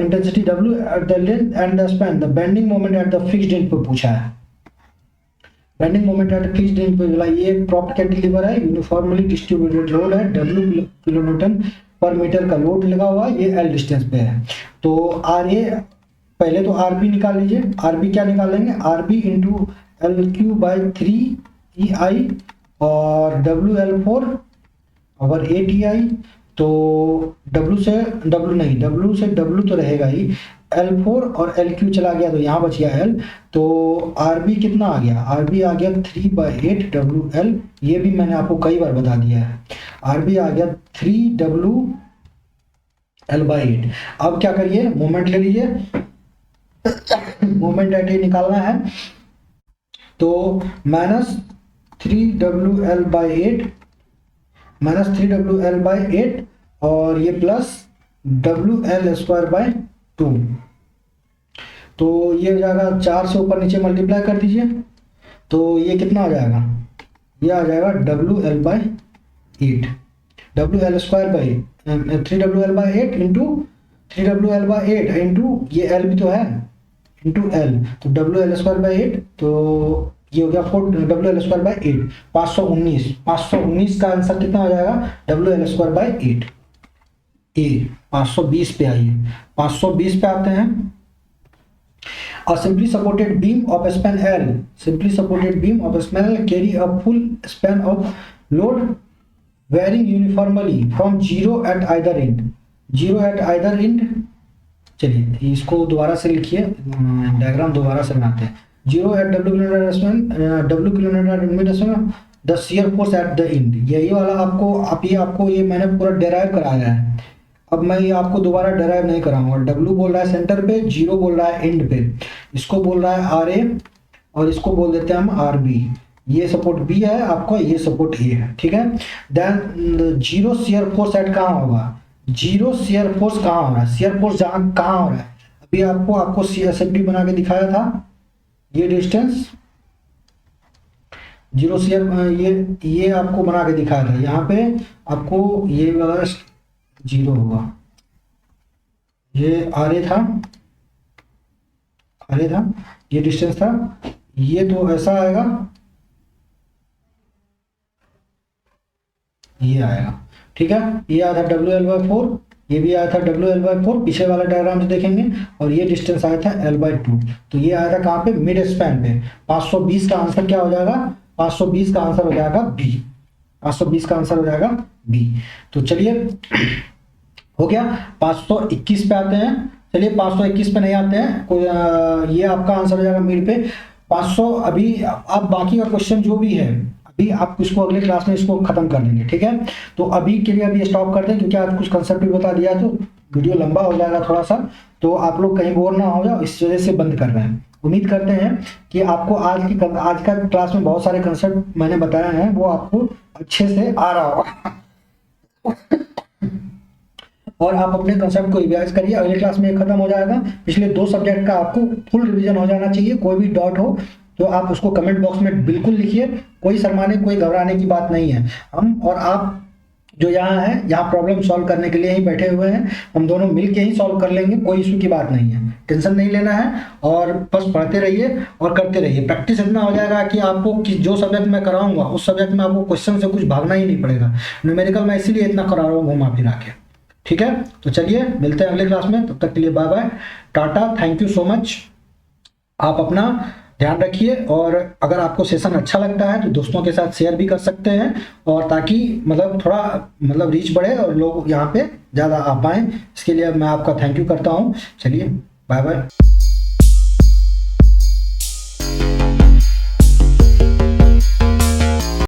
intensity W at the length and the span, the bending moment at the fixed and पे पूछा है, bending moment eight fixed and पे बोला, ये proper cantilever है, uniformly distributed load है, W kilonewton पर metre का लोड लगा हुआ है, ये L डिस्टेंस पे है। तो आर ए, पहले तो आर बी निकाल लीजिए, आर बी क्या निकालेंगे, आर बी इंटू L3/3EI और WL4 ओवर 8EI, तो W से W तो रहेगा ही, L4 और LQ चला गया तो यहाँ बच गया L, तो RB कितना आ गया, RB आ गया 3/8 WL, ये भी मैंने आपको कई बार बता दिया है, RB आ गया 3WL/8। अब क्या करिए, मोमेंट ले लीजिए, मोमेंट एट ए निकालना है, तो -3WL/8 और ये प्लस WL²/2, तो ये हो जाएगा 4 से ऊपर नीचे मल्टीप्लाई कर दीजिए, तो ये कितना आ जाएगा, ये आ जाएगा WL/8, WL²/8, 3WL/8 into 3WL/8 into ये L भी तो है, इंटू L, तो WL²/8, तो ये हो गया 4WL²/8, 519 का आंसर कितना हो जाएगा WL²/8 ए। 520 पे आइए, 520 पे आते हैं। A simply supported beam of span L, simply supported beam of span L carry a full span of load varying uniformly from 0 at either end, 0 at either end। चलिए इसको दोबारा से लिखिए, डायग्राम दोबारा से बनाते हैं। 0 at W kilometre span, W kilometre mid span, the shear force at the end, यही वाला आपको ये मैंने पूरा डेराइव कराया है, अब मैं ये आपको दोबारा डेराइव नहीं कराऊंगा। W बोल रहा है सेंटर पे, 0 बोल रहा है एंड पे, इसको बोल रहा है RA और इसको बोल देते हैं हम RB, ये सपोर्ट B है आपका, ये सपोर्ट A है, ठीक है। देन 0 शियर फोर्स एट कहाँ होगा, जीरो शेयर फोर्स कहाँ हो रहा है, शेयर फोर्स जहाँ कहाँ हो रहा है, अभी आपको CSFD बना के दिखाया था, ये डिस्टेंस जीरो शेयर, ये आपको बना के दिखाया था, यहाँ पे आपको ये वाला जीरो होगा, ये आर ए था, ये डिस्टेंस था, ये तो ऐसा आएगा, ये आएगा, ठीक है। ये आया था WL/4, ये भी आया था WL/4 पीछे वाला डायग्राम से देखेंगे, और ये डिस्टेंस आया था L/2, तो ये आया था कहाँ पे, मिड स्पैन पे। 520 का आंसर क्या हो जाएगा, 520 का आंसर हो जाएगा बी, 520 का आंसर हो जाएगा बी। तो चलिए हो गया। 521 पे आते हैं, चलिए 521 पे नहीं आते हैं, ये आपका आंसर हो जाएगा मिड पे 500। अभी आप बाकी का क्वेश्चन जो भी है अभी आप इसको अगले क्लास में इसको खत्म कर देंगे, ठीक है। तो अभी के लिए अभी स्टॉप कर दें, क्योंकि आज कुछ कंसेप्ट भी बता दिया तो वीडियो लंबा हो जाएगा थोड़ा सा, तो आप लोग कहीं बोर ना हो जाओ, इस वजह से बंद कर रहे हैं। उम्मीद करते हैं कि आपको आज का क्लास में बहुत सारे कंसेप्ट मैंने बताए हैं वो आपको अच्छे से आ रहा होगा और आप अपने कंसेप्ट को रिवाइज करिए। अगले क्लास में खत्म हो जाएगा। पिछले 2 सब्जेक्ट का आपको फुल रिवीजन हो जाना चाहिए। कोई भी डाउट हो तो आप उसको कमेंट बॉक्स में बिल्कुल लिखिए, कोई शर्माने कोई घबराने की बात नहीं है। हम और आप जो यहाँ है, यहाँ प्रॉब्लम सॉल्व करने के लिए ही बैठे हुए हैं, हम दोनों मिल के ही सॉल्व कर लेंगे, कोई इशू की बात नहीं है, टेंशन नहीं लेना है। और बस पढ़ते रहिए और करते रहिए, प्रैक्टिस इतना हो जाएगा कि आपको कि जो सब्जेक्ट मैं कराऊंगा उस सब्जेक्ट में आपको क्वेश्चन से कुछ भागना ही नहीं पड़ेगा। न्यूमेरिकल मैं इसीलिए इतना करा रहा हूँ घुमा फिरा के, ठीक है। तो चलिए मिलते हैं अगले क्लास में, तब तक के लिए बाय बाय, टाटा, थैंक यू सो मच। आप अपना ध्यान रखिए, और अगर आपको सेशन अच्छा लगता है तो दोस्तों के साथ शेयर भी कर सकते हैं, और ताकि मतलब थोड़ा मतलब रीच बढ़े और लोग यहाँ पे ज़्यादा आ पाएँ, इसके लिए मैं आपका थैंक यू करता हूँ। चलिए बाय बाय।